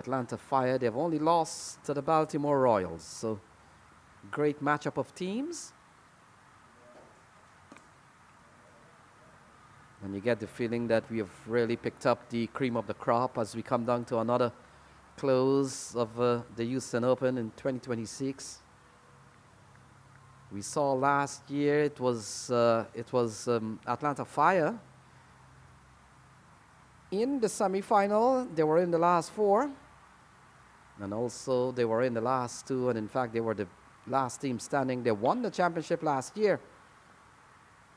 Atlanta Fire. They've only lost to the Baltimore Royals. So great matchup of teams. And you get the feeling that we have really picked up the cream of the crop as we come down to another close of the Houston Open in 2026. We saw last year it was Atlanta Fire. In the semifinal, they were in the last four. And also they were in the last two. And in fact, they were the last team standing. They won the championship last year.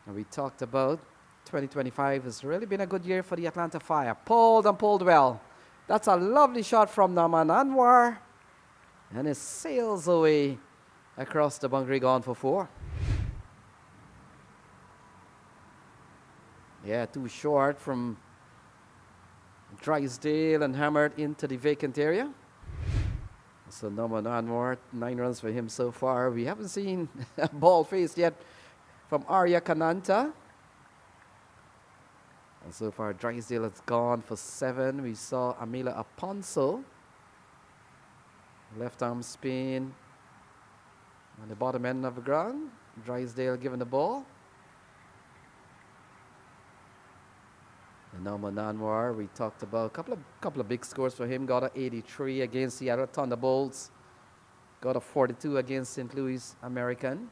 And we talked about 2025 has really been a good year for the Atlanta Fire. Pulled and pulled well. That's a lovely shot from Naman Anwar. And it sails away across the boundary, gone for four. Yeah, too short from Drysdale and hammered into the vacant area. So Naman Anwar, 9 runs for him so far. We haven't seen a ball faced yet from Arya Kananta. And so far, Drysdale has gone for 7. We saw Amila Aponso. Left arm spin on the bottom end of the ground. Drysdale giving the ball. And now Anwar, we talked about a couple of big scores for him. Got a 83 against Seattle Thunderbolts. Got a 42 against St. Louis American.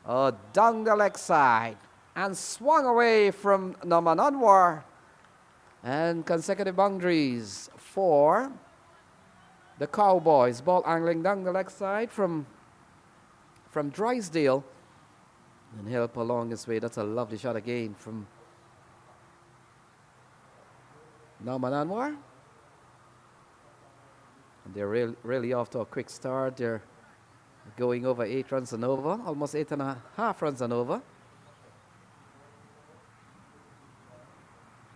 Down the leg side. And swung away from Naman Anwar. And consecutive boundaries for the Cowboys. Ball angling down the leg side from Drysdale. And help along his way. That's a lovely shot again from Naman Anwar. And they're really off to a quick start. They're going over 8 runs and over. Almost 8.5 runs and over.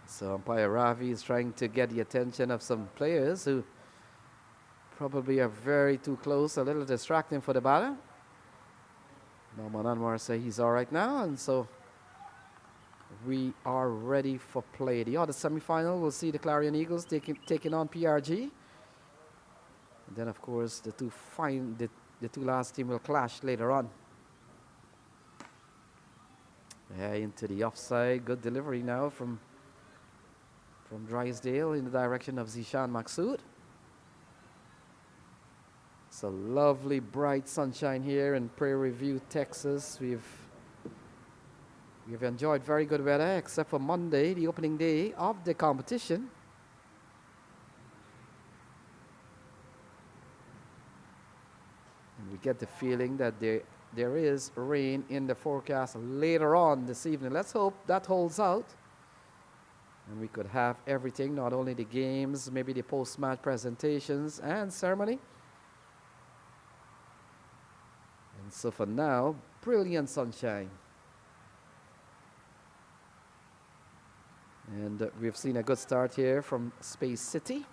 So umpire Ravi is trying to get the attention of some players who probably are very too close, a little distracting for the batter. Naman Anwar say he's all right now, and so we are ready for play. The other semifinal, we'll see the Clarion Eagles taking on PRG. And then, of course, the two last team will clash later on. Yeah, into the offside. Good delivery now from Drysdale in the direction of Zishan Maksud. It's a lovely bright sunshine here in Prairie View, Texas. We've enjoyed very good weather except for Monday, the opening day of the competition. And we get the feeling that there is rain in the forecast later on this evening. Let's hope that holds out. And we could have everything, not only the games, maybe the post-match presentations and ceremony. And so for now, brilliant sunshine. And we've seen a good start here from Space City.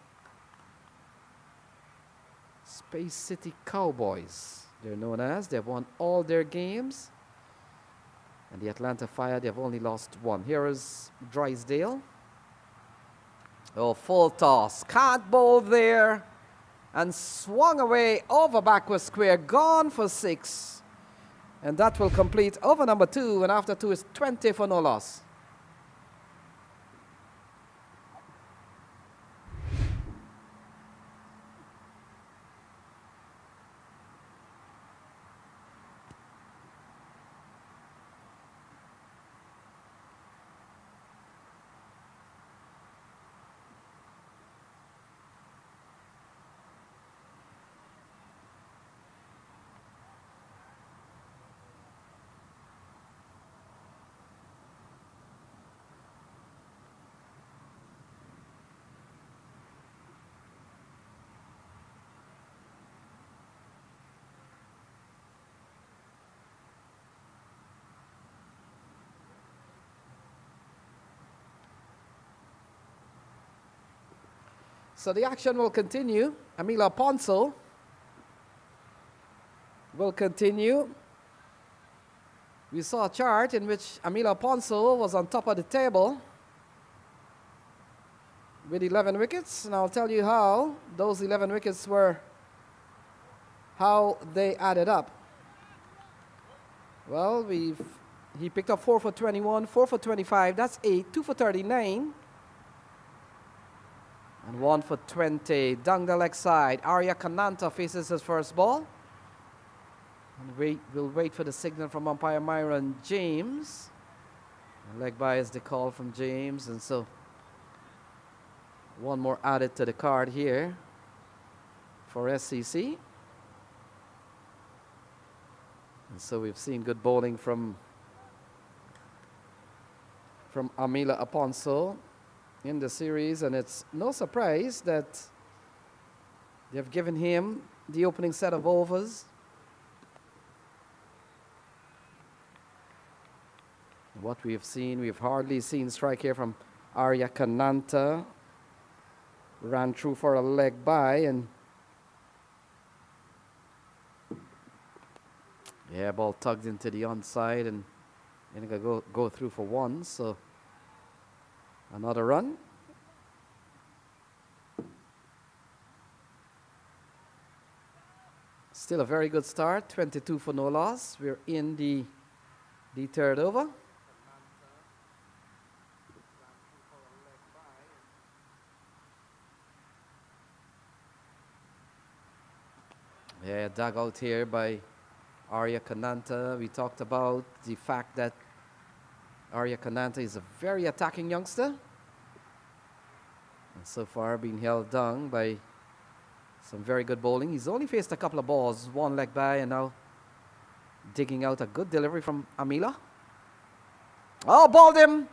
Space City Cowboys, they're known as. They've won all their games. And the Atlanta Fire, they've only lost 1. Here is Drysdale. Oh, full toss. Can't bowl there. And swung away over backward square. Gone for 6. And that will complete over number 2. And after 2 is 20 for no loss. So the action will continue. Amila Aponso will continue. We saw a chart in which Amila Aponso was on top of the table. with 11 wickets, and I'll tell you how those 11 wickets were, how they added up. Well, he picked up 4 for 21, 4 for 25, that's 8, 2 for 39, and 1 for 20. Down the leg side, Arya Kananta faces his first ball. And we'll wait for the signal from umpire Myron James. Leg by is the call from James, and so one more added to the card here for SCC. And so we've seen good bowling from Amila Aponso in the series, and it's no surprise that they've given him the opening set of overs. What we've seen, we've hardly seen strike here from Arya Kananta. Ran through for a leg by, and yeah, ball tugged into the onside, and gonna go through for 1. So another run. Still a very good start. 22 for no loss. We're in the third over. Yeah, dug out here by Arya Kananta. We talked about the fact that Arya Kananta is a very attacking youngster. And so far being held down by some very good bowling. He's only faced a couple of balls, 1 leg by, and now digging out a good delivery from Amila. Oh, balled him.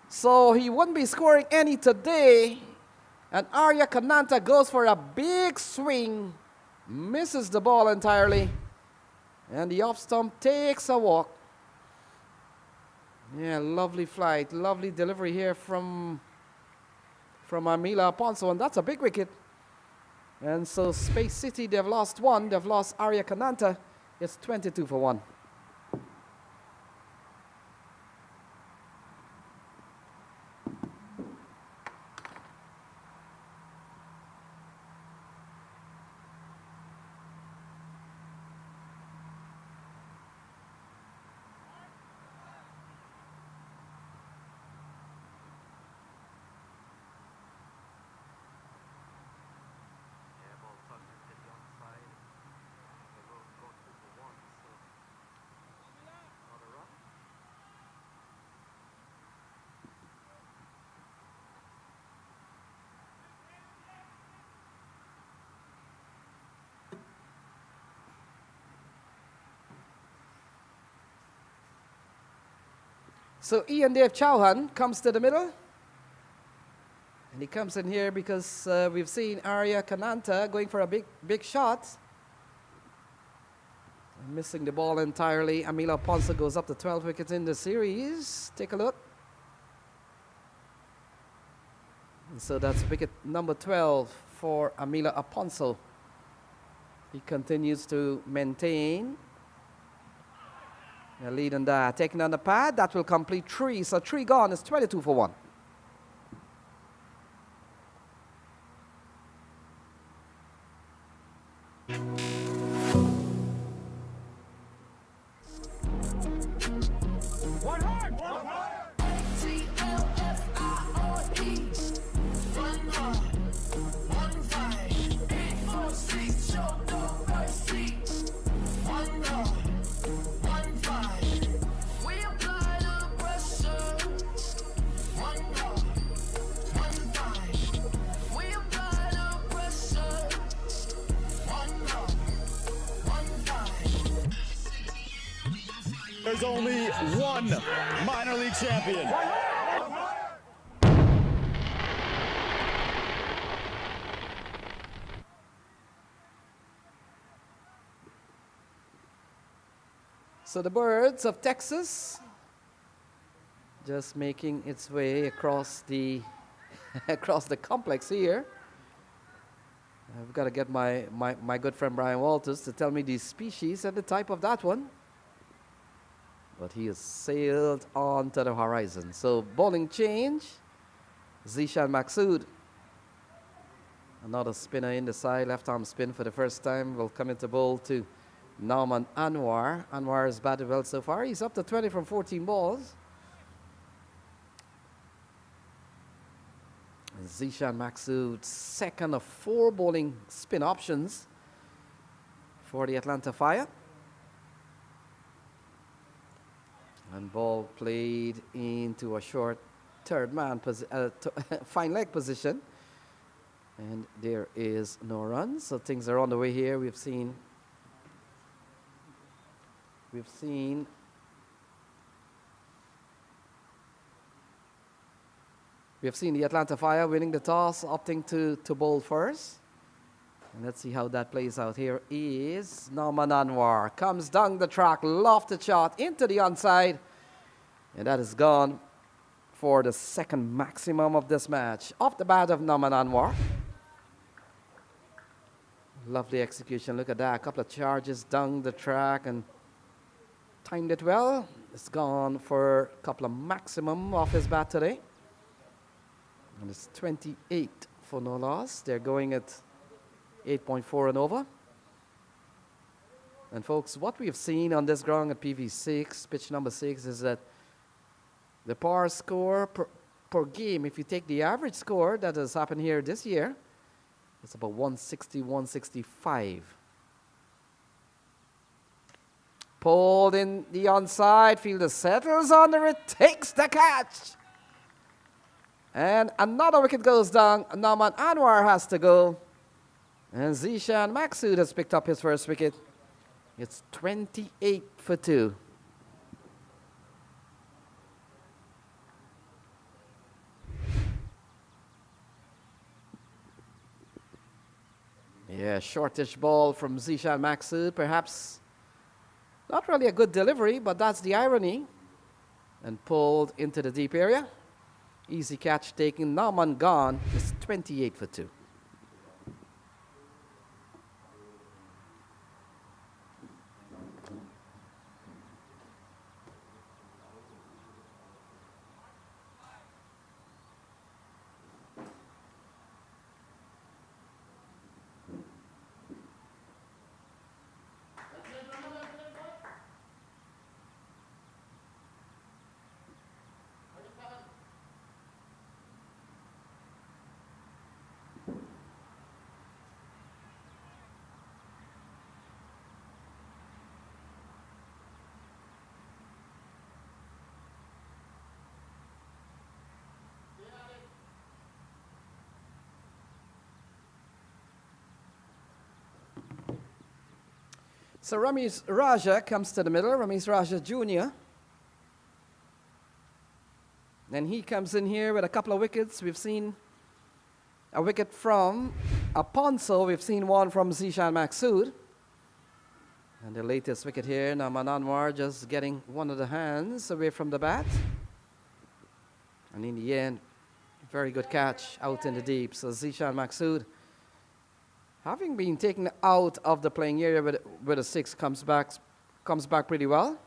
So he wouldn't be scoring any today. And Arya Kananta goes for a big swing. Misses the ball entirely, and the off stump takes a walk. Yeah, lovely flight, lovely delivery here from Amila Aponso, and that's a big wicket. And so Space City, they've lost 1. They've lost Arya Kananta. It's 22 for 1. So Ian Dave Chauhan comes to the middle. And he comes in here because we've seen Arya Kananta going for a big shot. Missing the ball entirely. Amila Aponso goes up to 12 wickets in the series. Take a look. And so that's wicket number 12 for Amila Aponso. He continues to maintain a lead on that. Taking on the pad, that will complete 3. So 3 gone is 22 for 1. There's only one minor league champion. So the Birds of Texas just making its way across the across the complex here. I've got to get my good friend Brian Walters to tell me the species and the type of that one. But he has sailed on to the horizon. So bowling change. Zishan Maksud Another spinner in the side, left arm spin for the first time. Will come into bowl to Nauman Anwar. Anwar has batted well so far. He's up to 20 from 14 balls. Zishan Maksud, second of 4 bowling spin options for the Atlanta Fire. And ball played into a short third man, fine leg position. And there is no run, so things are on the way here. We've seen the Atlanta Fire winning the toss, opting to bowl first. And let's see how that plays out. Here is Nauman Anwar. Comes down the track, lofted shot into the onside. And that is gone for the second maximum of this match. Off the bat of Nauman Anwar. Lovely execution. Look at that. A couple of charges down the track and timed it well. It's gone for a couple of maximum off his bat today. And it's 28 for no loss. They're going at 8.4 and over. And folks, what we've seen on this ground at Pv6, pitch number 6, is that the par score per game, if you take the average score that has happened here this year, it's about 160, 165. Pulled in the onside, fielder settles under it, takes the catch. And another wicket goes down. Nauman Anwar has to go. And Zishan Maksud has picked up his first wicket. It's 28 for 2. Yeah, shortish ball from Zishan Maksud. Perhaps not really a good delivery, but that's the irony. And pulled into the deep area. Easy catch taken. Nauman gone. It's 28 for 2. So Ramesh Raja comes to the middle, Ramesh Raja Jr. Then he comes in here with a couple of wickets. We've seen a wicket from Aponso. We've seen one from Zishan Maksud. And the latest wicket here, Nauman Anwar just getting one of the hands away from the bat. And in the end, very good catch out in the deep. So Zishan Maksud, having been taken out of the playing area with a 6, comes back pretty well.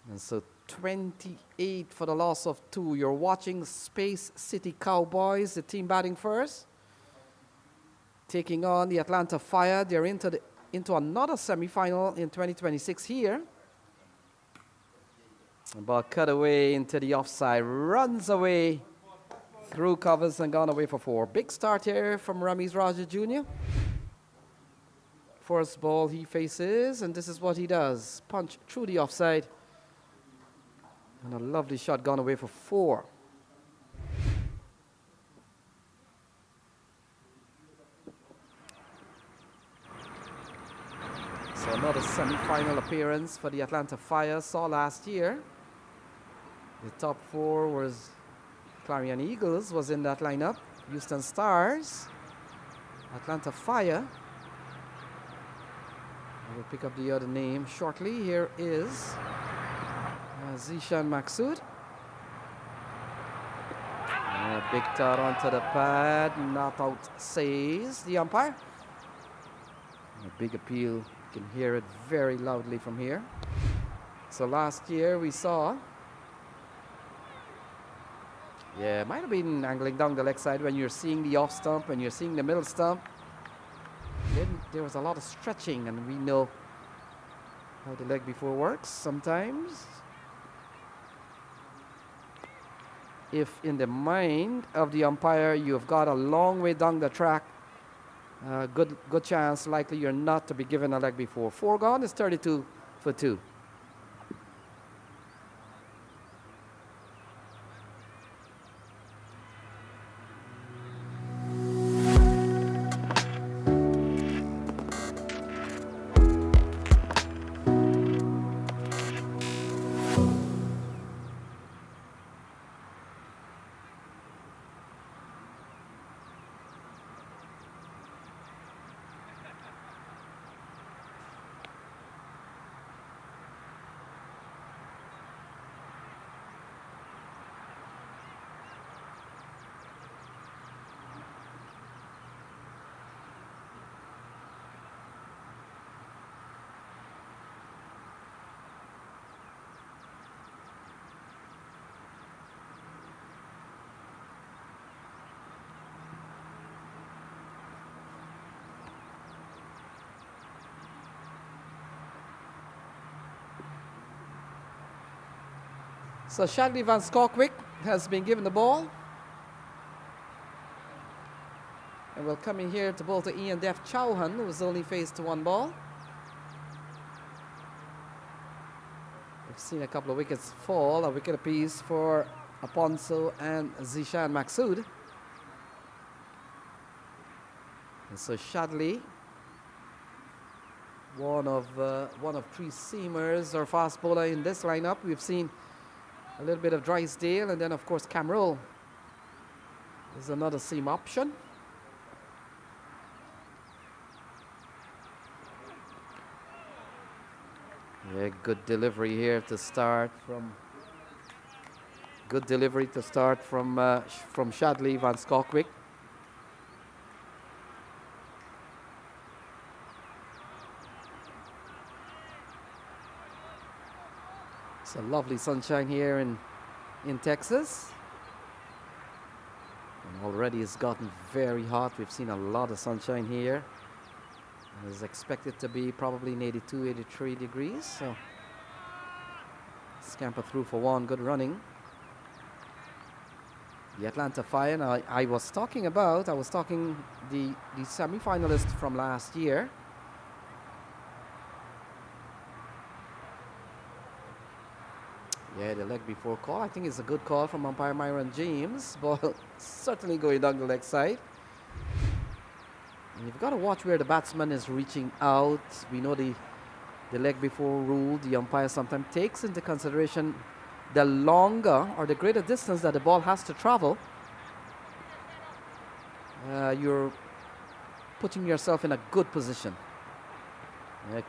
And so 28 for the loss of 2. You're watching Space City Cowboys, the team batting first, taking on the Atlanta Fire. They're into another semi-final in 2026 here. Ball cut away into the offside, runs away through covers and gone away for 4. Big start here from Ramesh Raja Jr. First ball he faces, and this is what he does. Punch through the offside. And a lovely shot gone away for 4. So another semi-final appearance for the Atlanta Fire. Saw last year. The top 4 was Clarion Eagles was in that lineup. Houston Stars, Atlanta Fire. I will pick up the other name shortly. Here is Zishan Maksud. Big tot onto the pad. Not out, says the umpire. A big appeal. You can hear it very loudly from here. So last year we saw Yeah, might have been angling down the leg side when you're seeing the off stump, when you're seeing the middle stump. Then there was a lot of stretching, and we know how the leg before works sometimes. If in the mind of the umpire you've got a long way down the track, good chance, likely you're not to be given a leg before. 4 gone is 32 for 2. So Shadley Van Skalkwyk has been given the ball. And will come in here to bowl to Ian Def Chauhan, who was only faced to 1 ball. We've seen a couple of wickets fall, a wicket apiece for Aponso and Zishan Maksud. And so Shadley, one of 3 seamers or fast bowler in this lineup. We've seen a little bit of Drysdale, and then of course Camrol is another seam option. Yeah, good delivery here to start from. Good delivery to start from Shadley Van Skalkwyk. It's a lovely sunshine here in Texas. And already it's gotten very hot. We've seen a lot of sunshine here. And it's expected to be probably in 82, 83 degrees. So scamper through for 1, good running. The Atlanta Fire, now I was talking the semi-finalist from last year. Yeah, the leg before call. I think it's a good call from umpire Myron James. Ball certainly going down the leg side. And you've got to watch where the batsman is reaching out. We know the leg before rule. The umpire sometimes takes into consideration the longer or the greater distance that the ball has to travel. You're putting yourself in a good position.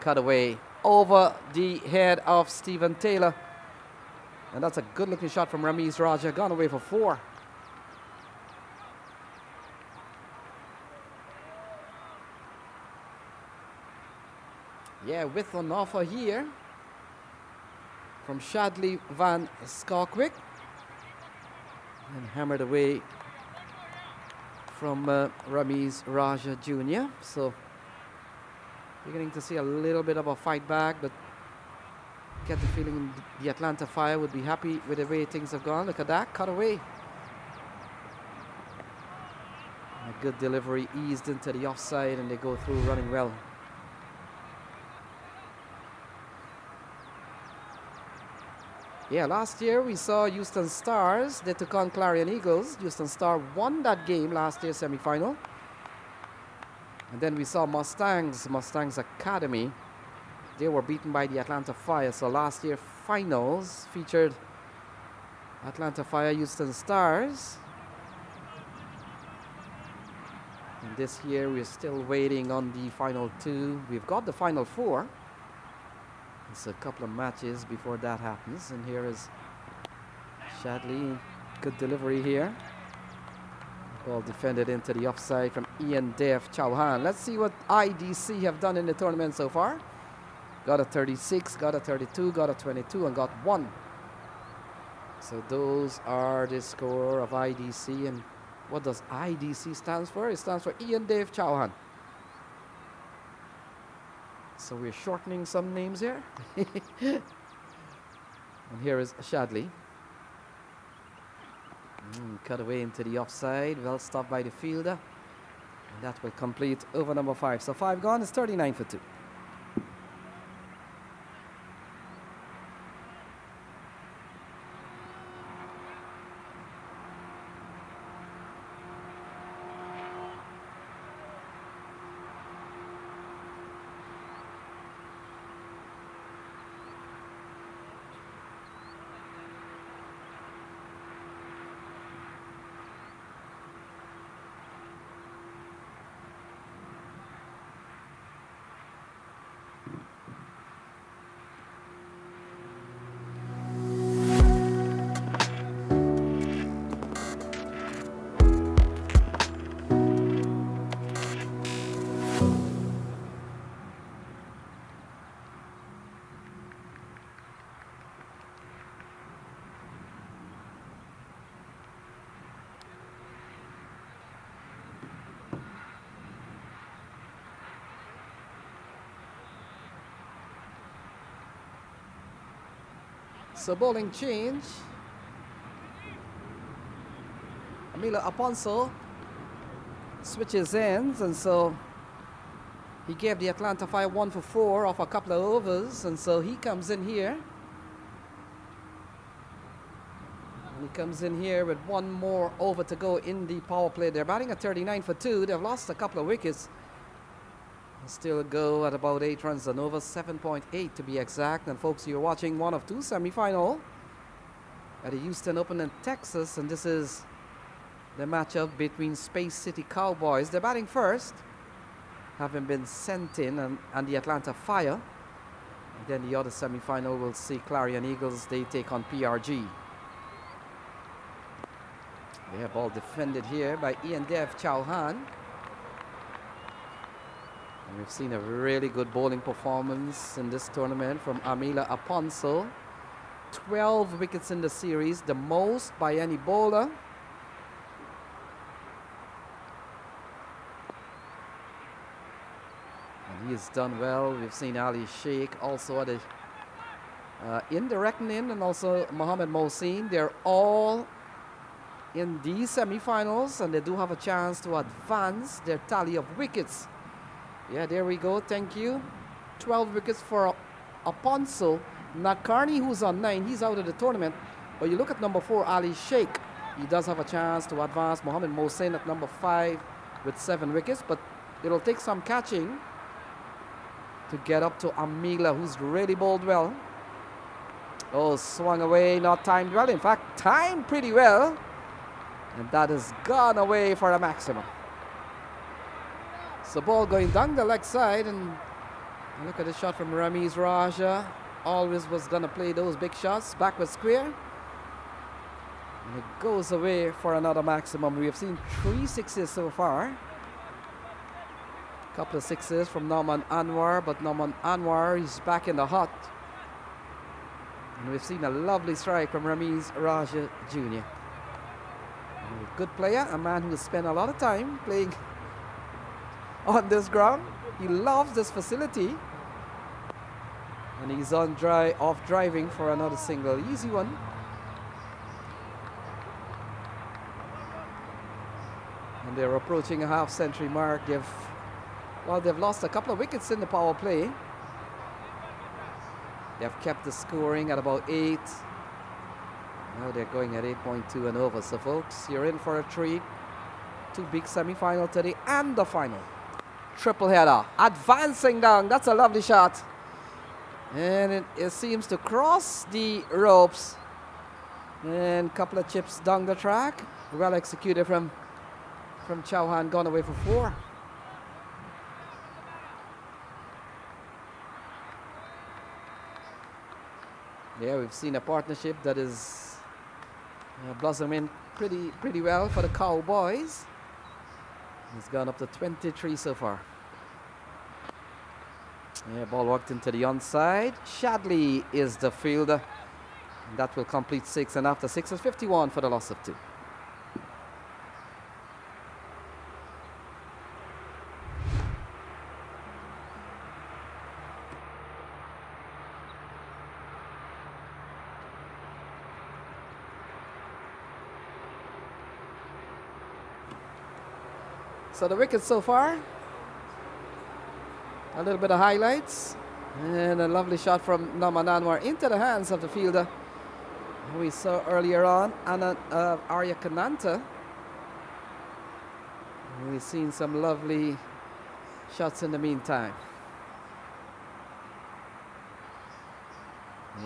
Cut away over the head of Stephen Taylor. And that's a good-looking shot from Ramiz Raja, gone away for 4. Yeah, width on offer here from Shadley Van Skalkwyk. And hammered away from Ramiz Raja Jr. So beginning to see a little bit of a fight back, but get the feeling the Atlanta Fire would be happy with the way things have gone. Look at that, cut away. A good delivery, eased into the offside, and they go through running well. Yeah, last year we saw Houston Stars. They took on Clarion Eagles. Houston Star won that game last year, semi-final. And then we saw Mustangs Academy. They were beaten by the Atlanta Fire. So last year finals featured Atlanta Fire, Houston Stars. And this year we're still waiting on the final 2. We've got the final 4. It's a couple of matches before that happens. And here is Shadley. Good delivery here. Ball defended into the offside from Ian Def Chauhan. Let's see what IDC have done in the tournament so far. Got a 36, got a 32, got a 22, and got 1. So those are the score of IDC. And what does IDC stands for? It stands for Ian Dave Chauhan. So we're shortening some names here. And here is Shadley. Cut away into the offside. Well stopped by the fielder. And that will complete over number 5. So 5 gone is 39 for 2. So bowling change. Amila Aponso switches ends, and so he gave the Atlanta Fire 1 for 4 off a couple of overs, and so he comes in here. And he comes in here with one more over to go in the power play. They're batting at 39 for 2. They've lost a couple of wickets. Still go at about 8 runs and over, 7.8 to be exact. And folks, you're watching one of 2 semi-final at the Houston Open in Texas, and this is the matchup between Space City Cowboys. They're batting first, having been sent in, and the Atlanta Fire. And then the other semi-final will see Clarion Eagles. They take on PRG. They have ball defended here by Ian Dev Chauhan. And we've seen a really good bowling performance in this tournament from Amila Aponso. 12 wickets in the series, the most by any bowler. And he has done well. We've seen Ali Sheikh also at the in the reckoning, and also Mohammed Mohsin. They're all in these semi-finals, and they do have a chance to advance their tally of wickets. Yeah, there we go. Thank you. 12 wickets for Aponso. Nakarni, who's on 9, he's out of the tournament. But you look at number 4, Ali Sheikh. He does have a chance to advance. Mohammed Mohsin at number 5 with 7 wickets. But it'll take some catching to get up to Amila, who's really bowled well. Oh, swung away, not timed well. In fact, timed pretty well. And that has gone away for a maximum. So ball going down the leg side, and look at the shot from Ramiz Raja. Always was going to play those big shots, backward square. And it goes away for another maximum. We have seen 3 sixes so far. Couple of sixes from Norman Anwar, but Norman Anwar is back in the hot. And we've seen a lovely strike from Ramiz Raja Jr. A good player, a man who has spent a lot of time playing on this ground. He loves this facility. And he's on off driving for another single. Easy one. And they're approaching a half-century mark. They've lost a couple of wickets in the power play. They've kept the scoring at about 8. Now they're going at 8.2 and over. So folks, you're in for a treat. 2 big semi-final today and the final. Triple header. Advancing down. That's a lovely shot. And it seems to cross the ropes. And a couple of chips down the track. Well executed from Chauhan, gone away for 4. Yeah, we've seen a partnership that is blossoming pretty well for the Cowboys. It's gone up to 23 so far. Yeah, ball walked into the onside. Shadley is the fielder. And that will complete 6, and after 6 is 51 for the loss of 2. So the wickets so far, a little bit of highlights, and a lovely shot from Norman Anwar into the hands of the fielder who we saw earlier on, Arya Kananta. We've seen some lovely shots in the meantime.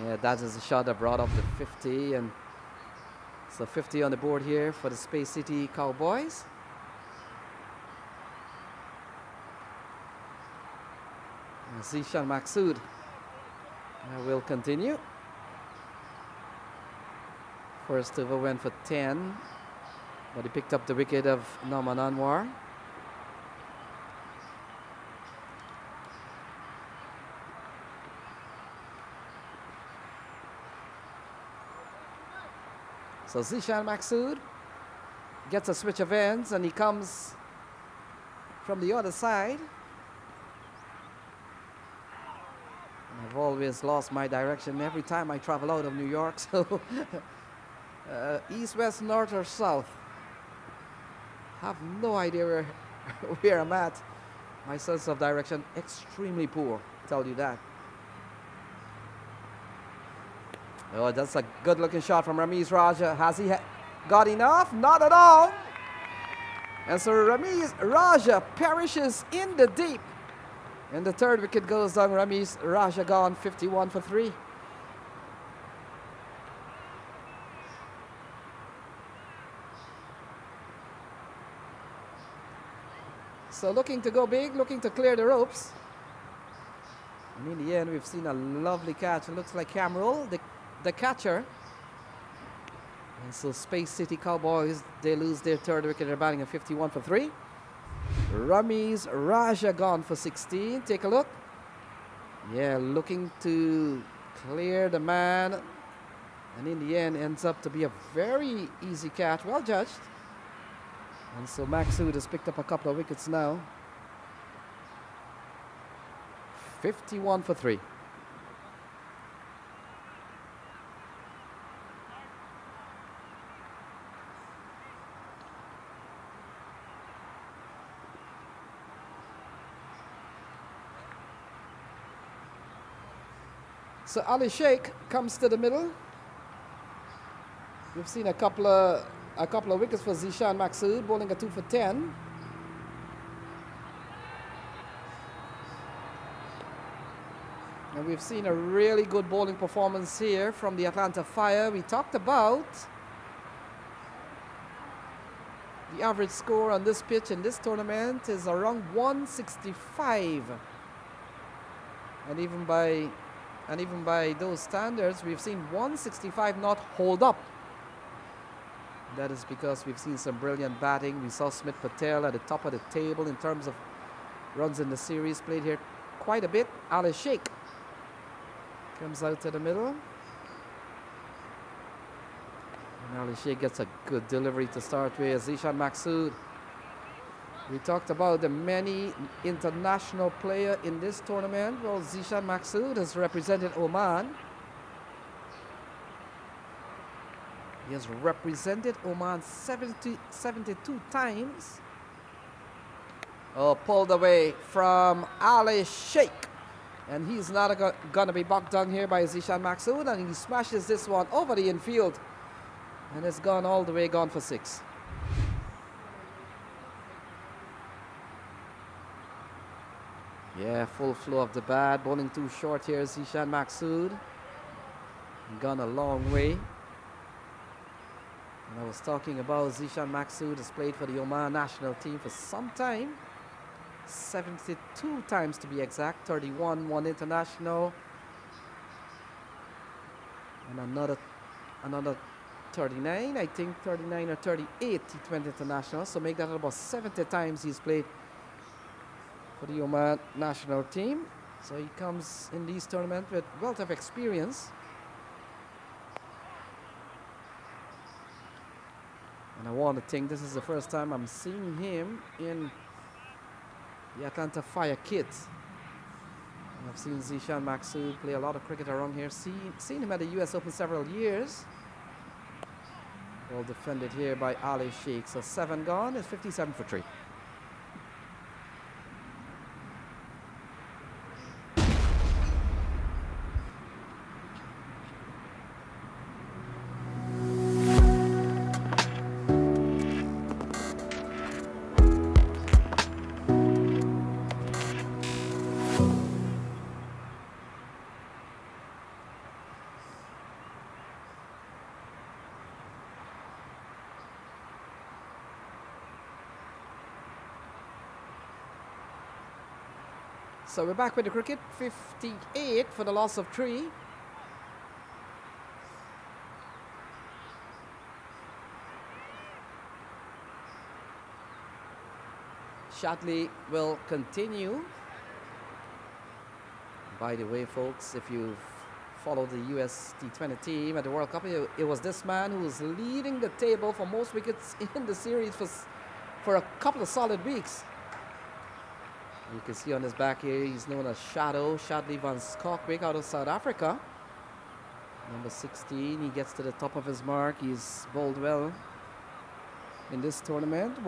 Yeah, that is a shot that brought up the 50, and so 50 on the board here for the Space City Cowboys. Zishan Maksud will continue. First over went for 10, but he picked up the wicket of Norman Anwar. So Zishan Maksud gets a switch of ends, and he comes from the other side. I've always lost my direction every time I travel out of New York, so east, west, north, or south. Have no idea where I'm at. My sense of direction extremely poor, tell you that. Oh, that's a good looking shot from Ramiz Raja. Has he got enough? Not at all. And so Ramiz Raja perishes in the deep. And the third wicket goes down. Ramiz Raja gone, 51 for 3. So looking to go big, looking to clear the ropes. And in the end, we've seen a lovely catch. It looks like Cameron, the catcher. And so Space City Cowboys, they lose their third wicket. They're batting at 51 for 3. Ramiz Raja gone for 16. Take a look. Yeah, looking to clear the man. And in the end, ends up to be a very easy catch. Well judged. And so Maksud has picked up a couple of wickets now. 51 for 3. So Ali Sheikh comes to the middle. We've seen a couple of wickets for Zishan Maksud, bowling a 2 for 10. And we've seen a really good bowling performance here from the Atlanta Fire. We talked about the average score on this pitch in this tournament is around 165. And even by those standards, we've seen 165 not hold up. That is because we've seen some brilliant batting. We saw Smith Patel at the top of the table in terms of runs in the series, played here quite a bit. Ali Sheikh comes out to the middle. And Ali Sheikh gets a good delivery to start with. Zishan Maksud. We talked about the many international players in this tournament. Well, Zishan Maksud has represented Oman. He has represented Oman 72 times. Oh, pulled away from Ali Sheikh. And he's not going to be bogged down here by Zishan Maksud. And he smashes this one over the infield. And it's gone all the way, gone for 6. Yeah, full flow of the bat. Bowling too short here, Zishan Maksud. Gone a long way. And I was talking about Zishan Maksud has played for the Oman national team for some time. 72 times to be exact. 31, one international. And another 39, I think 39 or 38 T20 international. So make that about 70 times he's played for the Oman national team. So he comes in these tournaments with wealth of experience. And I want to think this is the first time I'm seeing him in the Atlanta Fire kit. I've seen Zishan Maxud play a lot of cricket around here. Seen him at the US Open several years. Well defended here by Ali Sheikh. So 7 gone. It's 57 for 3. So we're back with the cricket. 58 for the loss of 3. Shadley will continue. By the way, folks, if you've followed the US T20 team at the World Cup, it was this man who was leading the table for most wickets in the series for a couple of solid weeks. You can see on his back here, he's known as Shadow, Shadley van Schalkwyk out of South Africa. Number 16, he gets to the top of his mark. He's bowled well in this tournament.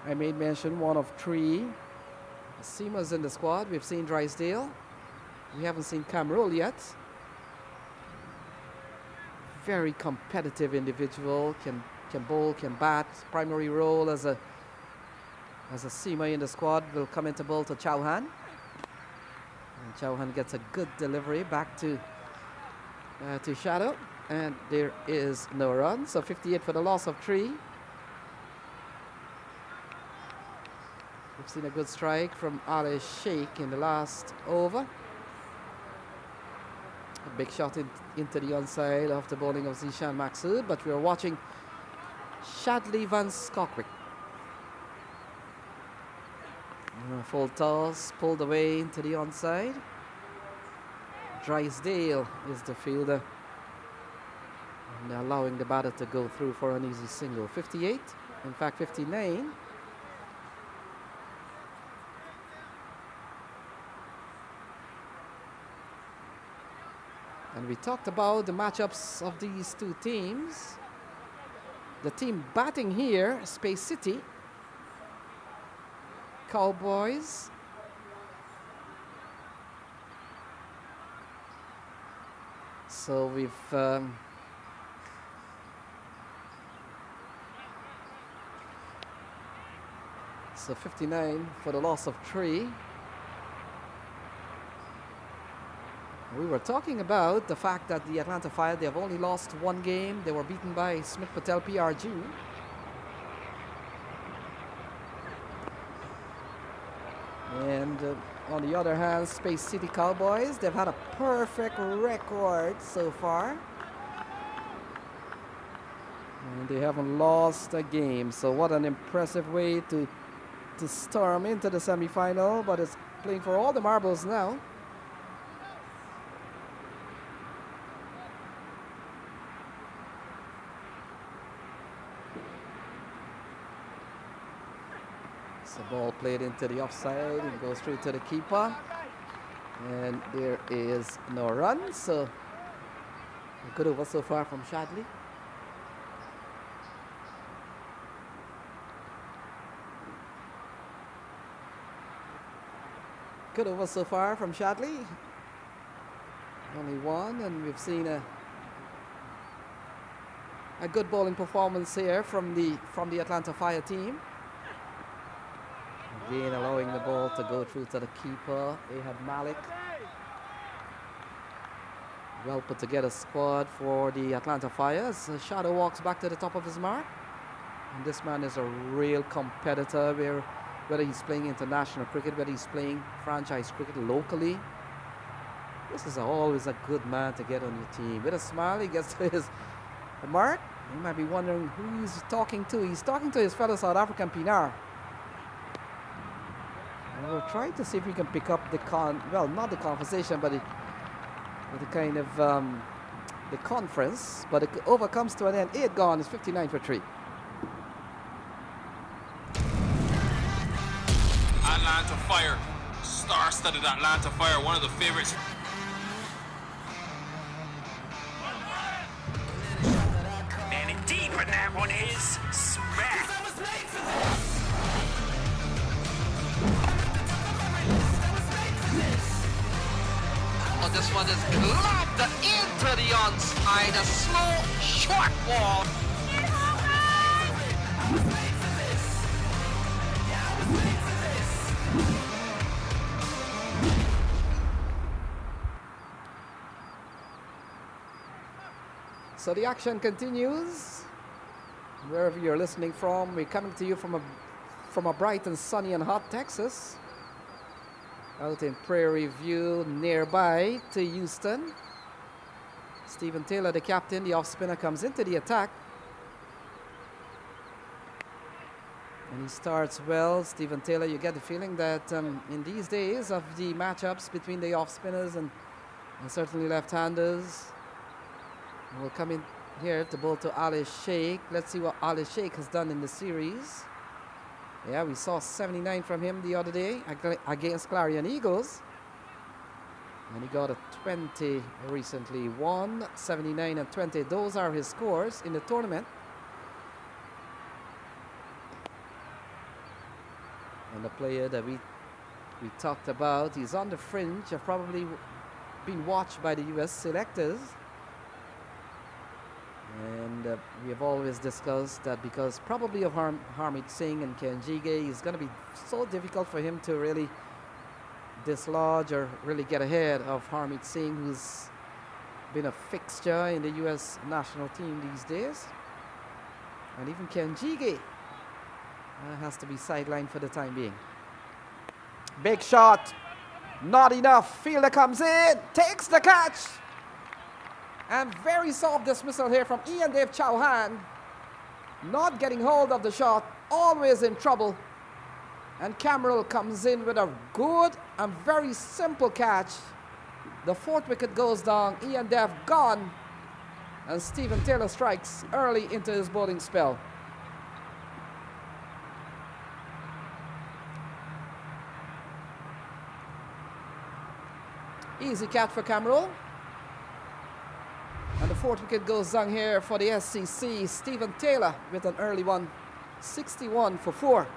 I made mention, one of 3 seamers in the squad. We've seen Drysdale. We haven't seen Camrol yet. Very competitive individual, can bowl, can bat. Primary role as a seamer in the squad will come into bowl to Chauhan. And Chauhan gets a good delivery back to Shadow. And there is no run. So 58 for the loss of 3. We've seen a good strike from Ali Sheikh in the last over. A big shot into the onside of the bowling of Zishan Maxud. But we are watching Shadley van Schalkwyk. Full toss, pulled away into the onside. Drysdale is the fielder. And allowing the batter to go through for an easy single. 58, in fact 59. And we talked about the matchups of these two teams. The team batting here, Space City, Cowboys. So we've so 59 for the loss of 3. We were talking about the fact that the Atlanta Fire, they have only lost 1 game. They were beaten by Smith Patel PRG. And on the other hand, Space City Cowboys, they've had a perfect record so far. And they haven't lost a game. So what an impressive way to storm into the semi-final. But it's playing for all the marbles now. The ball played into the offside and goes through to the keeper. And there is no run, so a good over so far from Shadley. Good over so far from Shadley. Only 1, and we've seen a good bowling performance here from the Atlanta Fire team. Again, allowing the ball to go through to the keeper, Ahad Malik. Well put together squad for the Atlanta Fire. Shadow walks back to the top of his mark. And this man is a real competitor, whether he's playing international cricket, whether he's playing franchise cricket locally. This is always a good man to get on your team. With a smile, he gets to his mark. You might be wondering who he's talking to. He's talking to his fellow South African Pinar. We'll try to see if we can pick up not the conversation, but the kind of the conference. But it overcomes to an end. 8 gone. It's 59 for 3. Atlanta Fire. Star-studded Atlanta Fire, one of the favorites. Man, indeed, but that one is smack. Oh, this one is lobbed into the onside, a slow, short ball. So the action continues. Wherever you're listening from, we're coming to you from a bright and sunny and hot Texas. Out in Prairie View, nearby to Houston. Stephen Taylor, the captain, the off-spinner, comes into the attack. And he starts well. Stephen Taylor, you get the feeling that in these days of the matchups between the off-spinners and certainly left-handers, we'll come in here to bowl to Ali Sheikh. Let's see what Ali Sheikh has done in the series. Yeah, we saw 79 from him the other day against Clarion Eagles. And he got a 20 recently. 1, 79 and 20. Those are his scores in the tournament. And the player that we talked about, he's on the fringe of probably being watched by the U.S. selectors. And we have always discussed that because probably of Harmeet Singh and Ken Jige, it's going to be so difficult for him to really dislodge or really get ahead of Harmeet Singh, who's been a fixture in the U.S. national team these days. And even Ken Jige has to be sidelined for the time being. Big shot. Not enough. Fielder comes in. Takes the catch. And very soft dismissal here from Ian Dave Chauhan. Not getting hold of the shot. Always in trouble. And Cameron comes in with a good and very simple catch. The fourth wicket goes down. Ian Dev gone. And Stephen Taylor strikes early into his bowling spell. Easy catch for Cameron. And the fourth wicket goes down here for the SCC. Stephen Taylor with an early one. 61 for 4.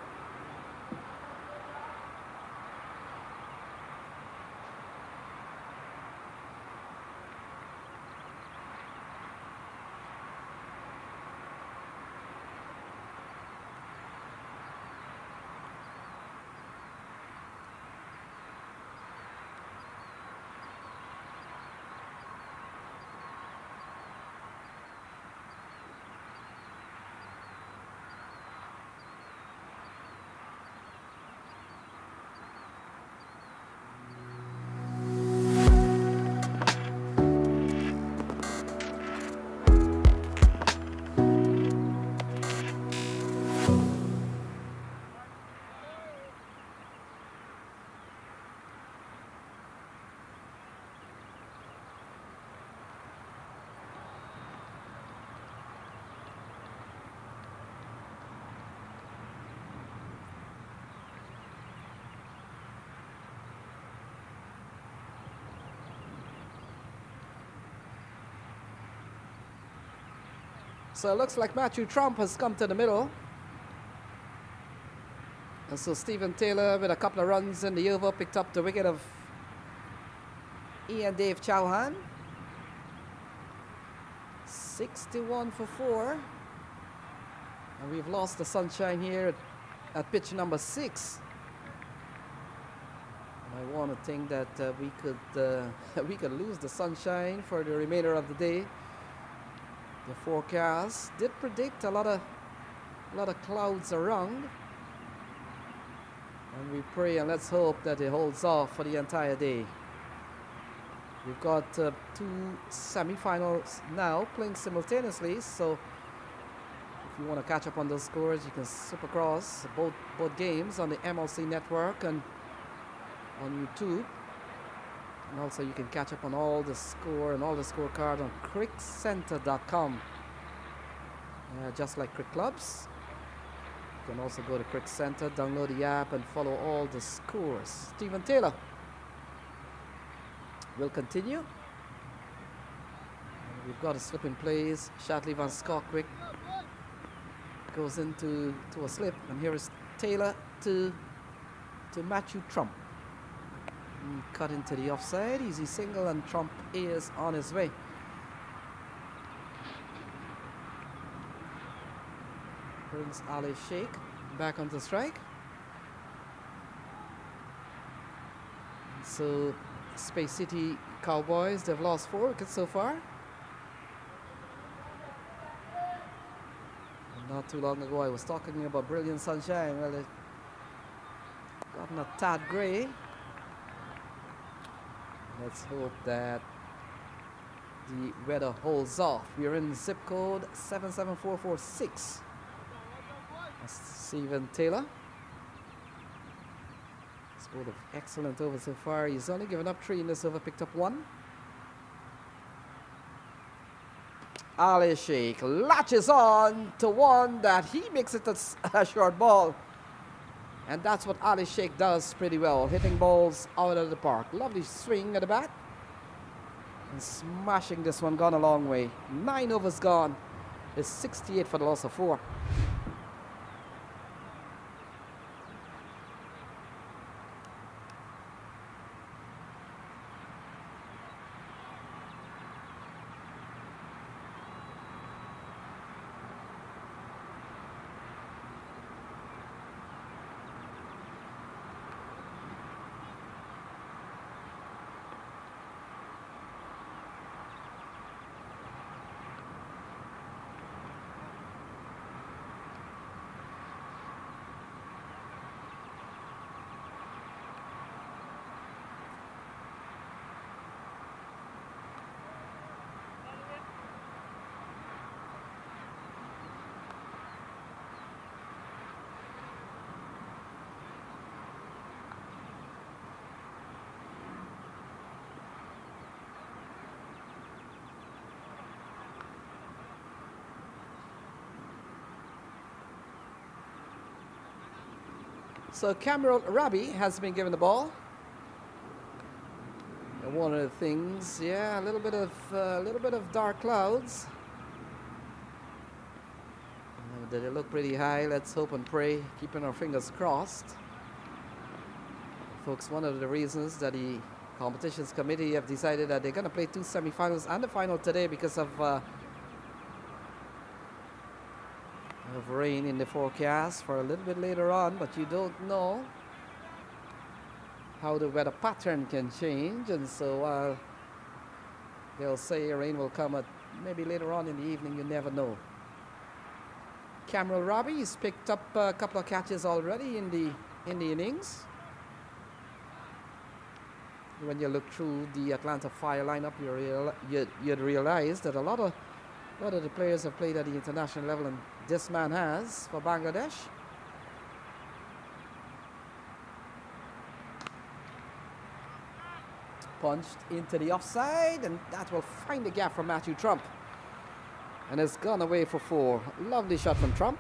So it looks like Matthew Trump has come to the middle. And so Stephen Taylor with a couple of runs in the over picked up the wicket of Ian Dave Chauhan. 61 for 4. And we've lost the sunshine here at pitch number 6. I want to think that we could lose the sunshine for the remainder of the day. The forecast did predict a lot of clouds around, and we pray and let's hope that it holds off for the entire day. We've got 2 semi-finals now playing simultaneously, so if you want to catch up on those scores, you can slip across both games on the MLC network and on YouTube. And also you can catch up on all the score and all the scorecard on crickcenter.com. Just like Crick Clubs. You can also go to Crick Center, download the app, and follow all the scores. Stephen Taylor will continue. We've got a slip in plays. Shatley Van Skalkwyk goes into a slip, and here is Taylor to Matthew Trump. Cut into the offside, easy single, and Trump is on his way. Brings Ali Sheikh back onto strike. So Space City Cowboys, they've lost 4 wickets so far. Not too long ago I was talking about brilliant sunshine. Well, it gotten a tad grey. Let's hope that the weather holds off. We're in zip code 77446. That's Stephen Taylor. Scored an excellent over so far. He's only given up 3 in this over, picked up 1. Ali Sheikh latches on to one that he makes it a short ball. And that's what Ali Sheikh does pretty well, hitting balls out of the park. Lovely swing at the bat. And smashing this one, gone a long way. 9 overs gone. It's 68 for the loss of 4. So Cameron Rabi has been given the ball. And one of the things, yeah, a little bit of dark clouds. They look pretty high. Let's hope and pray, keeping our fingers crossed. Folks, one of the reasons that the competitions committee have decided that they're going to play 2 semifinals and the final today because of rain in the forecast for a little bit later on, but you don't know how the weather pattern can change, and so they'll say rain will come at maybe later on in the evening. You never know. Cameron Rabi has picked up a couple of catches already in the innings. When you look through the Atlanta Fire lineup, you'd realize that a lot of the players have played at the international level, and this man has for Bangladesh. Punched into the offside, and that will find the gap for Matthew Trump. And it's gone away for 4. Lovely shot from Trump.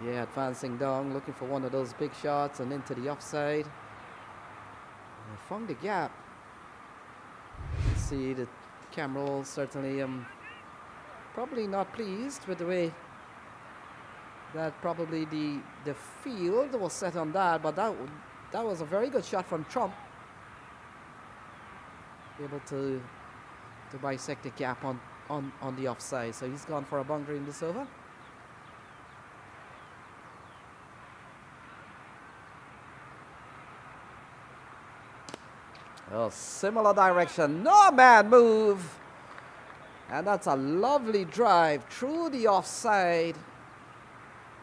Yeah, advancing down, looking for one of those big shots and into the offside. And found the gap. See the camera certainly probably not pleased with the way that probably the field was set on that, but that was a very good shot from Trump. Able to bisect the gap on the offside. So he's gone for a boundary in this over. Oh, similar direction. No man move. And that's a lovely drive through the offside.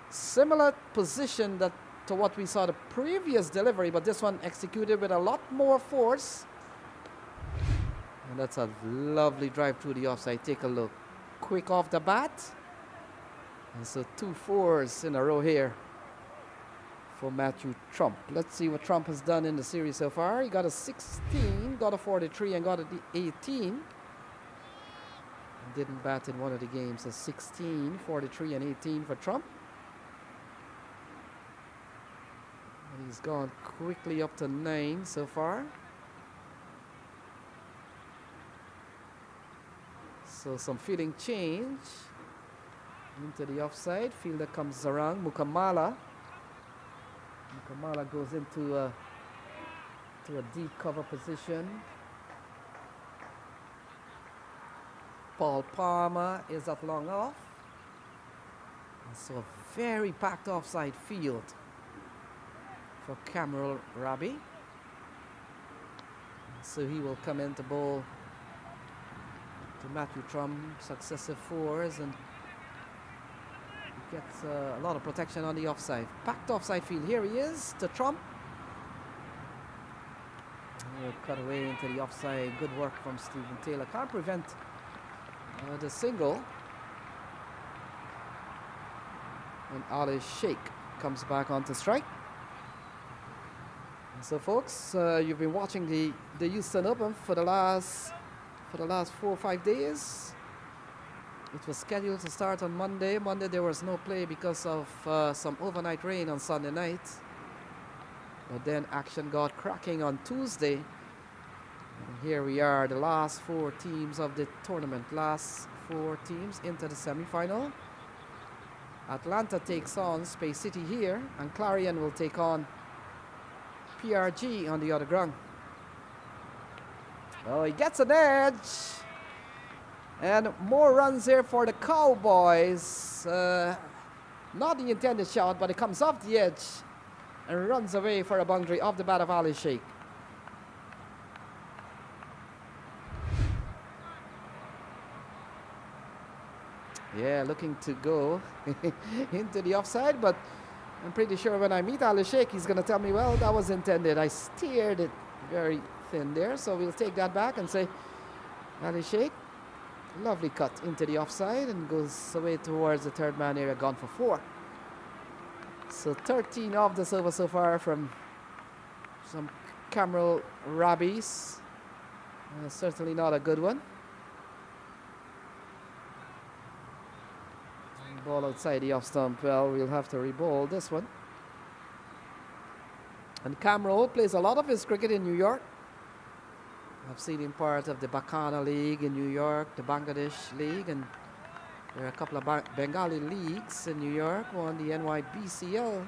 Similar position to what we saw the previous delivery, but this one executed with a lot more force. And that's a lovely drive through the offside. Take a look. Quick off the bat. And so 2 fours in a row here for Matthew Trump. Let's see what Trump has done in the series so far. He got a 16, got a 43, and got a 18. didn't bat in one of the games. So 16, 43, and 18 for Trump. And he's gone quickly up to 9 so far. So some fielding change into the offside. Fielder comes around. Mukamala goes into a deep cover position. Paul Palmer is at long off. And so a very packed offside field for Cameron Rabi. So he will come in to bowl to Matthew Trump, successive fours, and he gets a lot of protection on the offside. Packed offside field. Here he is to Trump. He'll cut away into the offside. Good work from Stephen Taylor. Can't prevent the single. And Ali Sheikh comes back onto strike. And so folks, you've been watching the Houston Open for the last 4 or 5 days. It was scheduled to start on Monday. Monday there was no play because of some overnight rain on Sunday night. But then action got cracking on Tuesday. And here we are, the last 4 teams of the tournament. Last 4 teams into the semi-final. Atlanta takes on Space City here, and Clarion will take on PRG on the other ground. Oh, he gets an edge. And more runs here for the Cowboys. Not the intended shot, but it comes off the edge and runs away for a boundary off the bat of Ali Sheikh. Yeah, looking to go into the offside, but I'm pretty sure when I meet Ali Sheikh, he's going to tell me, well, that was intended. I steered it very thin there, so we'll take that back and say, Ali Sheikh, lovely cut into the offside and goes away towards the third man area, gone for 4. So 13 off the over so far from some Cameron Rabi's. Certainly not a good one. Ball outside the off stump. Well, we'll have to re-ball this one. And Cameron plays a lot of his cricket in New York. I've seen him part of the Bacana League in New York, the Bangladesh League, and there are a couple of Bengali leagues in New York, one the NYBCL,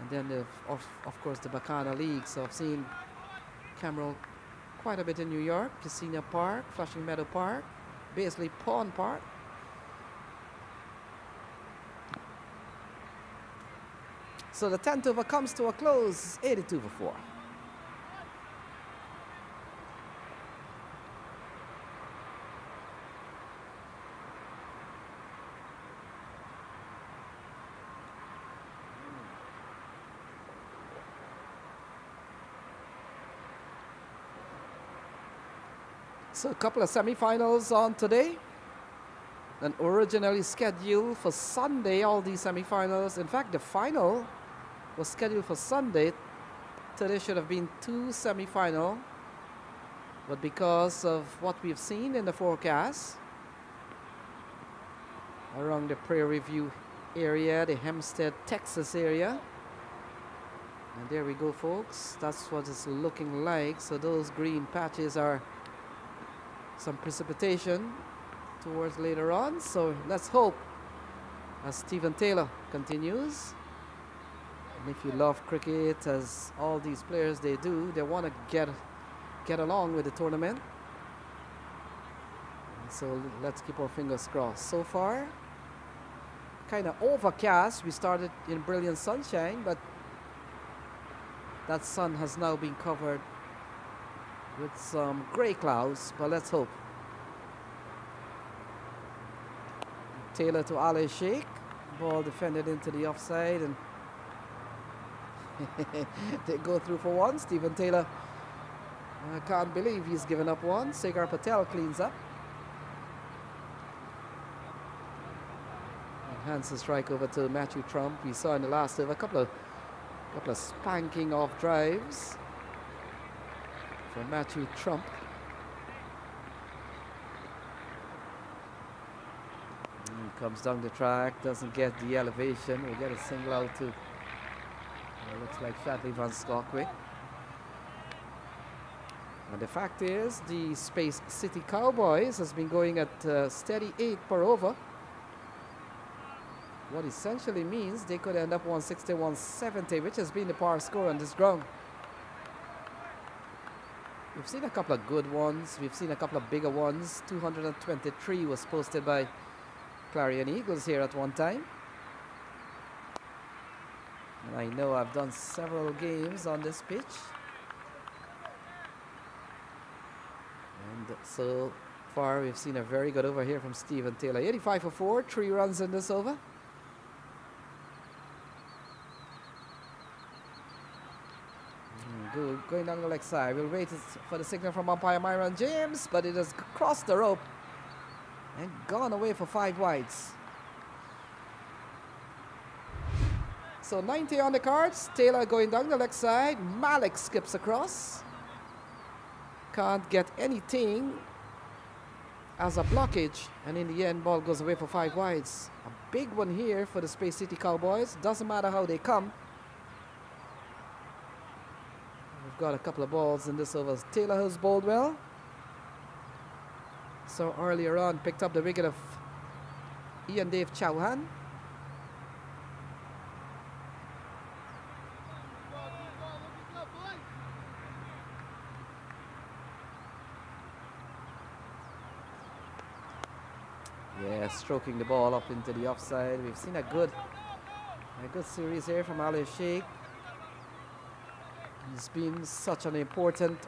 and then of course the Bacana League. So I've seen Cameron quite a bit in New York, Casino Park, Flushing Meadow Park, Baisley Pond Park. So the 10th over comes to a close, 82 for 4. So a couple of semi-finals on today. And originally scheduled for Sunday, all these semi-finals. In fact, the final was scheduled for Sunday. Today should have been 2 semi-final. But because of what we've seen in the forecast around the Prairie View area, the Hempstead, Texas area. And there we go, folks. That's what it's looking like. So those green patches are some precipitation towards later on. So let's hope, as Stephen Taylor continues, and if you love cricket, as all these players they do, they want to get along with the tournament. And so let's keep our fingers crossed. So far, kind of overcast. We started in brilliant sunshine, but that sun has now been covered with some gray clouds, but let's hope. Taylor to Ali Sheikh. Ball defended into the offside, and they go through for 1. Stephen Taylor, I can't believe he's given up 1. Sagar Patel cleans up. And hands the strike over to Matthew Trump. We saw in the last over a couple of spanking off drives for Matthew Trump. Comes down the track, doesn't get the elevation. We get a single out to, looks like Shatley Van Skokwick. And the fact is, the Space City Cowboys has been going at steady 8 per over. What essentially means they could end up 160, 170, which has been the par score on this ground. We've seen a couple of good ones. We've seen a couple of bigger ones. 223 was posted by Clarion Eagles here at one time. And I know I've done several games on this pitch. And so far we've seen a very good over here from Stephen Taylor. 85 for 4, 3 runs in this over. Good, going down the leg side. We'll wait for the signal from umpire Myron James, but it has crossed the rope and gone away for 5 wides. So 90 on the cards. Taylor going down the leg side. Malik skips across. Can't get anything as a blockage, and in the end ball goes away for 5 wides. A big one here for the Space City Cowboys. Doesn't matter how they come. We've got a couple of balls in this over. Taylor has bowled well. So earlier on picked up the wicket of Ian Dave Chauhan. Yeah, stroking the ball up into the offside. We've seen a good series here from Ali Sheikh. He's been such an important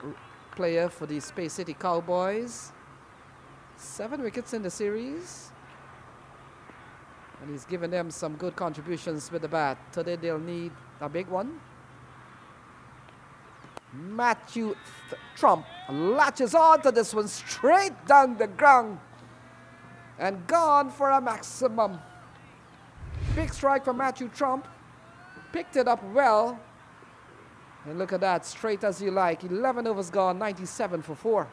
player for the Space City Cowboys. 7 wickets in the series. And he's given them some good contributions with the bat. Today they'll need a big one. Matthew Trump latches on to this one straight down the ground. And gone for a maximum. Big strike from Matthew Trump. Picked it up well. And look at that, straight as you like. 11 overs gone, 97 for 4.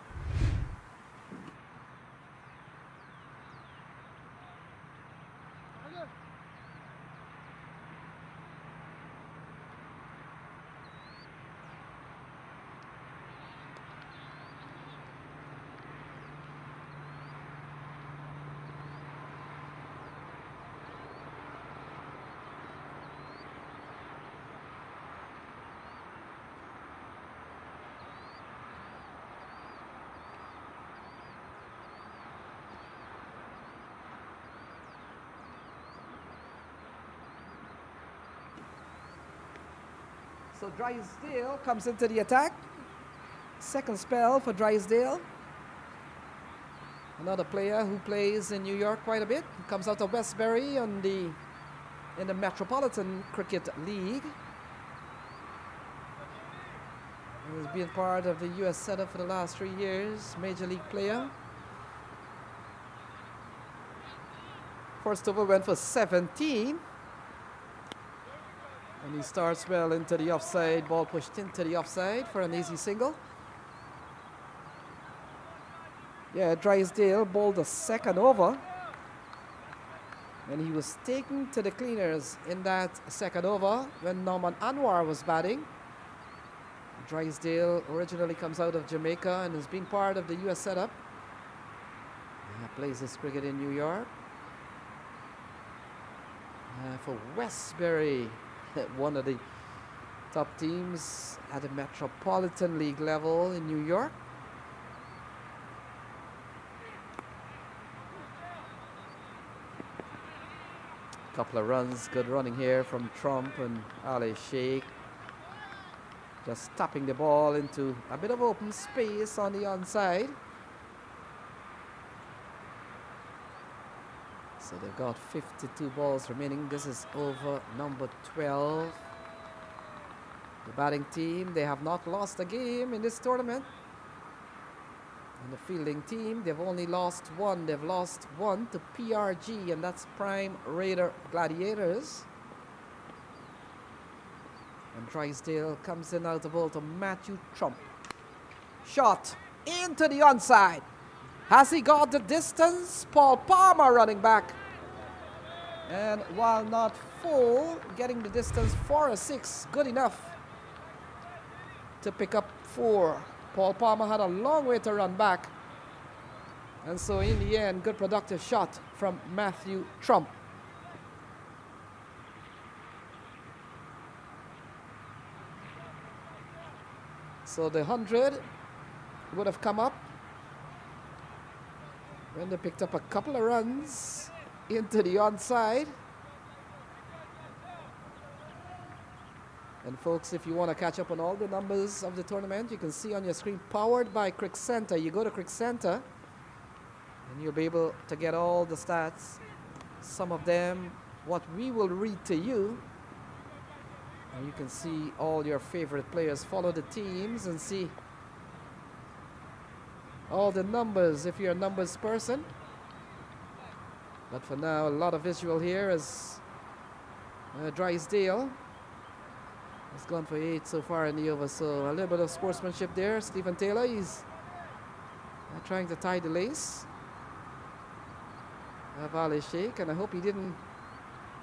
So Drysdale comes into the attack. Second spell for Drysdale. Another player who plays in New York quite a bit. He comes out of Westbury in the Metropolitan Cricket League. He's been part of the U.S. setup for the last 3 years. Major League player. First over went for 17. And he starts well into the offside. Ball pushed into the offside for an easy single. Yeah, Drysdale bowled the second over. And he was taken to the cleaners in that second over when Norman Anwar was batting. Drysdale originally comes out of Jamaica and has been part of the U.S. setup. Plays his cricket in New York. For Westbury, one of the top teams at the Metropolitan League level in New York. Couple of runs, good running here from Trump and Ali Sheikh. Just tapping the ball into a bit of open space on the onside. So they've got 52 balls remaining. This is over number 12. The batting team, they have not lost a game in this tournament. And the fielding team, they've only lost one. They've lost one to PRG, and that's Prime Raider Gladiators. And Drysdale comes in out of ball to Matthew Trump. Shot into the onside. Has he got the distance? Paul Palmer running back. And while not full, getting the distance 4 or 6, good enough to pick up 4. Paul Palmer had a long way to run back. And so in the end, good productive shot from Matthew Trump. So the 100 would have come up when they picked up a couple of runs into the onside. And folks, if you want to catch up on all the numbers of the tournament, you can see on your screen, powered by Crick Center. You go to Crick Center and you'll be able to get all the stats. Some of them, what we will read to you. And you can see all your favorite players. Follow the teams and see all the numbers if you're a numbers person. But for now, a lot of visual here as Drysdale has gone for 8 so far in the over. So a little bit of sportsmanship there. Stephen Taylor, he's trying to tie the lace of Ali Sheikh, and I hope he didn't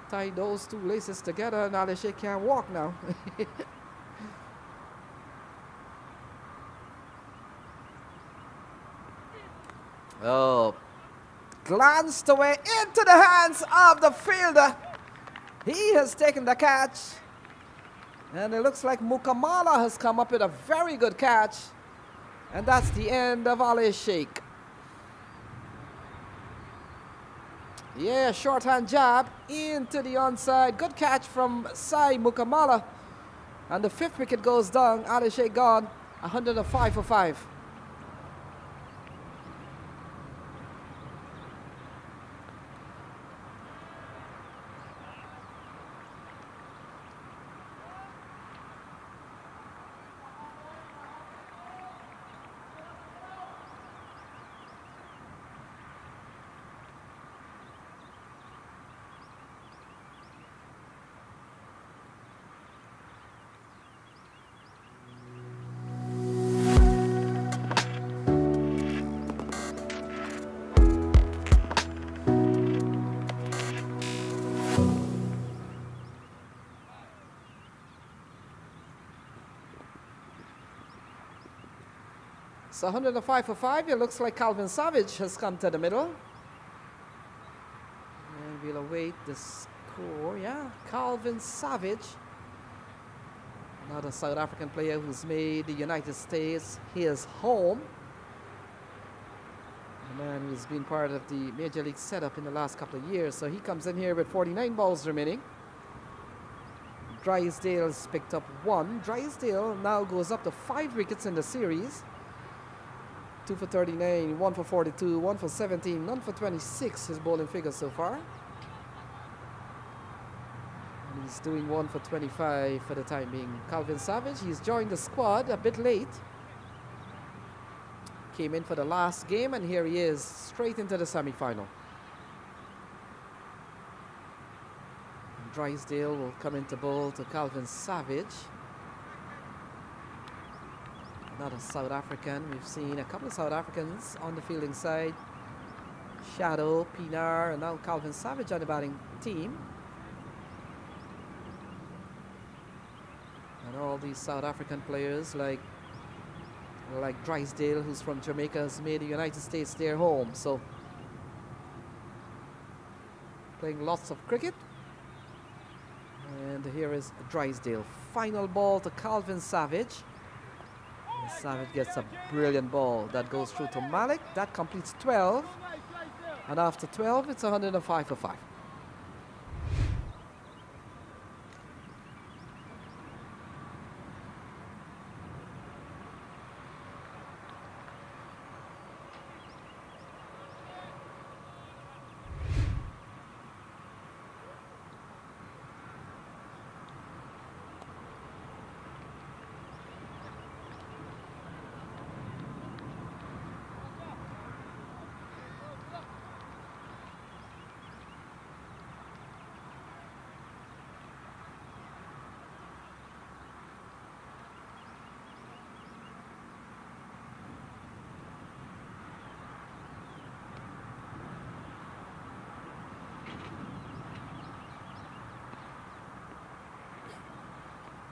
tie those 2 laces together and Ali Sheikh can't walk now. Oh, glanced away into the hands of the fielder. He has taken the catch. And it looks like Mukamala has come up with a very good catch. And that's the end of Ali Sheikh. Yeah, shorthand jab into the onside. Good catch from Sai Mukamala. And the 5th wicket goes down. Ali Sheikh gone 105 for 5. So 105 for 5. It looks like Calvin Savage has come to the middle. And we'll await the score. Yeah, Calvin Savage, another South African player who's made the United States his home. A man who's been part of the Major League setup in the last couple of years. So he comes in here with 49 balls remaining. Drysdale's picked up 1. Drysdale now goes up to 5 wickets in the series. 2 for 39, 1 for 42, 1 for 17, none for 26, his bowling figure so far. And he's doing 1 for 25 for the time being. Calvin Savage, he's joined the squad a bit late. Came in for the last game, and here he is, straight into the semi-final. Drysdale will come into bowl to Calvin Savage. Another South African. We've seen a couple of South Africans on the fielding side. Shadow, Pinar, and now Calvin Savage on the batting team. And all these South African players like Drysdale, who's from Jamaica, has made the United States their home. So playing lots of cricket. And here is Drysdale. Final ball to Calvin Savage. Savage gets a brilliant ball that goes through to Malik. That completes 12. And after 12, it's 105 for 5.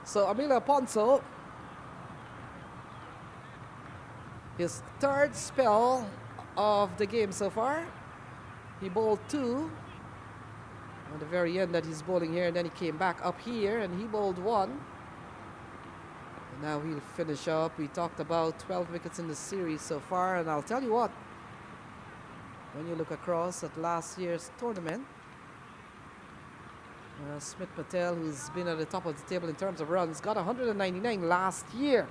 So Emilio Ponzo, his third spell of the game so far. He bowled 2 on the very end that he's bowling here, and then he came back up here and he bowled 1. And now he'll finish up. We talked about 12 wickets in the series so far, and I'll tell you what, when you look across at last year's tournament, Smith Patel, who's been at the top of the table in terms of runs, got 199 last year.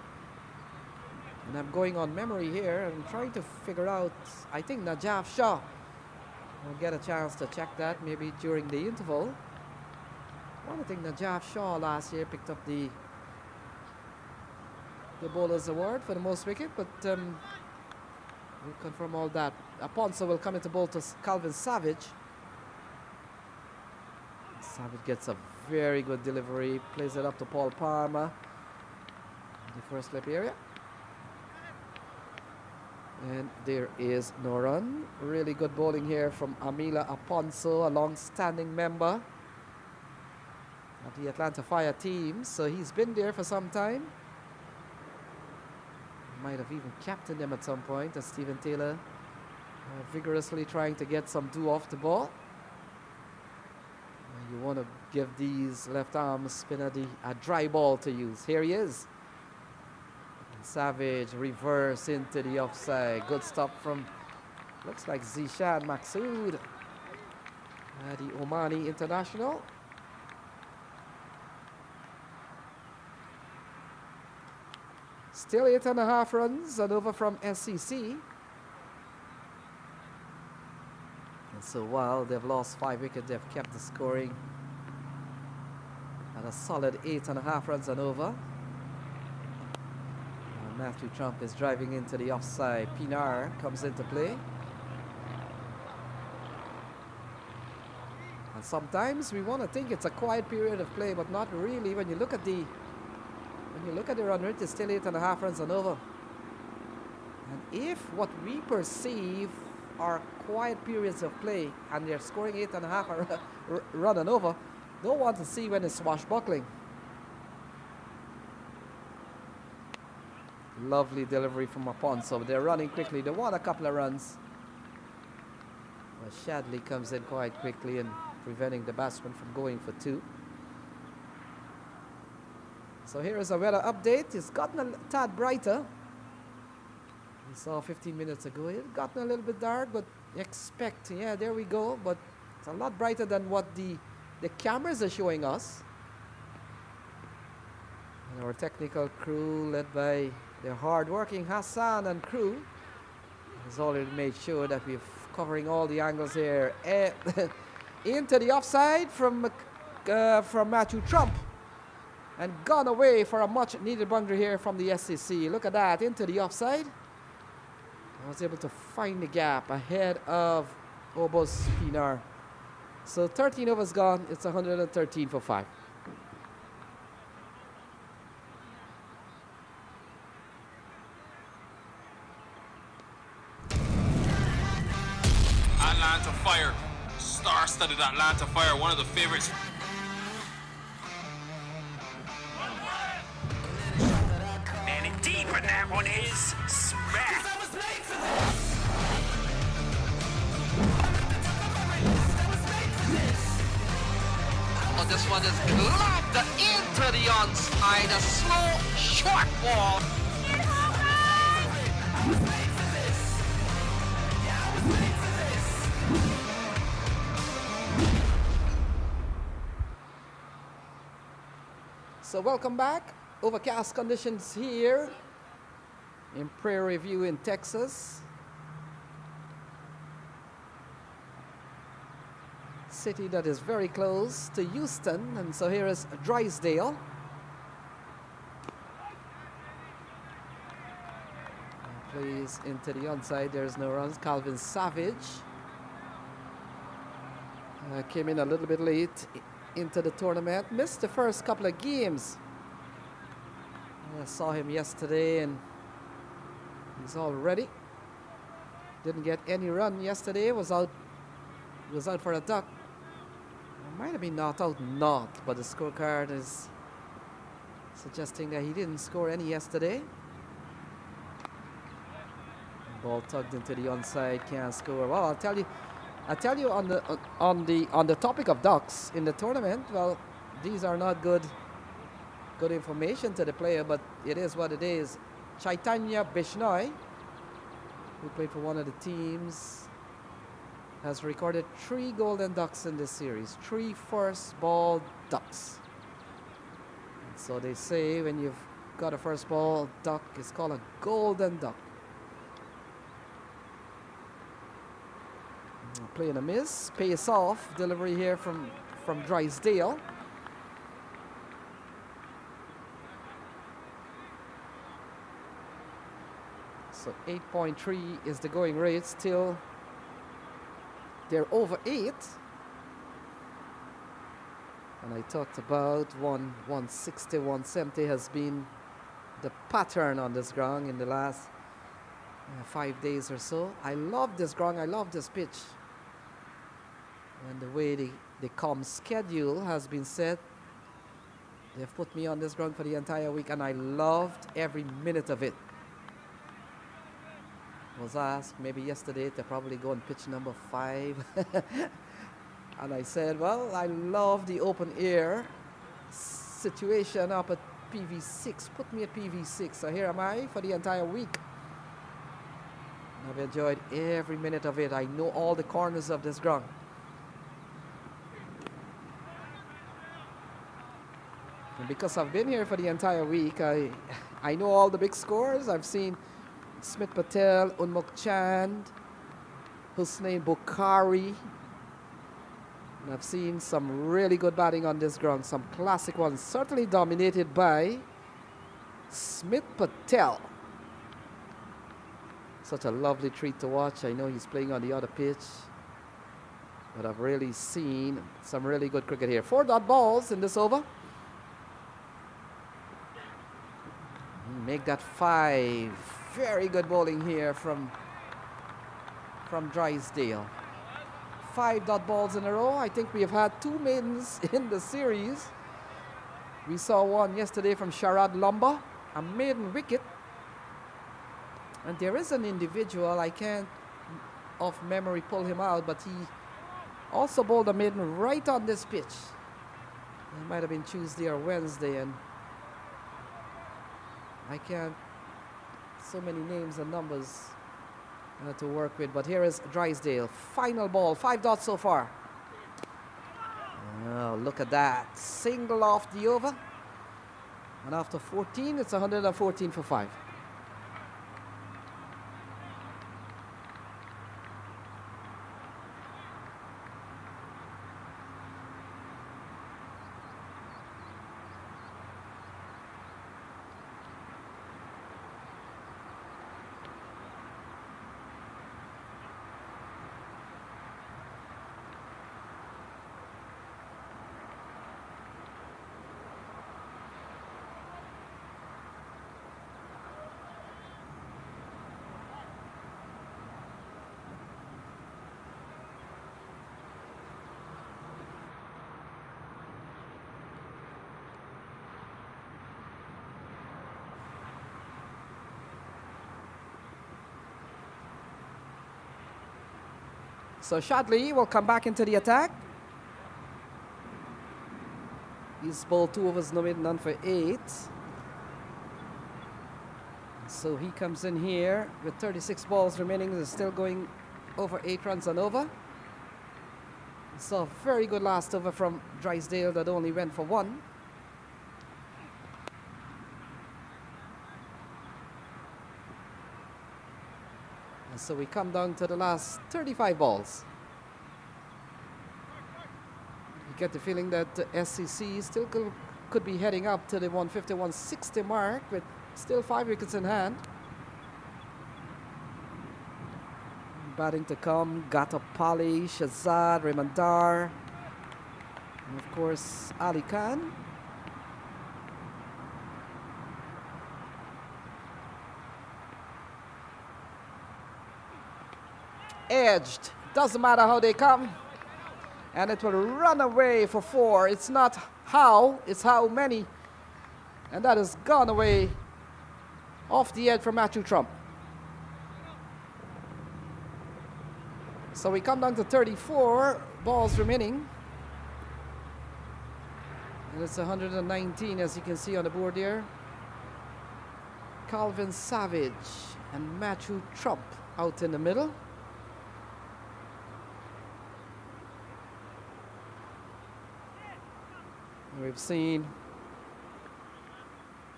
And I'm going on memory here and trying to figure out, I think Najaf Shah will get a chance to check that maybe during the interval. I think Najaf Shah last year picked up the Bowlers Award for the most wicket, but we'll confirm all that. Ponzo will come into bowl to Calvin Savage. Savage gets a very good delivery, plays it up to Paul Palmer in the first slip area. And there is no run. Really good bowling here from Amila Aponso, a long-standing member of the Atlanta Fire team. So he's been there for some time. Might have even captained them at some point, as Stephen Taylor vigorously trying to get some do off the ball. You want to give these left-arm spinner a dry ball to use. Here he is. Savage reverse into the offside. Good stop from, looks like Zishan Maksud, the Omani international. Still 8.5 runs and over from SCC. And so while they've lost 5 wickets, they've kept the scoring at a solid 8.5 runs and over. Matthew Trump is driving into the offside. Pinar comes into play. And sometimes we want to think it's a quiet period of play, but not really. When you look at the run rate, it's still 8.5 runs and over. And if what we perceive are quiet periods of play and they're scoring 8.5 run and over, don't want to see when it's swashbuckling. Lovely delivery from Aponso. They're running quickly. They want a couple of runs. Well, Shadley comes in quite quickly and preventing the batsman from going for 2. So here is a weather update. It's gotten a tad brighter. We saw 15 minutes ago. It's gotten a little bit dark, but expect, yeah, there we go. But it's a lot brighter than what the cameras are showing us. And our technical crew, led by the hard-working Hassan and crew, has already made sure that we're covering all the angles here. Into the offside from Matthew Trump, and gone away for a much-needed boundary here from the SCC. Look at that, into the offside. I was able to find the gap ahead of Obos Pinar. So 13 overs gone. It's 113 for 5. Atlanta Fire, star-studded Atlanta Fire, one of the favorites. And deep, and that one is smack. Oh, this one is lobbed into the onside, a slow, short ball. So welcome back. Overcast conditions here in Prairie View in Texas. City that is very close to Houston, and so here is Drysdale. Plays into the onside. There's no runs. Calvin Savage came in a little bit late into the tournament. Missed the first couple of games. I saw him yesterday, and he's all ready. Didn't get any run yesterday. Was out for a duck. Might have been not out, but the scorecard is suggesting that he didn't score any yesterday. Ball tugged into the onside, can't score. Well, I'll tell you on the topic of ducks in the tournament. Well, these are not good information to the player, but it is what it is. Chaitanya Bishnoi, who played for one of the teams, has recorded 3 golden ducks in this series. 3 first ball ducks. So they say when you've got a first ball duck, it's called a golden duck. Playing a miss, pace off, delivery here from Drysdale. So 8.3 is the going rate. Still, they're over 8. And I talked about 160, 170 has been the pattern on this ground in the last 5 days or so. I love this ground. I love this pitch. And the way the COM schedule has been set, they've put me on this ground for the entire week, and I loved every minute of it. Was asked maybe yesterday to probably go and pitch number 5. And I said, well, I love the open air situation up at Pv6. Put me at Pv6. So here am I for the entire week. And I've enjoyed every minute of it. I know all the corners of this ground. And because I've been here for the entire week, I know all the big scores. I've seen Smith Patel, Unmuk Chand, Hussein Bukhari. And I've seen some really good batting on this ground, some classic ones, certainly dominated by Smith Patel. Such a lovely treat to watch. I know he's playing on the other pitch, but I've really seen some really good cricket here. 4 dot balls in this over. Make that 5. Very good bowling here from Drysdale. 5 dot balls in a row. I think we have had 2 maidens in the series. We saw one yesterday from Sharad Lumba, a maiden wicket. And there is an individual, I can't off memory pull him out, but he also bowled a maiden right on this pitch. It might have been Tuesday or Wednesday, and I can't, so many names and numbers to work with, but here is Drysdale. Final ball, 5 dots so far. Oh, look at that. Single off the over. And after 14, it's 114 for 5. So Shadley will come back into the attack. He's bowled 2 overs, no mid, none for 8. So he comes in here with 36 balls remaining. He's still going over 8 runs and over. So very good last over from Drysdale that only went for 1. And so we come down to the last 35 balls. You get the feeling that the SCC still could be heading up to the 150, 160 mark with still 5 wickets in hand. Batting to come, Gatapali, Shazad, Remandar, and of course Ali Khan. Edged, doesn't matter how they come, and it will run away for 4. It's not how, it's how many. And that has gone away off the edge from Matthew Trump. So we come down to 34 balls remaining. And it's 119, as you can see on the board there. Calvin Savage and Matthew Trump out in the middle. We've seen,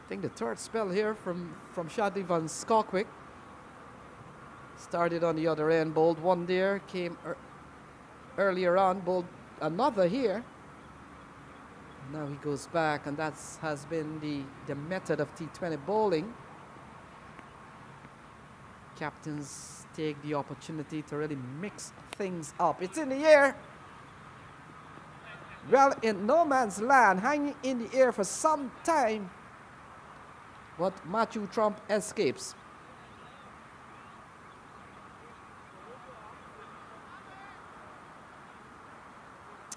I think, the third spell here from Shadley Van Skalkwyk. Started on the other end, bowled one there, came earlier on, bowled another here. Now he goes back, and that has been the method of T20 bowling. Captains take the opportunity to really mix things up. It's in the air. Well, in no man's land, hanging in the air for some time. But Matthew Trump escapes.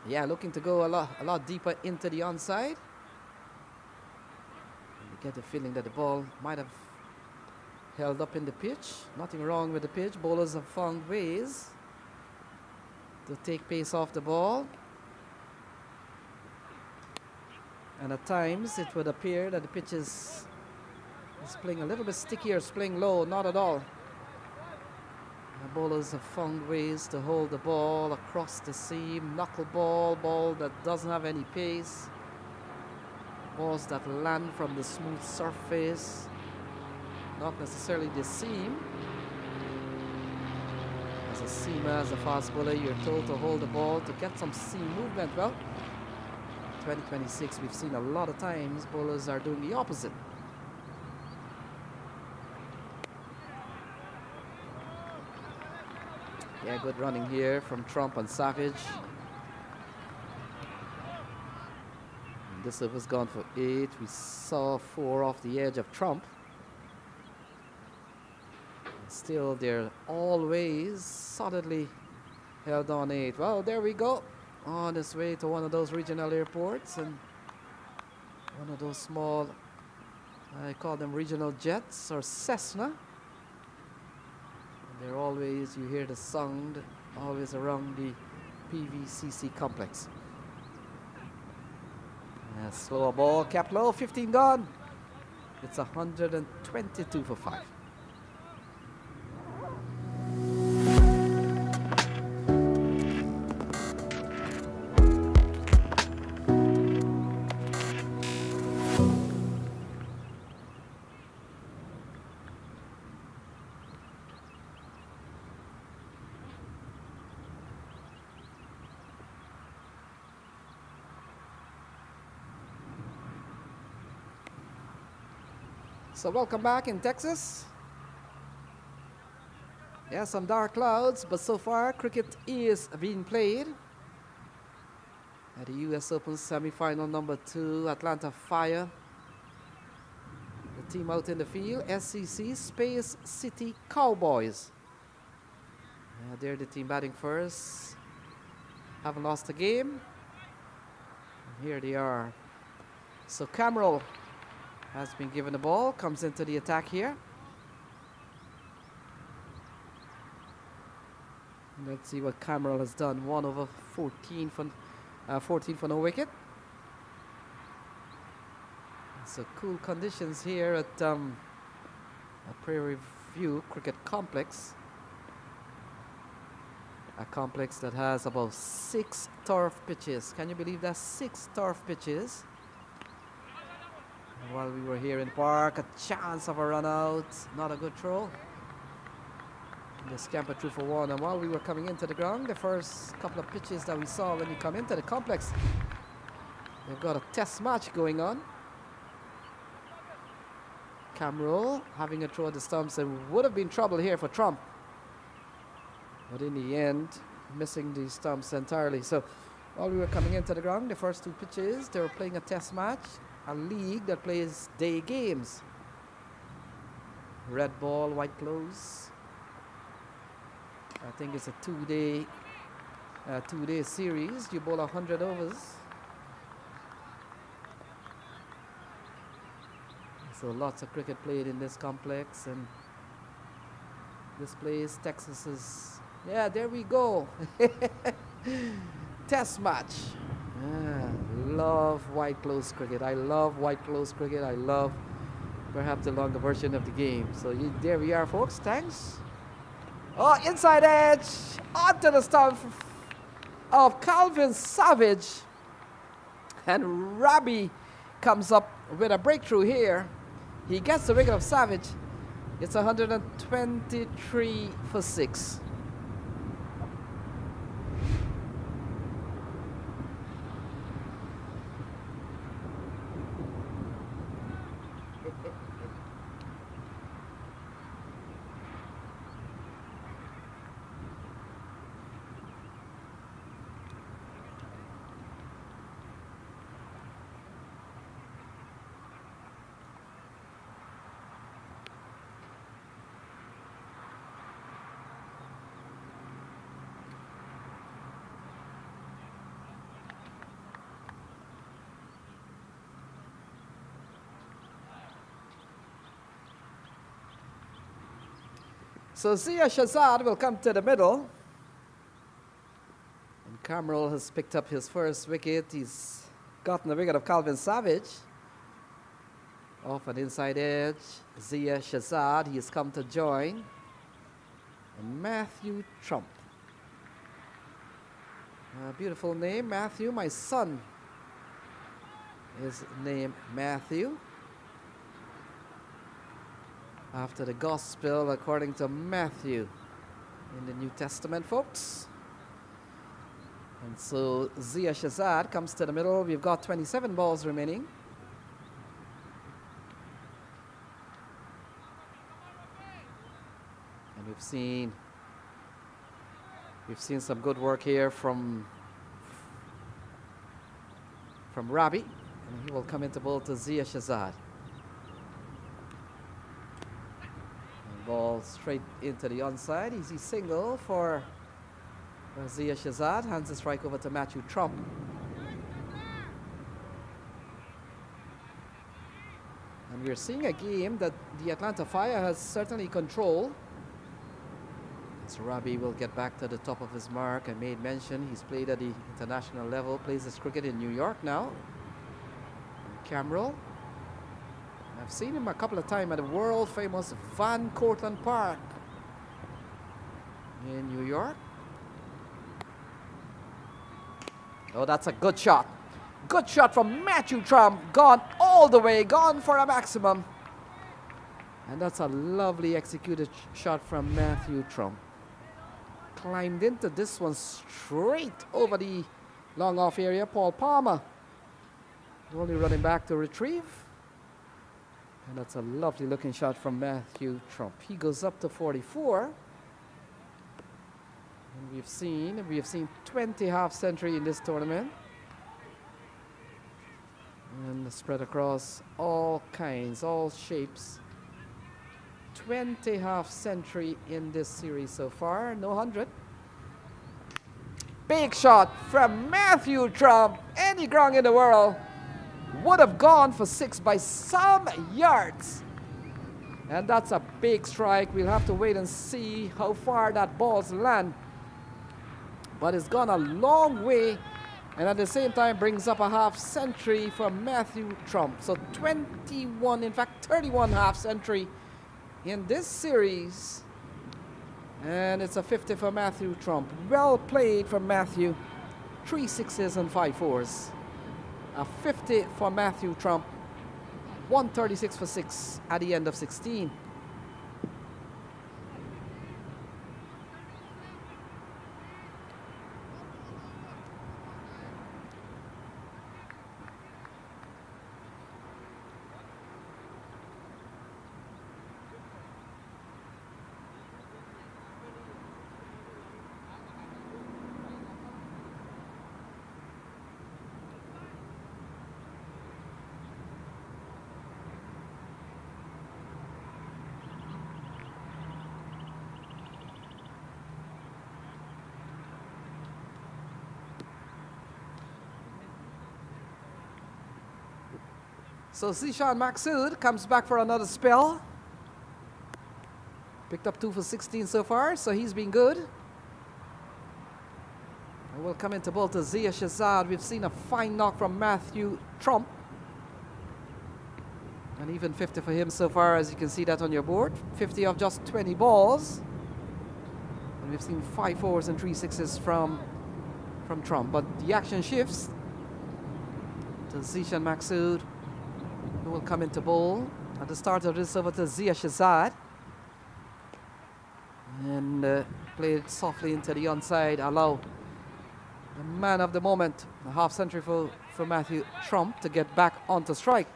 Yeah, looking to go a lot deeper into the onside. You get the feeling that the ball might have held up in the pitch. Nothing wrong with the pitch. Bowlers have found ways to take pace off the ball. And at times it would appear that the pitch is playing a little bit stickier, it's playing low. Not at all. The bowlers have found ways to hold the ball across the seam, knuckleball, ball that doesn't have any pace, balls that land from the smooth surface, not necessarily the seam. As a seamer, as a fast bowler, you're told to hold the ball to get some seam movement. Well, 2026, we've seen a lot of times bowlers are doing the opposite. Yeah, good running here from Trump and Savage. And this over's gone for 8. We saw 4 off the edge of Trump. And still, they're always solidly held on 8. Well, there we go. On his way to one of those regional airports and one of those small, I call them regional jets or Cessna. They're always, you hear the sound, always around the Pv6 complex. Slower ball, cap low, 15 gone. It's 122 for 5. So welcome back in Texas. Yeah, some dark clouds, but so far cricket is being played. At the US Open semi-final number 2, Atlanta Fire. The team out in the field, SCC, Space City Cowboys. They're the team batting first. Haven't lost a game. And here they are. So Cameron has been given the ball, comes into the attack here. Let's see what Cameron has done. 1 over 14 for no wicket. So cool conditions here at Prairie View Cricket Complex. A complex that has about 6 turf pitches. Can you believe that? 6 turf pitches. While we were here in the park, a chance of a run out, not a good throw. They scampered through for 1, and while we were coming into the ground, the first couple of pitches that we saw when you come into the complex, they've got a test match going on. Cameron having a throw at the stumps, and would have been trouble here for Trump. But in the end, missing the stumps entirely. So while we were coming into the ground, the first 2 pitches, they were playing a test match. A league that plays day games. Red ball, white clothes. I think it's a 2-day series. You bowl 100 overs. So lots of cricket played in this complex, and this place, Texas is, yeah, there we go. Test match. Love white close cricket. I love white close cricket. I love perhaps the longer version of the game. So there we are, folks. Thanks. Oh, inside edge onto the stump of Calvin Savage, and Robbie comes up with a breakthrough here. He gets the wicket of Savage. It's 123 for 6. So Zia Shazad will come to the middle. And Cameron has picked up his first wicket. He's gotten the wicket of Calvin Savage. Off an inside edge. Zia Shazad, he has come to join. And Matthew Trump. A beautiful name, Matthew. My son is named Matthew, after the gospel according to Matthew in the New Testament, folks. And so Zia Shazad comes to the middle. We've got 27 balls remaining. And we've seen some good work here from Rabi. And he will come into bowl to Zia Shazad. Ball straight into the onside. Easy single for Zia Shazad. Hands the strike over to Matthew Trump. And we're seeing a game that the Atlanta Fire has certainly controlled. So Rabi will get back to the top of his mark. I made mention he's played at the international level, plays his cricket in New York now. Cameron. I've seen him a couple of times at the world famous Van Cortlandt Park in New York. Oh, that's a good shot. Good shot from Matthew Trump. Gone all the way, gone for a maximum. And that's a lovely executed shot from Matthew Trump. Climbed into this one straight over the long off area. Paul Palmer only running back to retrieve. And that's a lovely looking shot from Matthew Trump. He goes up to 44. And we have seen 20 half century in this tournament. And spread across all kinds, all shapes. 20 half century in this series so far, no 100. Big shot from Matthew Trump. Any ground in the world would have gone for 6 by some yards. And that's a big strike. We'll have to wait and see how far that ball's land. But it's gone a long way, and at the same time brings up a half century for Matthew Trump. So 21, in fact 31 half century in this series. And it's a 50 for Matthew Trump. Well played from Matthew. 3 sixes and 5 fours. A 50 for Matthew Trump. 136 for 6 at the end of 16. So Zishan Maksud comes back for another spell. Picked up 2 for 16 so far, so he's been good. And we'll come into ball to Zia Shazad. We've seen a fine knock from Matthew Trump. And even 50 for him so far, as you can see that on your board. 50 of just 20 balls. And we've seen 5 4s and 3 6s from Trump. But the action shifts to Zishan Maksud, who will come into bowl. At the start of this, over to Zia Shazad. And play it softly into the onside. Allow the man of the moment, a half century for Matthew Trump, to get back onto strike.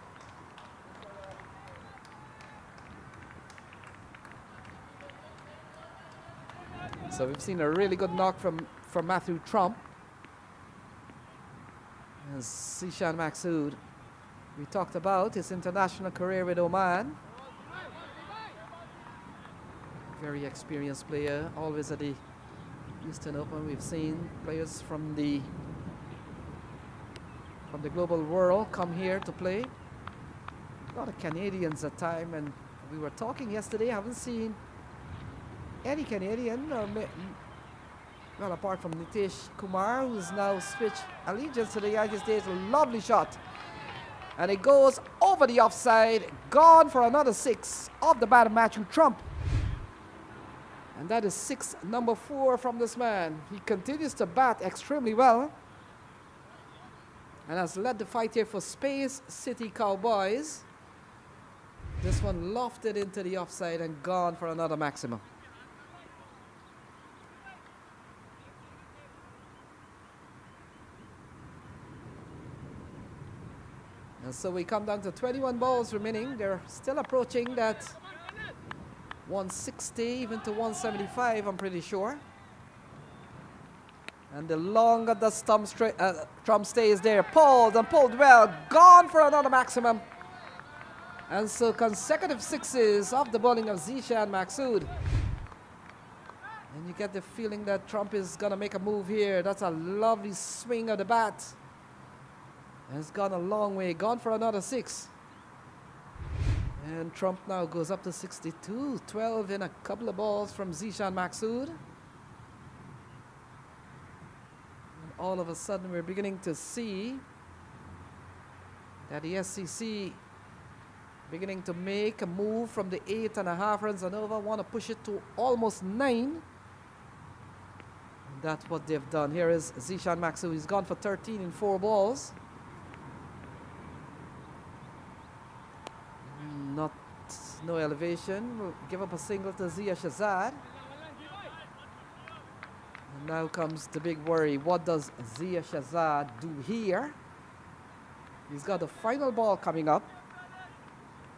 So we've seen a really good knock from Matthew Trump. And Zishan Maksud, we talked about his international career with Oman. Very experienced player, always at the Houston Open. We've seen players from the global world come here to play. A lot of Canadians at time, and we were talking yesterday. I haven't seen any Canadian, well, apart from Nitish Kumar, who's now switched allegiance to the United States. A lovely shot, and it goes over the offside. Gone for another 6 of the batter, Matthew Trump. And that is 6, number 4 from this man. He continues to bat extremely well and has led the fight here for Space City Cowboys. This one lofted into the offside and gone for another maximum. And so we come down to 21 balls remaining. They're still approaching that 160, even to 175, I'm pretty sure. And the longer the Trump stays there, pulled and pulled well, gone for another maximum. And so consecutive 6s of the bowling of Zishan Maksud. And you get the feeling that Trump is going to make a move here. That's a lovely swing of the bat. And it's gone a long way, gone for another 6. And Trump now goes up to 62, 12 in a couple of balls from Zishan Maksud. And all of a sudden we're beginning to see that the SCC beginning to make a move from the 8.5 runs and over, want to push it to almost 9. And that's what they've done. Here is Zishan Maksud. He's gone for 13 in 4 balls. No elevation. We'll give up a single to Zia Shazad. And now comes the big worry. What does Zia Shazad do here? He's got the final ball coming up.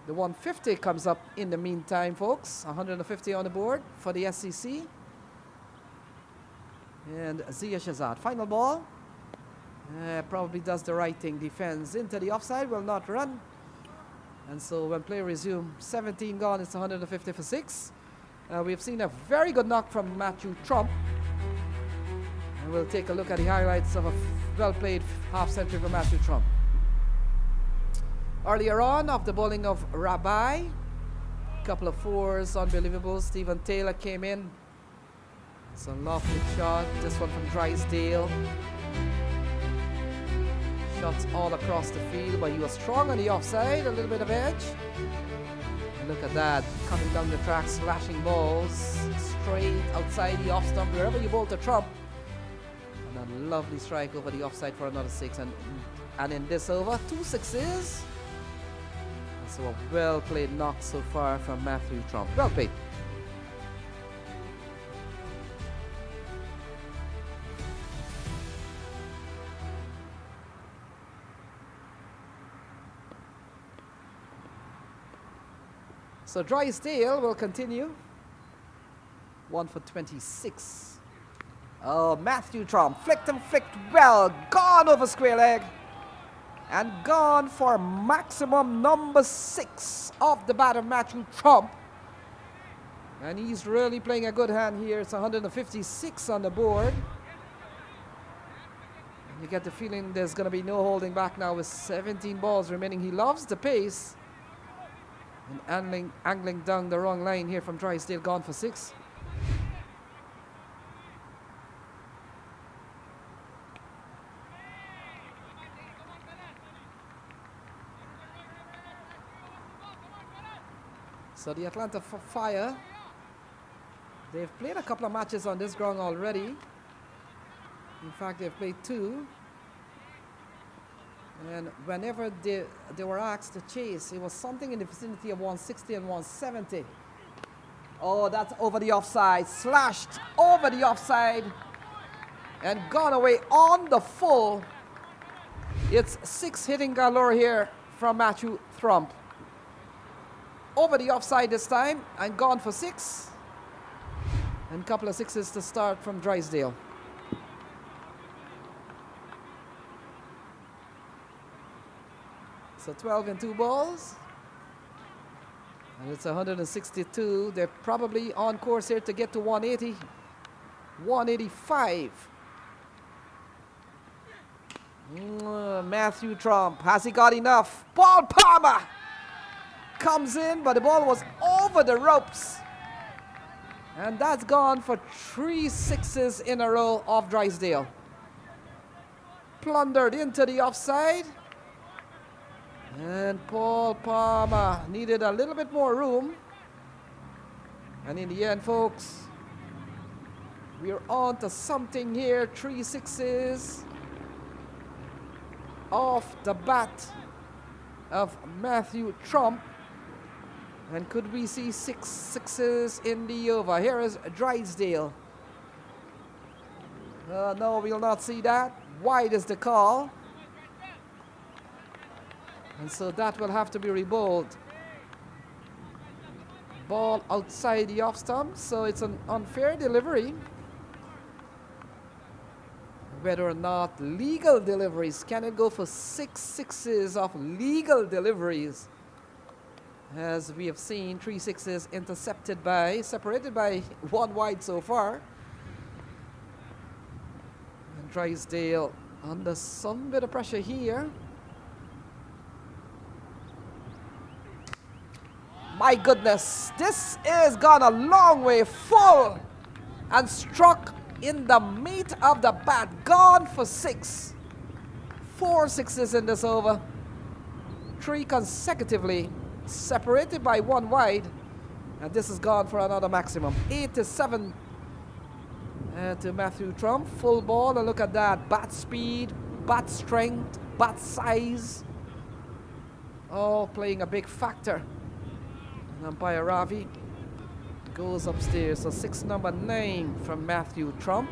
The 150 comes up in the meantime, folks. 150 on the board for the SCC. And Zia Shazad, final ball. Probably does the right thing. Defends into the offside, will not run. And so when play resumes, 17 gone, it's 150 for 6. We've seen a very good knock from Matthew Trump. And we'll take a look at the highlights of a well-played half-century for Matthew Trump. Earlier on, off the bowling of Rabbi, couple of 4s, unbelievable. Stephen Taylor came in. It's a lovely shot. This one from Drysdale. Shots all across the field, but he was strong on the offside, a little bit of edge. And look at that, coming down the track, slashing balls straight outside the off stump, wherever you bowl to Trump. And a lovely strike over the offside for another 6. And in this over, 2 6s. And so a well-played knock so far from Matthew Trump. Well played. So Drysdale will continue. 1 for 26. Oh, Matthew Trump flicked and flicked well. Gone over square leg. And gone for maximum number 6 of the batter, Matthew Trump. And he's really playing a good hand here. It's 156 on the board. You get the feeling there's going to be no holding back now with 17 balls remaining. He loves the pace. And angling down the wrong line here from Drysdale, gone for 6. So the Atlanta Fire, they've played a couple of matches on this ground already. In fact, they've played 2. And whenever they were asked to chase, it was something in the vicinity of 160 and 170. Oh, that's over the offside. Slashed over the offside and gone away on the full. It's 6 hitting galore here from Matthew Trump. Over the offside this time and gone for 6. And a couple of 6s to start from Drysdale. So 12 and 2 balls. And it's 162. They're probably on course here to get to 180. 185. Matthew Trump. Has he got enough? Paul Palmer comes in, but the ball was over the ropes. And that's gone for 3 6s in a row off Drysdale. Plundered into the offside. And Paul Palmer needed a little bit more room. And in the end, folks, we're on to something here. 3 6s off the bat of Matthew Trump. And could we see 6 6s in the over? Here is Drysdale. No, we'll not see that. Wide is the call. And so that will have to be rebowled. Ball outside the off stump, so it's an unfair delivery. Whether or not legal deliveries, can it go for 6 6s of legal deliveries? As we have seen, 3 6s separated by 1 wide so far. And Drysdale under some bit of pressure here. My goodness, this is gone a long way, full and struck in the meat of the bat, gone for 6. 4 6s in this over, 3 consecutively, separated by 1 wide, and this is gone for another maximum. 87 to Matthew Trump, full ball, and look at that, bat speed, bat strength, bat size, all playing a big factor. Umpire Ravi goes upstairs. So 6 number 9 from Matthew Trump.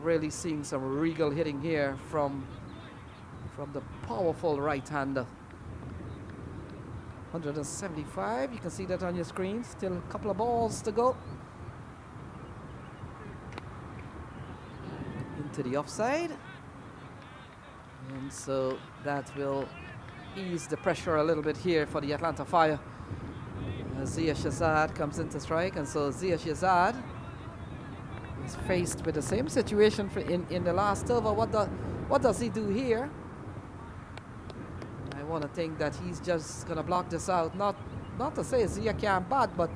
Really seeing some regal hitting here from the powerful right-hander. 175. You can see that on your screen. Still a couple of balls to go. Into the offside. And so that will ease the pressure a little bit here for the Atlanta Fire. Zia Shazad comes into strike, and so Zia Shazad is faced with the same situation in the last over. What does he do here? I want to think that he's just going to block this out. Not to say Zia can't bat, but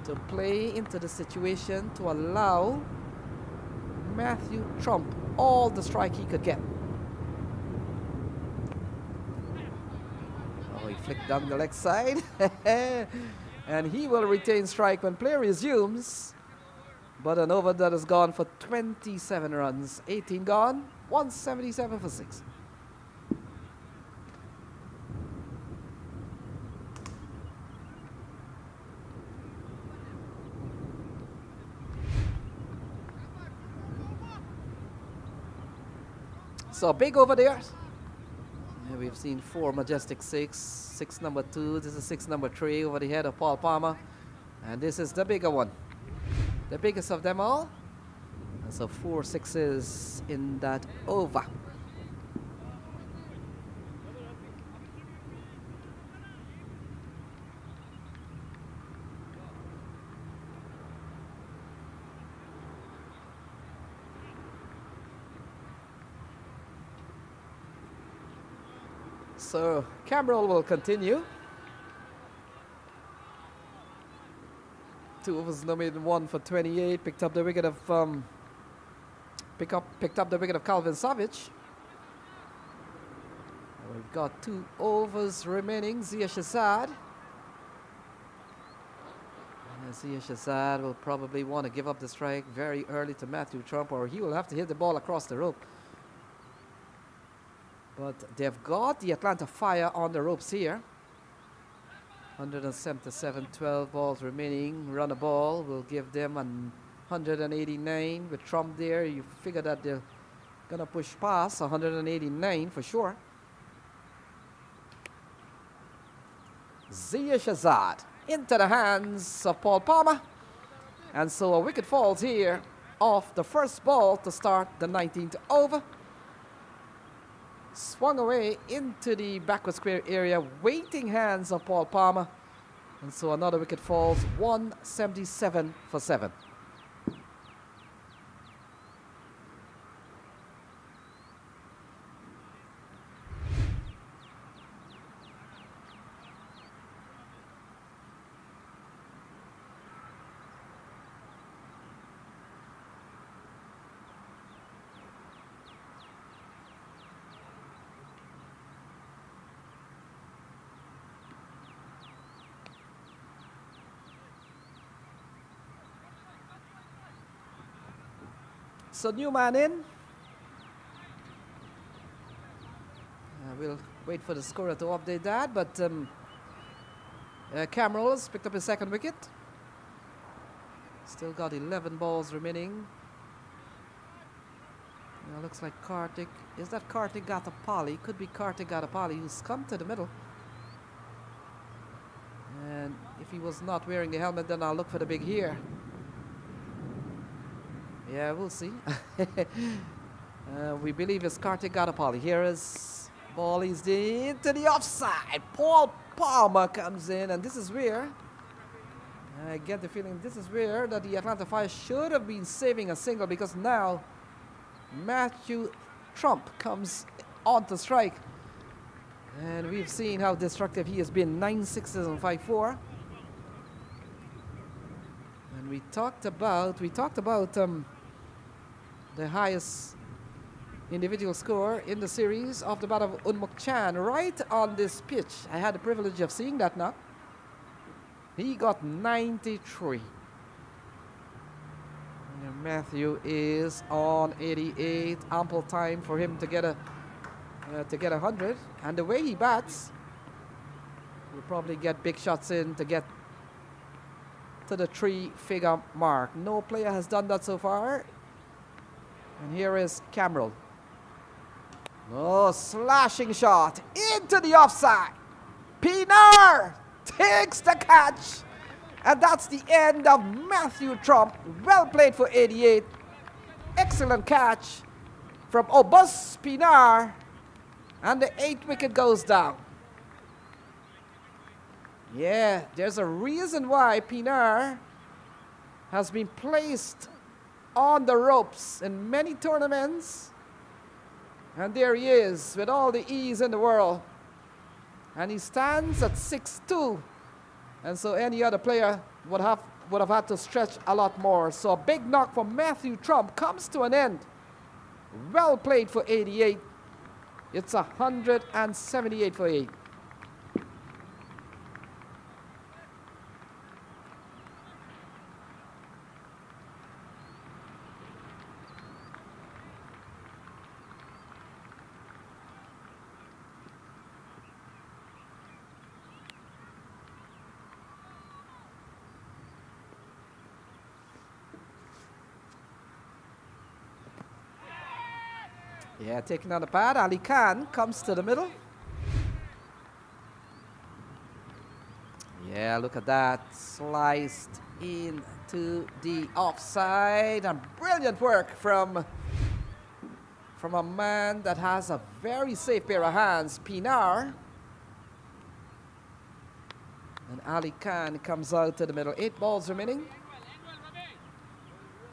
to play into the situation to allow Matthew Trump all the strike he could get. Flick down the leg side. And he will retain strike when play resumes. But an over that has gone for 27 runs. 18 gone, 177 for 6. So big over there. Yeah, we've seen 4 majestic 6, 6 number 2. This is 6 number 3 over the head of Paul Palmer. And this is the bigger one. The biggest of them all. And so 4 6s in that over. So Cameron will continue. 2 overs, no made, 1 for 28. Picked up the wicket of picked up the wicket of Calvin Savage. We've got 2 overs remaining. Zia Shazad. And Zia Shazad will probably want to give up the strike very early to Matthew Trump, or he will have to hit the ball across the rope. But they've got the Atlanta Fire on the ropes here. 177, 12 balls remaining. Run a ball will give them 189. With Trump there, you figure that they're going to push past 189 for sure. Zia Shazad into the hands of Paul Palmer. And so a wicket falls here off the first ball to start the 19th over. Swung away into the backward square area, waiting hands of Paul Palmer. And so another wicket falls, 177 for 7. So new man in. We'll wait for the scorer to update that, but Cam Rolls picked up his second wicket. Still got 11 balls remaining. Looks like Kartik. Is that Kartik Gatapali? Could be Kartik Gatapali, who's come to the middle. And if he was not wearing the helmet, then I'll look for the big here. Yeah, we'll see. We believe it's Kartik Gatapali. Here is ball is into the offside. Paul Palmer comes in, and this is where I get the feeling this is where that the Atlanta Fire should have been saving a single, because now Matthew Trump comes on to strike, and we've seen how destructive he has been. 9 sixes and 5 4. And we talked about the highest individual score in the series off the bat of Unmuk Chan right on this pitch. I had the privilege of seeing that now. He got 93. And Matthew is on 88. Ample time for him to get a 100. And the way he bats, will probably get big shots in to get to the 3-figure mark. No player has done that so far. And here is Cameron. Oh, slashing shot into the offside. Pinar takes the catch. And that's the end of Matthew Trump. Well played for 88. Excellent catch from Obus Pinar. And the 8th wicket goes down. Yeah, there's a reason why Pinar has been placed on the ropes in many tournaments, and there he is with all the ease in the world, and he stands at 6'2", and so any other player would have had to stretch a lot more. So a big knock for Matthew Trump comes to an end. Well played for 88. It's 178 for 8. Yeah, taking on the pad. Ali Khan comes to the middle. Yeah, look at that. Sliced into the offside. And brilliant work from a man that has a very safe pair of hands, Pinar. And Ali Khan comes out to the middle. 8 balls remaining.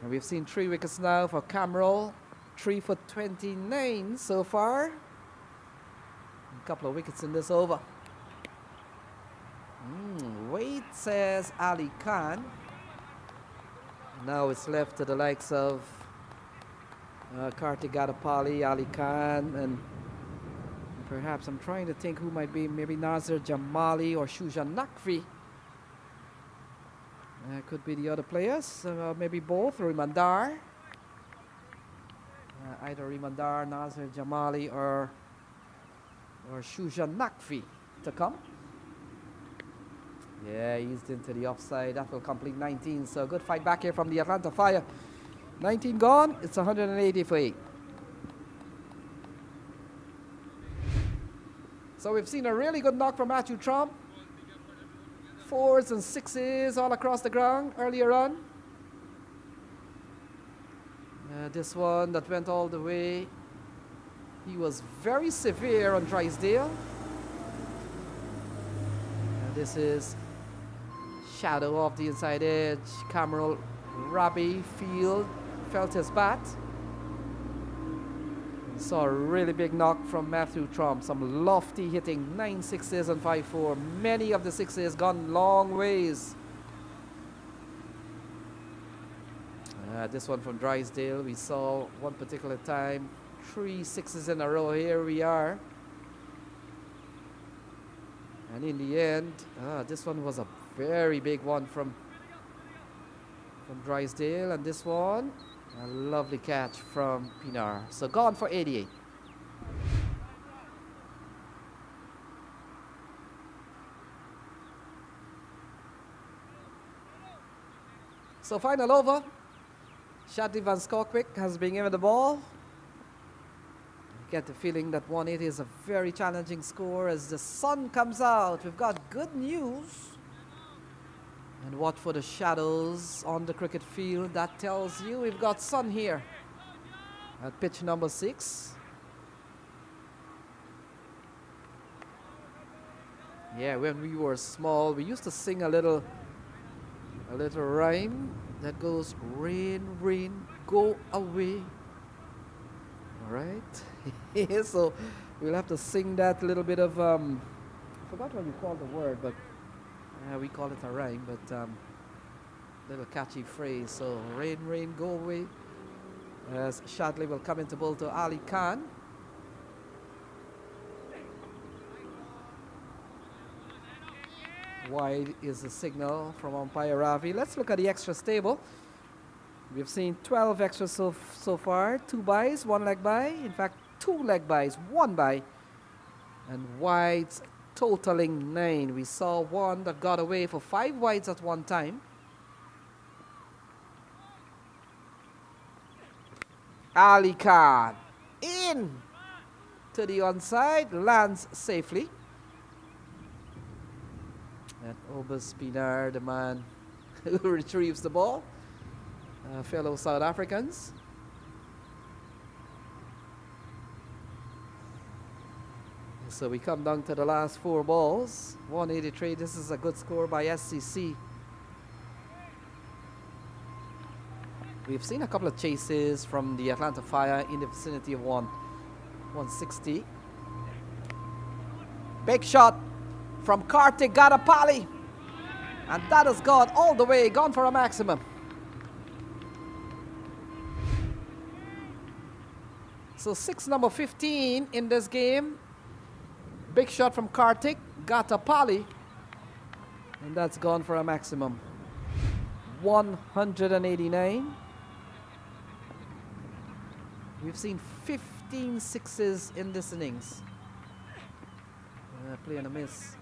And we've seen 3 wickets now for Cameron. 3 for 29 so far. A couple of wickets in this over. Wait, says Ali Khan. Now it's left to the likes of Kartik Gadapali, Ali Khan, and perhaps I'm trying to think who might be, maybe Nazir Jamali or Shujan Nakvi. Could be the other players, maybe both, Rimandar. Either Rimandar, Nazir Jamali, or Shujan Nakvi to come. Yeah, eased into the offside. That will complete 19. So good fight back here from the Atlanta Fire. 19 gone. It's 180 for 8. So we've seen a really good knock from Matthew Trump. 4s and 6s all across the ground earlier on. This one that went all the way. He was very severe on Drysdale. This is shadow off the inside edge. Cameron Rabi felt his bat. Saw a really big knock from Matthew Trump. Some lofty hitting, 9 6s and 5-4. Many of the 6s gone long ways. This one from Drysdale, we saw one particular time, 3 6s in a row. Here we are. And in the end, this one was a very big one from Drysdale. And this one, a lovely catch from Pinar. So gone for 88. So final over. Shadley Van Skorkwyk has been given the ball. Get the feeling that 180 is a very challenging score. As the sun comes out, we've got good news. And watch for the shadows on the cricket field. That tells you we've got sun here at pitch number 6. Yeah, when we were small, we used to sing a little rhyme that goes, rain, rain, go away. All right. So we'll have to sing that little bit of, I forgot what we call the word, but we call it a rhyme, but little catchy phrase. So rain, rain, go away. As Shadley will come into bowl to Ali Khan. Wide is the signal from umpire Ravi. Let's look at the extras table. We've seen 12 extras so far. 2 byes, 1 leg bye. In fact, 2 leg byes, 1 bye. And wides totaling 9. We saw one that got away for 5 wides at one time. Ali Khan in to the onside, lands safely. And Obus Pinar, the man who retrieves the ball. Fellow South Africans. So we come down to the last 4 balls. 183. This is a good score by SCC. We've seen a couple of chases from the Atlanta Fire in the vicinity of 160. Big shot from Kartik Gadapali. And that has gone all the way, gone for a maximum. So 6 number 15 in this game. Big shot from Kartik Gadapali. And that's gone for a maximum. 189. We've seen 15 6s in this innings. Play and a miss.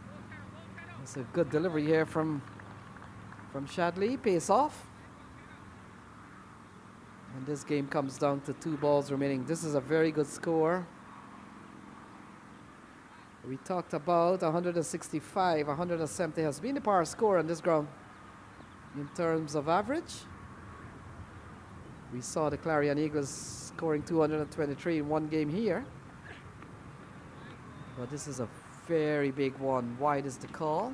It's a good delivery here from Shadley. Pace off. And this game comes down to 2 balls remaining. This is a very good score. We talked about 165, 170 has been the power score on this ground in terms of average. We saw the Clarion Eagles scoring 223 in one game here. But this is a very big one. Wide is the call.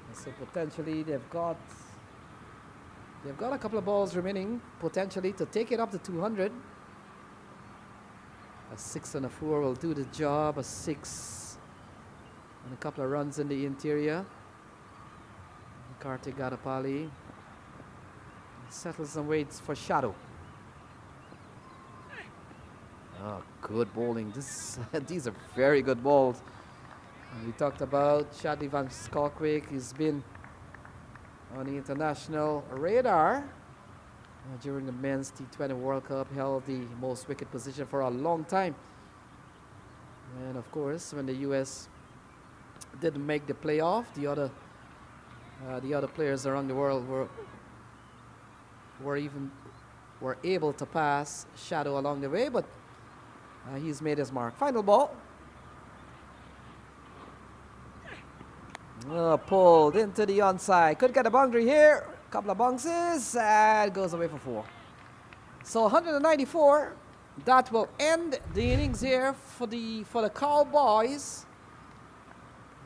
And so potentially they've got a couple of balls remaining potentially to take it up to 200. A 6 and a 4 will do the job. A 6 and a couple of runs in the interior. Kartik Gadapali settles and waits for Shadow. Oh, good bowling. These are very good balls. And we talked about Shadley van Schalkwyk. He's been on the international radar during the men's T20 World Cup, held the most wicket position for a long time. And of course, when the US didn't make the playoff, the other players around the world were able to pass Shadow along the way, but he's made his mark. Final ball. Pulled into the onside. Could get a boundary here. Couple of bounces and goes away for 4. So 194. That will end the innings here for the Cowboys.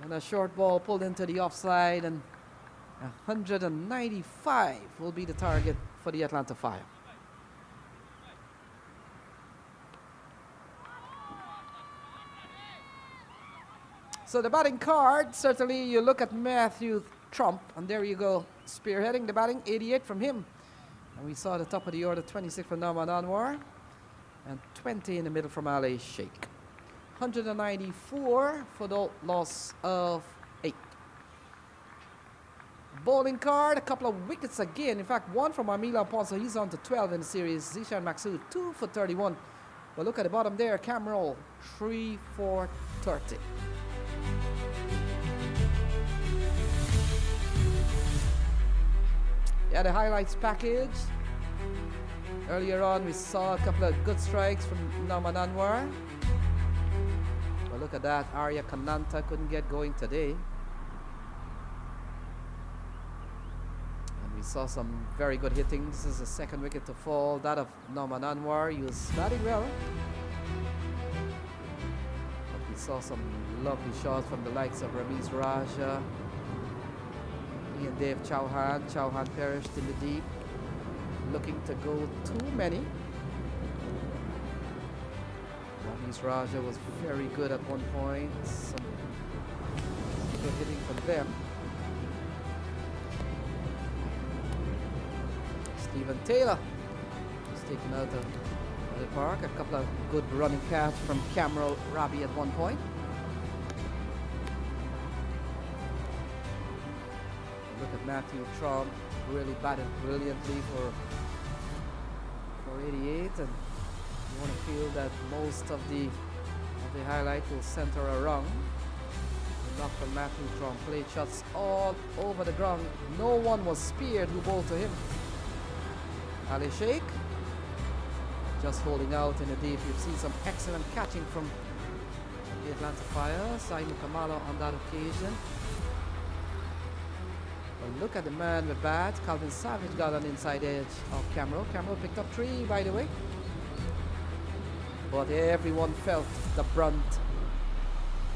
And a short ball pulled into the offside, and 195 will be the target for the Atlanta Fire. So the batting card, certainly you look at Matthew Trump, and there you go, spearheading the batting, 88 from him. And we saw the top of the order, 26 from Norman Anwar, and 20 in the middle from Ali Sheikh. 194 for the loss of 8. Bowling card, a couple of wickets again. In fact, one from Armila Ponce, he's on to 12 in the series. Zishan Maksud, 2 for 31. But look at the bottom there, Cameron, 3 for 30. Yeah, the highlights package. Earlier on, we saw a couple of good strikes from Norman Anwar. But look at that, Arya Kananta couldn't get going today. And we saw some very good hitting. This is the second wicket to fall, that of Norman Anwar. He was batting well. But we saw some lovely shots from the likes of Ramiz Raja. He and Dave Chauhan. Chauhan perished in the deep, looking to go too many. Ramiz Raja was very good at one point. Some good hitting from them. Stephen Taylor was taken out of the park. A couple of good running catch from Cameron Rabi at one point. Look at Matthew Trump, really batted brilliantly for 88, and you want to feel that most of the highlight will center around the knock from Matthew Trump. Played shots all over the ground. No one was speared who bowled to him. Ali Sheikh just holding out in the deep. You've seen some excellent catching from the Atlanta Fire. Simon Kamala on that occasion. Look at the man with bat. Calvin Savage got an inside edge of Cameron. Cameron picked up 3, by the way. But everyone felt the brunt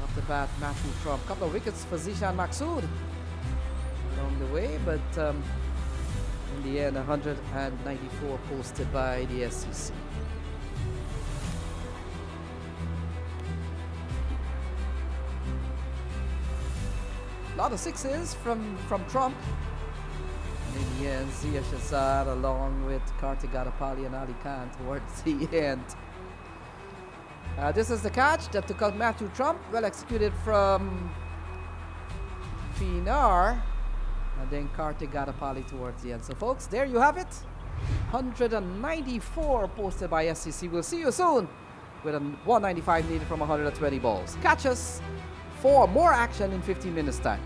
of the bat. Matthew Trump. Couple of wickets for Zishan Maksud along the way, but in the end, 194 posted by the SEC. A lot of sixes from Trump. And in the end, Zia Shazad along with Kartik Gadapali and Ali Khan towards the end. This is the catch that took out Matthew Trump. Well executed from Finar. And then Kartik Gadapali towards the end. So folks, there you have it. 194 posted by SEC. We'll see you soon with a 195 needed from 120 balls. Catch us for more action in 15 minutes time.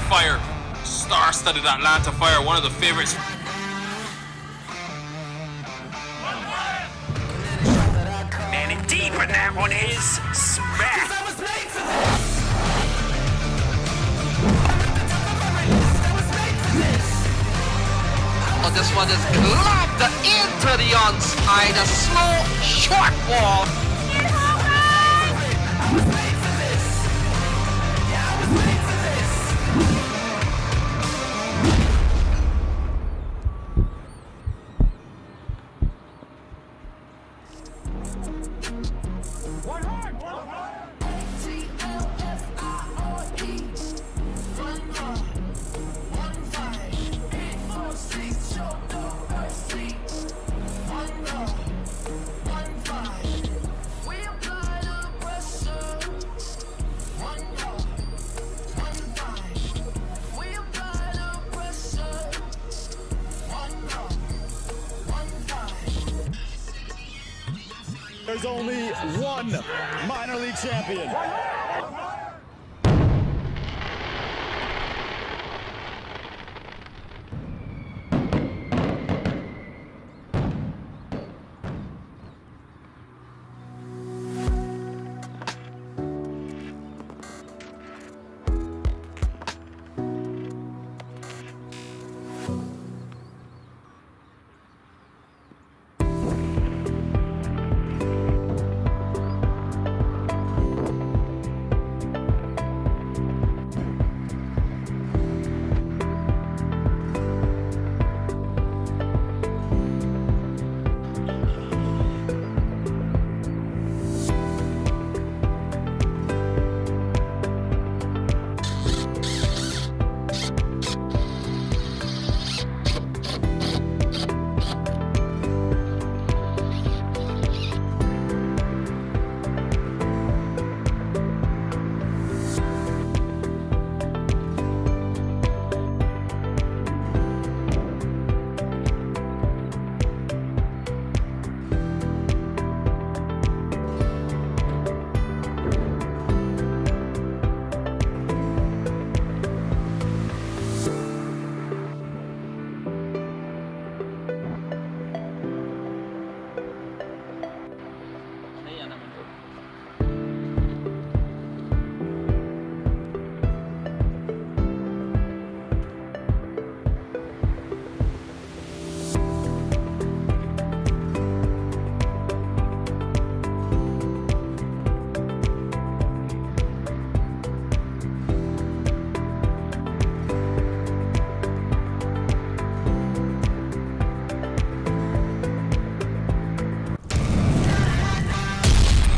Fire, star-studded Atlanta Fire, one of the favorites. Man, and deep in that one is smack. Oh, this one is lobbed into the onside. A slow, short ball. There's only one minor league champion.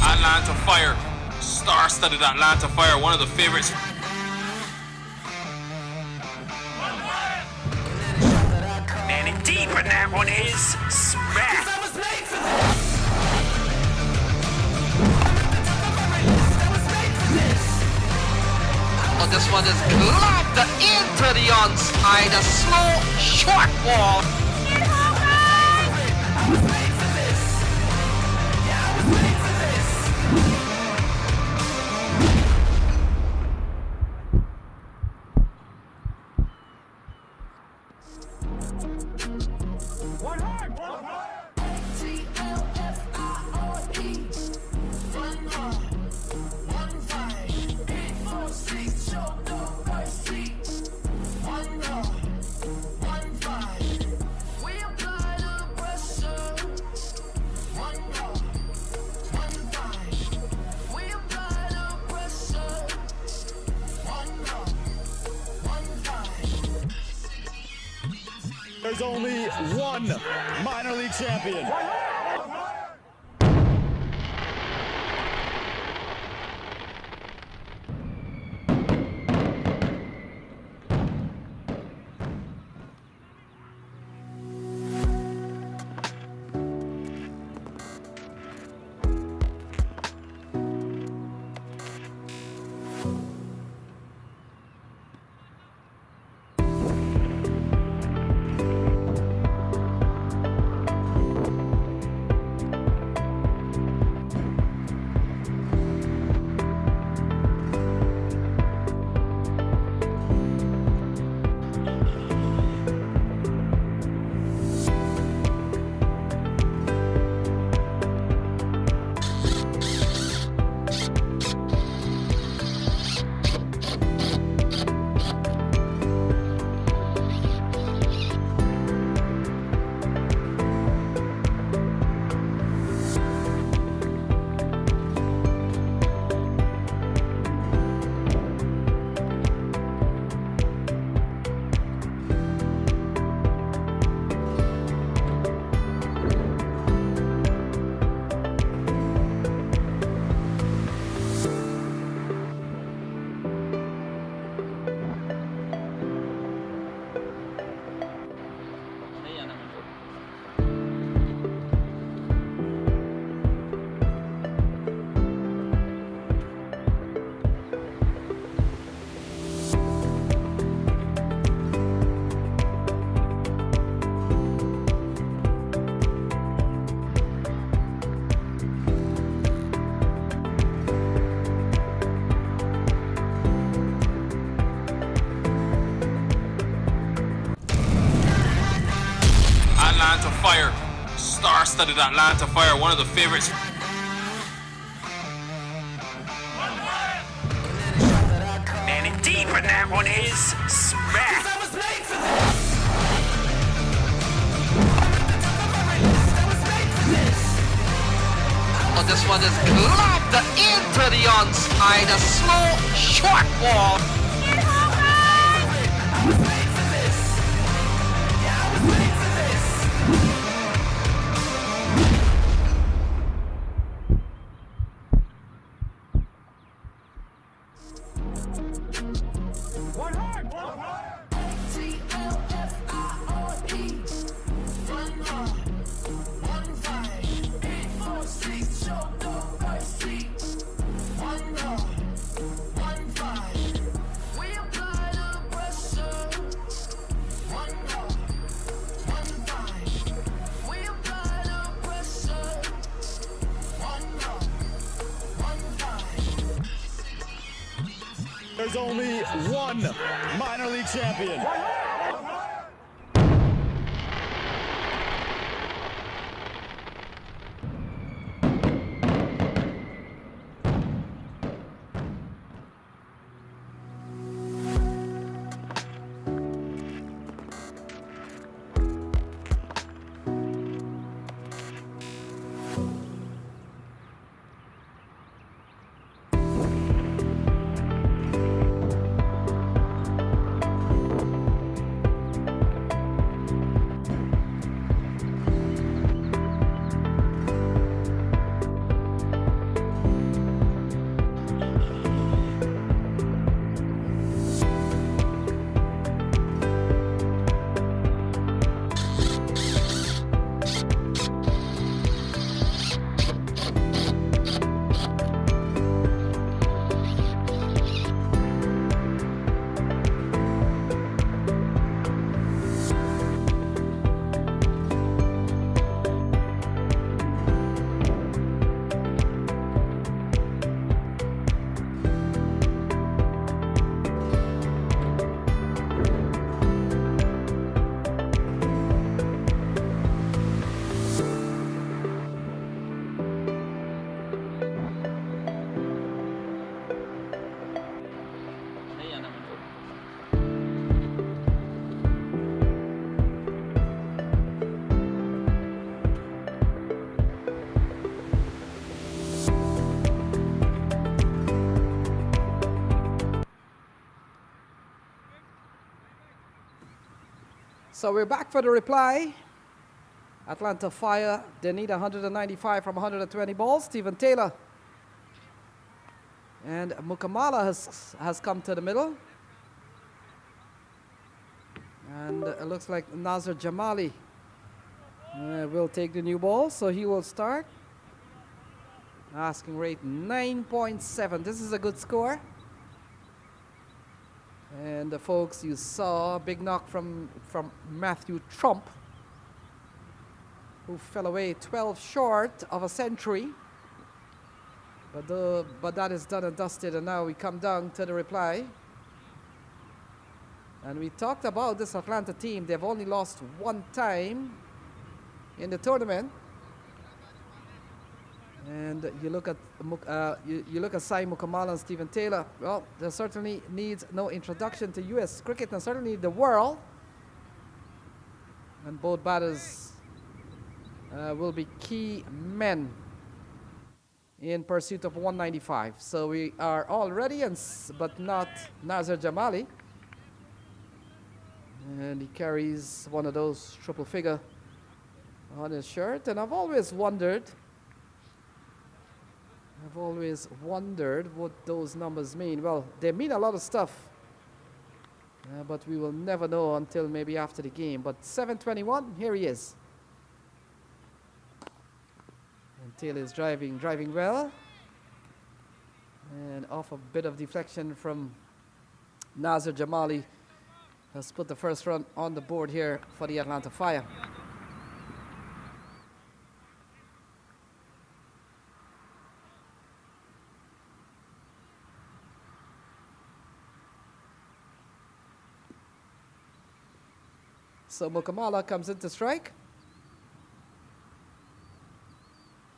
Atlanta Fire, star-studded Atlanta Fire, one of the favorites. Man, and deep in that one is smack. Oh, this one is lobbed into the onside. A slow, short ball. There's only one minor league champion. Atlanta Fire. Star-studded Atlanta Fire, one of the favorites. And deep, and that one is smack. Oh, this one is lobbed into the onside. A slow, short ball. There's only one minor league champion. So we're back for the reply. Atlanta Fire, they need 195 from 120 balls. Stephen Taylor. And Mukamala has come to the middle. And it looks like Nazar Jamali will take the new ball, so he will start. Asking rate 9.7. This is a good score. And folks, you saw a big knock from Matthew Trump, who fell away 12 short of a century. But that is done and dusted, and now we come down to the reply. And we talked about this Atlanta team. They've only lost one time in the tournament. And you look at you look at Sai Mukamala and Stephen Taylor. Well, there certainly needs no introduction to U.S. cricket and certainly the world. And both batters will be key men in pursuit of 195. So we are all ready, but not Nazar Jamali. And he carries one of those triple figure on his shirt. And I've always wondered what those numbers mean. Well, they mean a lot of stuff, but we will never know until maybe after the game. But 721, here he is. And Taylor is driving well. And off a bit of deflection from Nazar Jamali has put the first run on the board here for the Atlanta Fire. So Mukamala comes in to strike.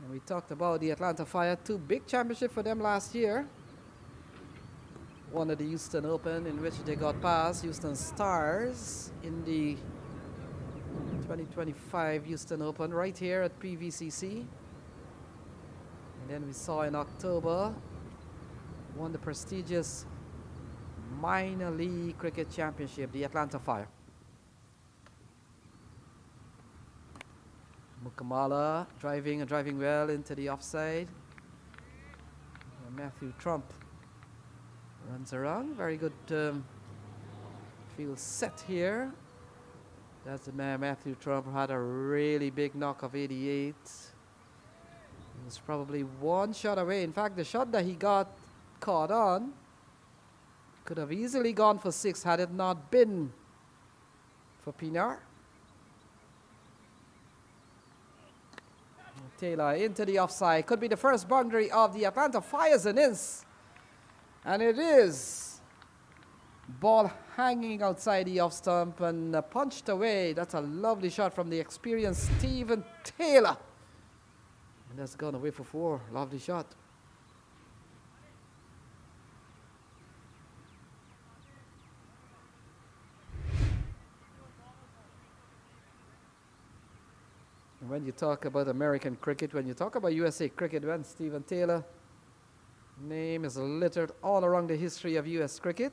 And we talked about the Atlanta Fire, 2 big championships for them last year. One at the Houston Open, in which they got past Houston Stars in the 2025 Houston Open right here at Pv6. And then we saw in October, won the prestigious minor league cricket championship, the Atlanta Fire. Mukamala driving well into the offside. And Matthew Trump runs around. Very good field set here. That's the man. Matthew Trump had a really big knock of 88. He was probably one shot away. In fact, the shot that he got caught on could have easily gone for 6 had it not been for Pinar. Taylor into the offside. Could be the first boundary of the Atlanta Fire's innings. And it is. Ball hanging outside the off stump and punched away. That's a lovely shot from the experienced Stephen Taylor. And that's gone away for 4. Lovely shot. When you talk about American cricket, when you talk about USA cricket, when Stephen Taylor name is littered all around the history of US cricket.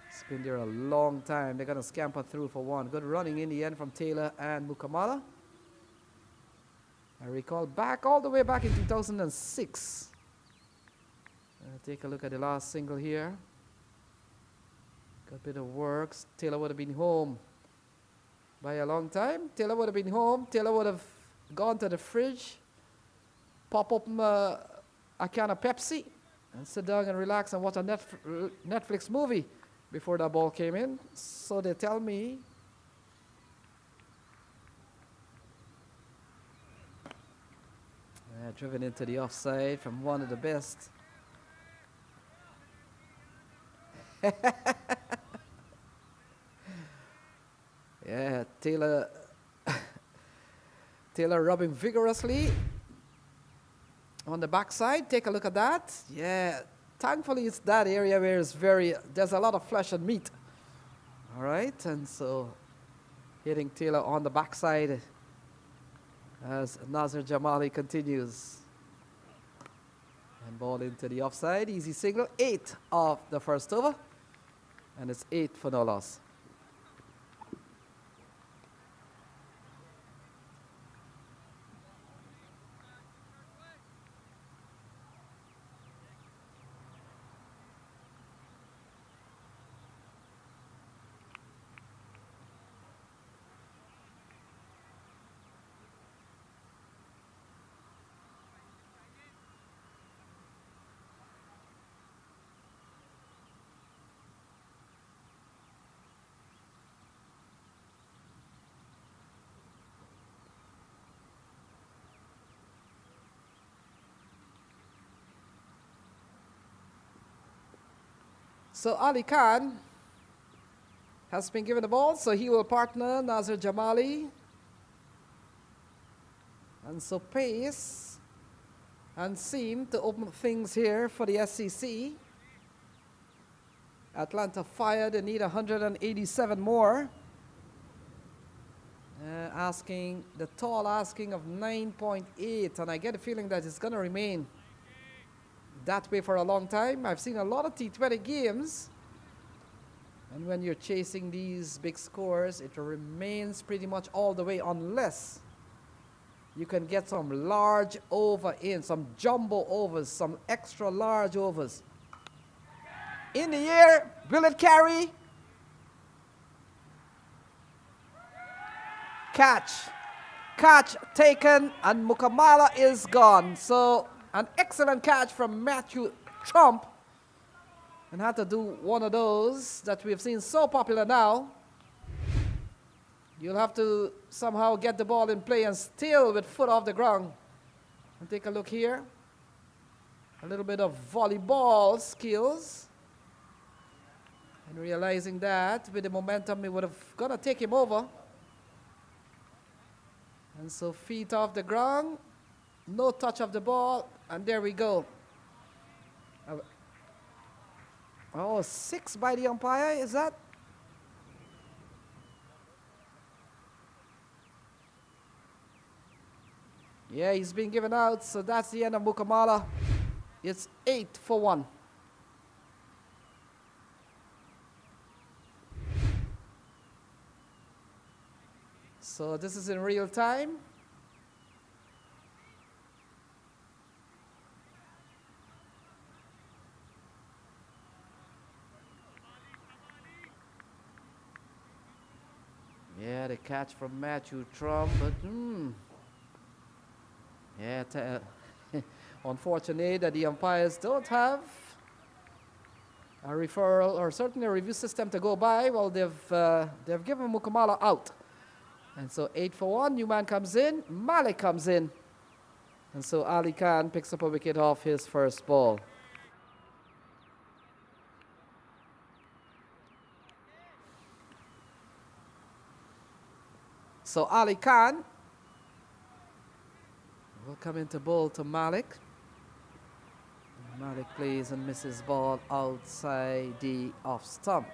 It's been there a long time. They're going to scamper through for 1. Good running in the end from Taylor and Mukamala. I recall back all the way back in 2006. Take a look at the last single here. Got a bit of works. Taylor would have been home by a long time. Taylor would have been home. Taylor would have gone to the fridge, pop open a can of Pepsi, and sit down and relax and watch a Netflix movie before that ball came in. So they tell me. Driven into the offside from one of the best. Yeah, Taylor rubbing vigorously on the backside. Take a look at that. Yeah, thankfully it's that area where it's there's a lot of flesh and meat. All right, and so hitting Taylor on the backside as Nazir Jamali continues. And ball into the offside. Easy single. 8 of the first over. And it's 8 for no loss. So Ali Khan has been given the ball, so he will partner Nazir Jamali. And so pace and seem to open things here for the SEC. Atlanta Fire, they need 187 more. The tall asking of 9.8, and I get a feeling that it's going to remain that way for a long time. I've seen a lot of T20 games, and when you're chasing these big scores, it remains pretty much all the way unless you can get some large over in, some jumbo overs, some extra large overs. In the air, will it carry? Catch taken, and Mukamala is gone. So an excellent catch from Matthew Trump, and had to do one of those that we've seen so popular now. You'll have to somehow get the ball in play and still with foot off the ground. And take a look here. A little bit of volleyball skills. And realizing that with the momentum, it would have got to take him over. And so feet off the ground, no touch of the ball, and there we go. Oh, 6 by the umpire, is that? Yeah, he's been given out, so that's the end of Mukamala. It's 8-1. So this is in real time. Yeah, the catch from Matthew Trump, but yeah, unfortunate that the umpires don't have a referral or certainly a review system to go by. Well, they've given Mukamala out. And so 8-1, new man comes in, Malik comes in. And so Ali Khan picks up a wicket off his first ball. So Ali Khan will come into bowl to Malik. Malik plays and misses ball outside the off stump.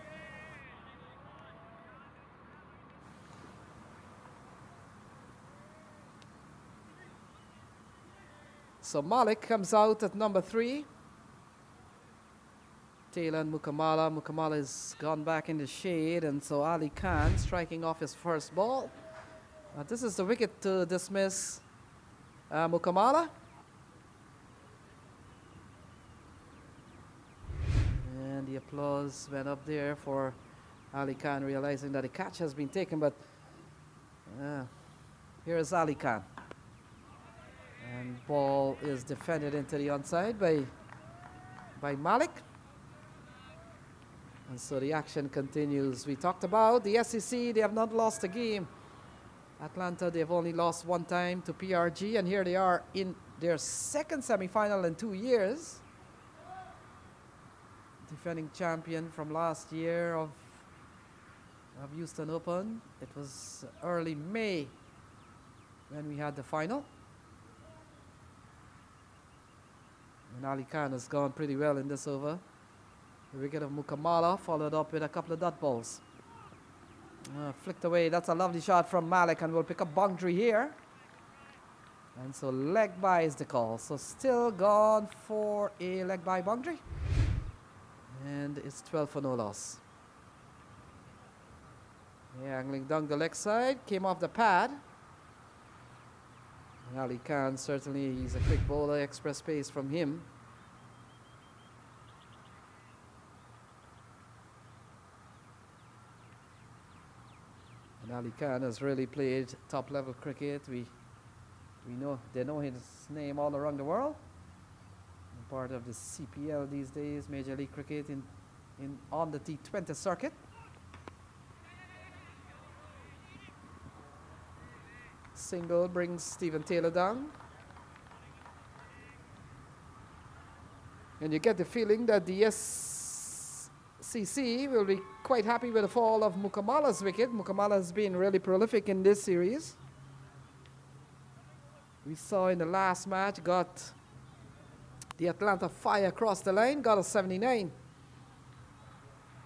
So Malik comes out at number 3. Taylor and Mukamala. Mukamala has gone back in the shade, and so Ali Khan striking off his first ball. This is the wicket to dismiss Mukamala. And the applause went up there for Ali Khan realizing that the catch has been taken, but here is Ali Khan. And ball is defended into the onside by Malik. And so the action continues. We talked about the SEC, they have not lost a game. Atlanta, they've only lost one time to PRG, and here they are in their second semifinal in 2 years. Defending champion from last year of Houston Open. It was early May when we had the final. And Ali Khan has gone pretty well in this over. The wicket of Mukamala followed up with a couple of dot balls. Flicked away. That's a lovely shot from Malik, and we'll pick up boundary here. And so leg by is the call. So still gone for a leg by boundary. And it's 12 for no loss. Yeah, angling down the leg side, came off the pad. And Ali Khan, certainly he's a quick bowler, express pace from him. And Ali Khan has really played top level cricket. We they know his name all around the world. Part of the CPL these days, Major League Cricket on the T20 circuit. Single brings Stephen Taylor down. And you get the feeling that the SCC will be quite happy with the fall of Mukamala's wicket. Mukamala has been really prolific in this series. We saw in the last match, got the Atlanta Fire across the line, got a 79.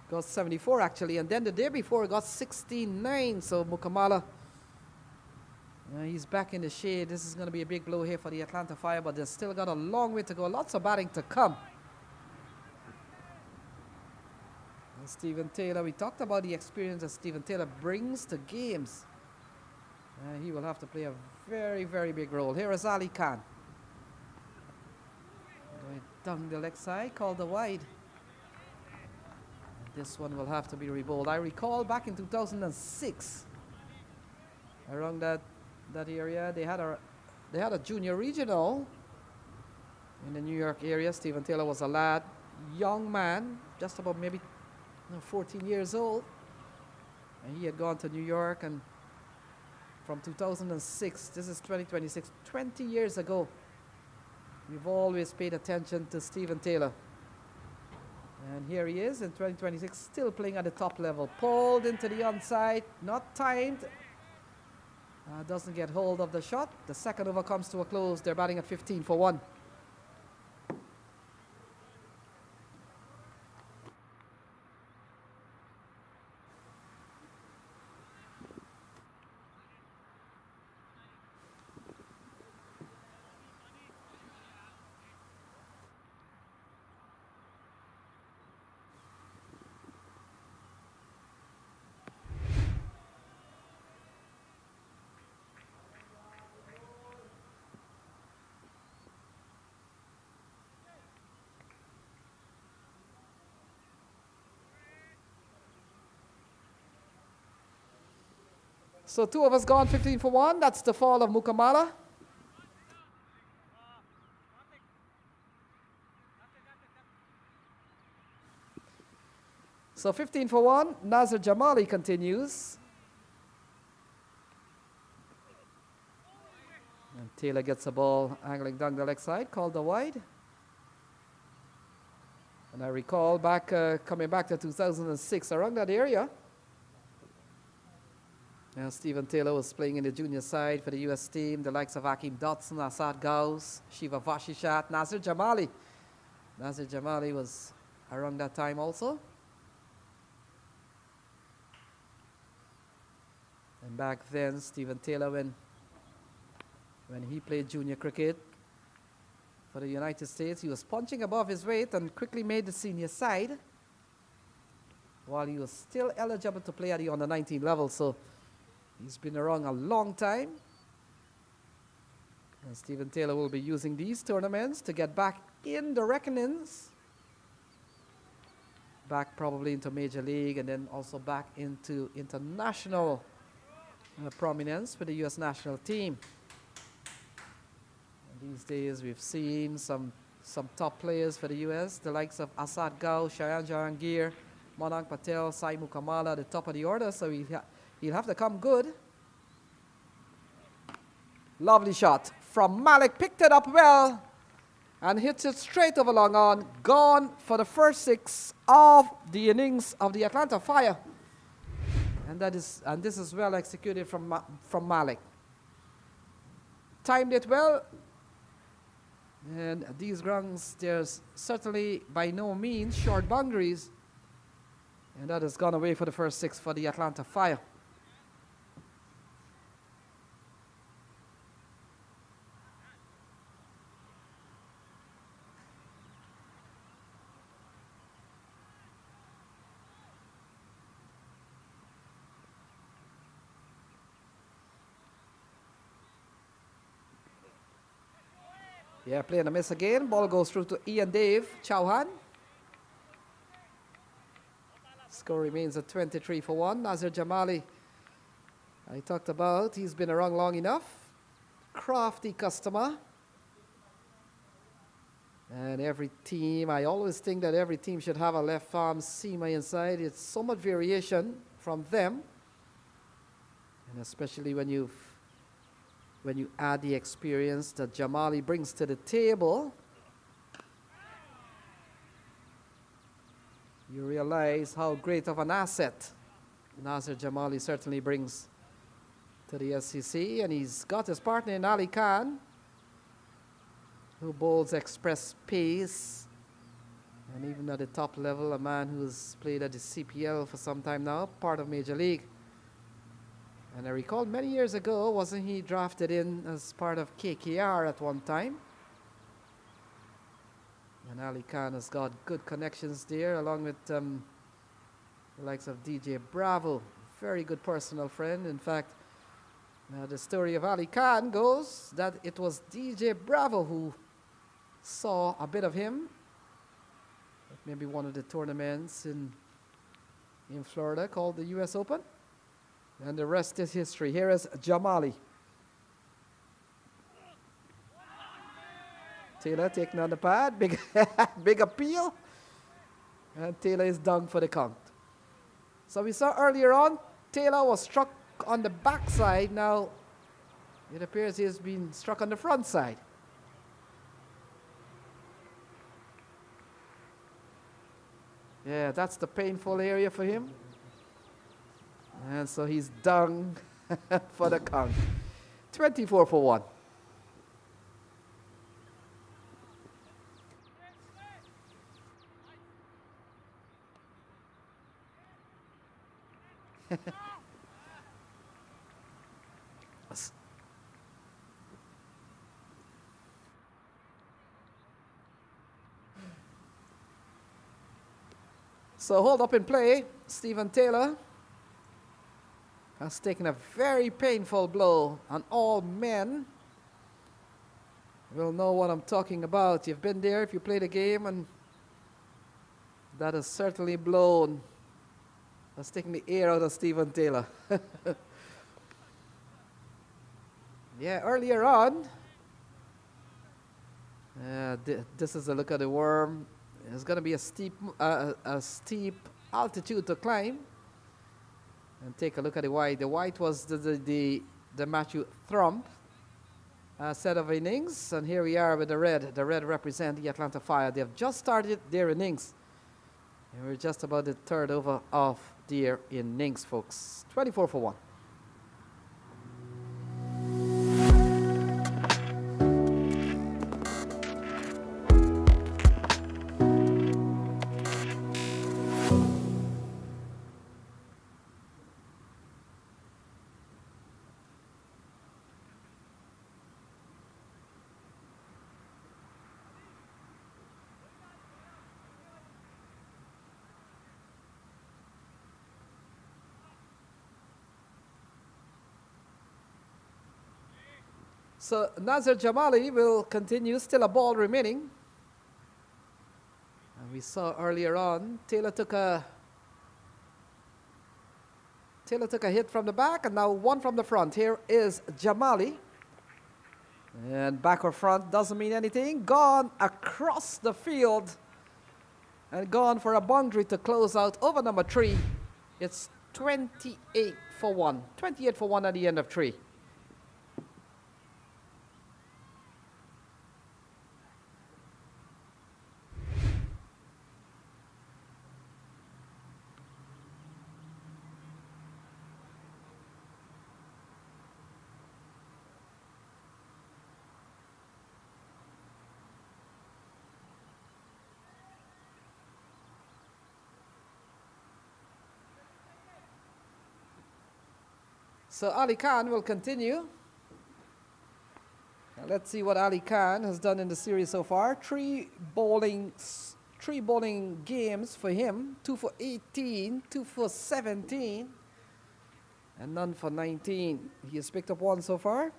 Got 74 actually, and then the day before got 69. So Mukamala, he's back in the shade. This is going to be a big blow here for the Atlanta Fire, but they've still got a long way to go. Lots of batting to come. And Stephen Taylor, we talked about the experience that Stephen Taylor brings to games. He will have to play a very, very big role. Here is Ali Khan. Going down the leg side, called the wide. This one will have to be rebowled. I recall back in 2006, around that area, they had a junior regional in the New York area. Stephen Taylor was a lad, young man, just about maybe 14 years old, and he had gone to New York. And from 2006, this is 2026, 20 years ago, we've always paid attention to Stephen Taylor. And here he is in 2026, still playing at the top level. Pulled into the onside, not timed. Doesn't get hold of the shot. The second over comes to a close. They're batting at 15 for 1. So 2 overs gone, 15 for 1. That's the fall of Mukamala. So 15 for 1. Nazir Jamali continues. And Taylor gets the ball angling down the leg side, called the wide. And I recall back coming back to 2006, around that area. Stephen Taylor was playing in the junior side for the U.S. team. The likes of Hakeem Dotson, Asad Gauss, Shiva Vashishat, Nazir Jamali. Nazir Jamali was around that time also. And back then, Stephen Taylor, when he played junior cricket for the United States, he was punching above his weight and quickly made the senior side while he was still eligible to play at the under-19 level. So he's been around a long time. And Stephen Taylor will be using these tournaments to get back in the reckonings. Back probably into Major League and then also back into international prominence for the U.S. national team. And these days we've seen some top players for the U.S., the likes of Asad Gauss, Shayan Jahangir, Monank Patel, Sai Mukamala at the top of the order, so he'll have to come good. Lovely shot from Malik, picked it up well and hits it straight over long on. Gone for the first 6 of the innings of the Atlanta Fire. And this is well executed from Malik. Timed it well. And these grounds, there's certainly by no means short boundaries. And that has gone away for the first 6 for the Atlanta Fire. Yeah, playing a miss again. Ball goes through to Ian Dave Chauhan. Score remains at 23 for 1. Nazir Jamali, I talked about, he's been around long enough. Crafty customer. And every team, I always think that every team should have a left arm seamer inside. It's so much variation from them. And especially when you add the experience that Jamali brings to the table, you realize how great of an asset Nazir Jamali certainly brings to the SEC. And he's got his partner in Ali Khan, who bowls express pace. And even at the top level, a man who's played at the CPL for some time now, part of Major League. And I recall many years ago, wasn't he drafted in as part of KKR at one time? And Ali Khan has got good connections there, along with the likes of DJ Bravo, very good personal friend. In fact, the story of Ali Khan goes that it was DJ Bravo who saw a bit of him at maybe one of the tournaments in Florida called the US Open. And the rest is history. Here is Jamali. Taylor taking on the pad. Big, big appeal. And Taylor is down for the count. So we saw earlier on, Taylor was struck on the backside. Now it appears he has been struck on the front side. Yeah, that's the painful area for him. And so he's down for the count. 24 for 1. So hold up in play. Stephen Taylor has taken a very painful blow, and all men will know what I'm talking about. You've been there if you play the game, and that has certainly blown. That's taking the air out of Stephen Taylor. Yeah, earlier on, this is a look at the worm. It's going to be a steep altitude to climb. And take a look at the white. The white was the Matthew Thrump set of innings. And here we are with the red. The red represent the Atlanta Fire. They have just started their innings. And we're just about the third over of their innings, folks. 24 for 1. So Nazir Jamali will continue, still a ball remaining. And we saw earlier on, Taylor took a hit from the back and now one from the front. Here is Jamali. And back or front doesn't mean anything. Gone across the field and gone for a boundary to close out over number 3. It's 28 for 1. 28 for 1 at the end of 3. So Ali Khan will continue. Now let's see what Ali Khan has done in the series so far. Three bowling games for him. 2 for 18, 2 for 17, and none for 19. He has picked up 1 so far.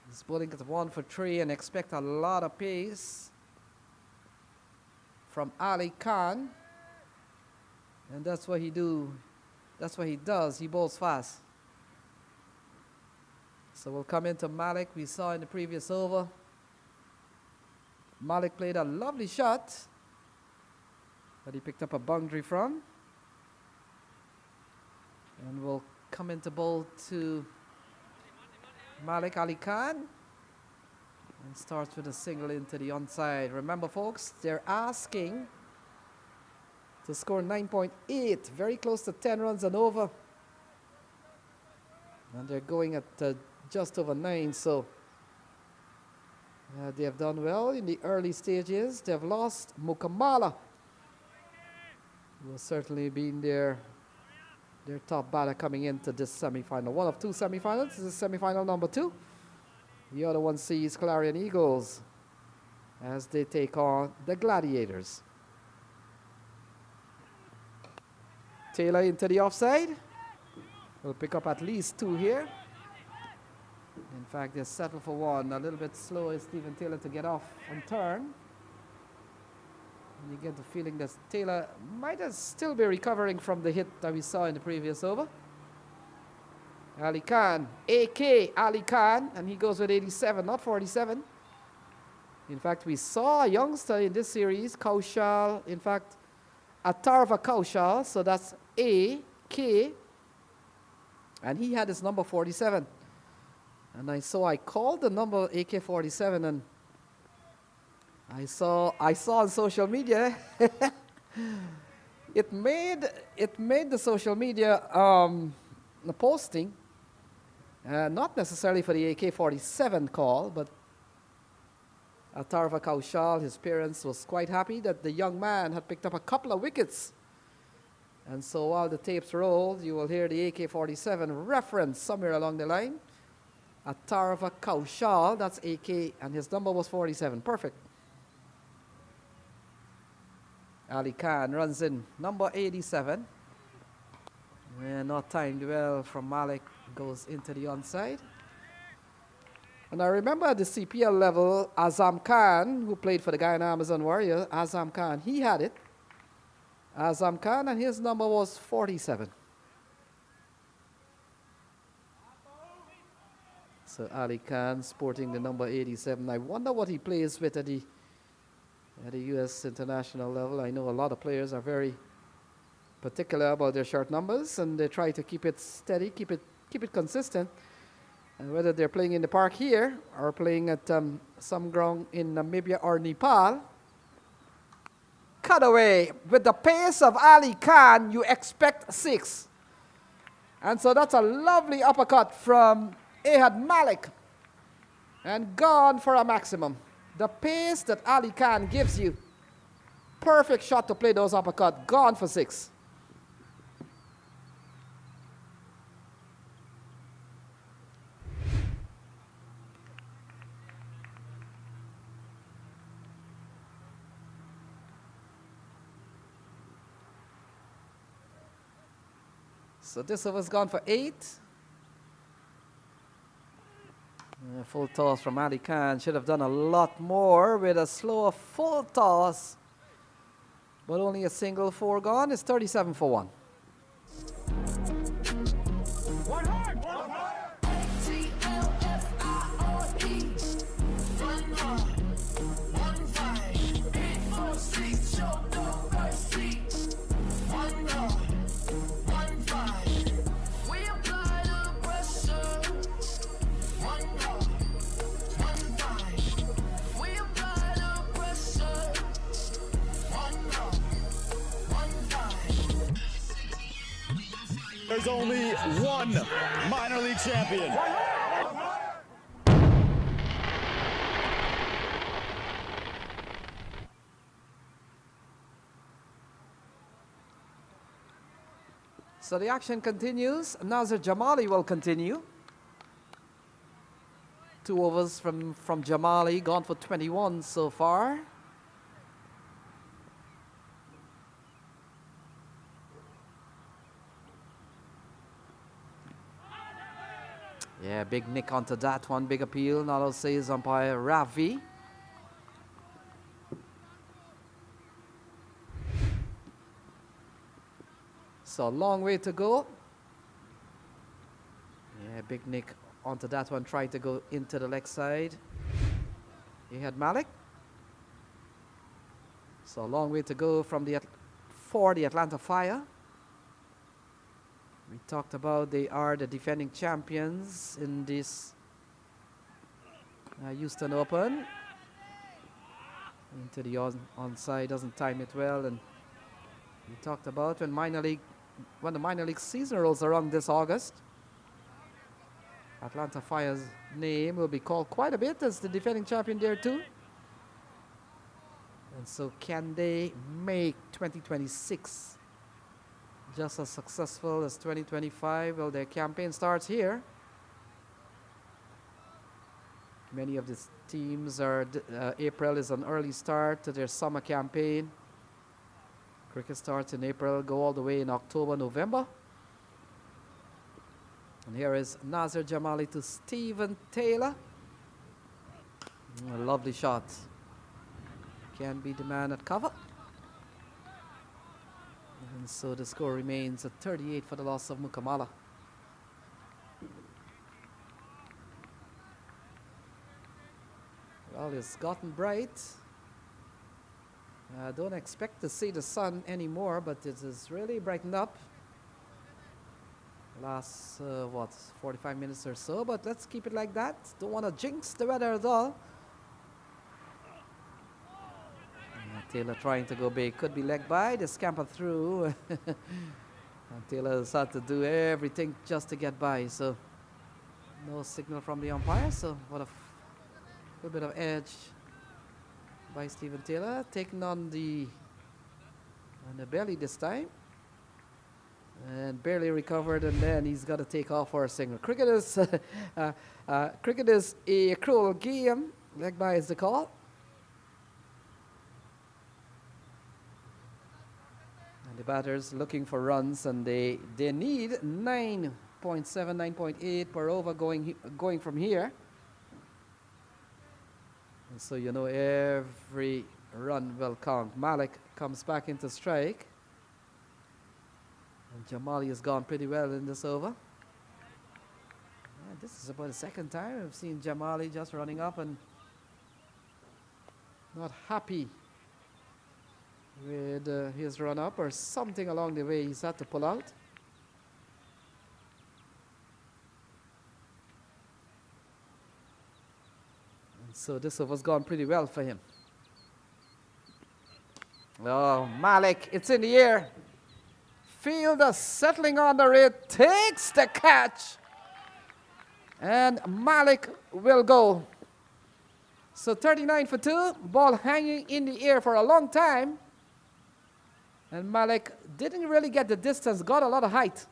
He's bowling at 1 for 3 and expect a lot of pace from Ali Khan. And that's what he do. That's what he does. He bowls fast. So we'll come into Malik. We saw in the previous over. Malik played a lovely shot that he picked up a boundary from. And we'll come into bowl to Malik Ali Khan. And starts with a single into the onside. Remember, folks, they're asking to score 9.8, very close to 10 runs and over. And they're going at just over 9, so they have done well in the early stages. They've lost Mukamala, who has certainly been their top batter coming into this semifinal. One of 2 semifinals. This is semifinal number 2. The other one sees Clarion Eagles as they take on the Gladiators. Taylor into the offside. We'll pick up at least 2 here. In fact, they settle for 1. A little bit slow is Stephen Taylor to get off and turn. And you get the feeling that Taylor might still be recovering from the hit that we saw in the previous over. Ali Khan, AK Ali Khan, and he goes with 87, not 47. In fact, we saw a youngster in this series, Kaushal, in fact, Atarva Kaushal, so that's AK, and he had his number 47. And I called the number AK-47, and I saw on social media, it made the social media the posting. Not necessarily for the AK-47 call, but Tarva Kaushal, his parents, was quite happy that the young man had picked up a couple of wickets. And so while the tapes rolled, you will hear the AK-47 reference somewhere along the line. Tarva Kaushal, that's AK, and his number was 47. Perfect. Ali Khan runs in number 87. Not timed well from Malik, goes into the onside. And I remember at the CPL level, Azam Khan, who played for the Guyana Amazon Warrior, Azam Khan, he had it. Azam Khan, and his number was 47. So Ali Khan sporting the number 87. I wonder what he plays with at the U.S. international level. I know a lot of players are very particular about their shirt numbers, and they try to keep it steady, keep it consistent. And whether they're playing in the park here or playing at some ground in Namibia or Nepal. Cutaway. With the pace of Ali Khan, you expect 6. And so that's a lovely uppercut from Ahad Malik. And gone for a maximum. The pace that Ali Khan gives you, perfect shot to play those uppercut, gone for 6. So this over's gone for 8. Full toss from Ali Khan. Should have done a lot more with a slower full toss. But only a single 4 gone. It's 37 for 1. There's only one minor league champion. So the action continues. Nazir Jamali will continue. 2 overs from Jamali, gone for 21 so far. Yeah, big nick onto that one, big appeal. Nalo says umpire Ravi. So a long way to go. Yeah, big nick onto that one, tried to go into the leg side. He had Malik. So a long way to go from for the Atlanta Fire. We talked about they are the defending champions in this Houston Open. Into the onside, doesn't time it well. And we talked about when the minor league season rolls around this August, Atlanta Fire's name will be called quite a bit as the defending champion there too. And so can they make 2026 just as successful as 2025? Well, their campaign starts here. Many of these teams are, April is an early start to their summer campaign. Cricket starts in April, go all the way in October, November. And here is Nazir Jamali to Stephen Taylor. A lovely shot. Can be the man at cover. And so the score remains at 38 for the loss of Mukamala. Well, it's gotten bright. I don't expect to see the sun anymore, but it has really brightened up. Last, 45 minutes or so, but let's keep it like that. Don't want to jinx the weather at all. Taylor trying to go big, could be leg by, they scamper through. And Taylor's had to do everything just to get by, so no signal from the umpire, so what a little bit of edge by Stephen Taylor, taking on the belly this time. And barely recovered, and then he's got to take off for a single. Cricket is a cruel game. Leg by is the call. And the batters looking for runs, and they need 9.7, 9.8 per over going from here. And so you know every run will count. Malik comes back into strike. And Jamali has gone pretty well in this over. Yeah, this is about the second time I've seen Jamali just running up and not happy with his run up, or something along the way he's had to pull out. And so this over's gone pretty well for him. Oh, Malik, it's in the air. Fielder settling under it, takes the catch, and Malik will go. So 39 for 2, ball hanging in the air for a long time, and Malik didn't really get the distance, got a lot of height,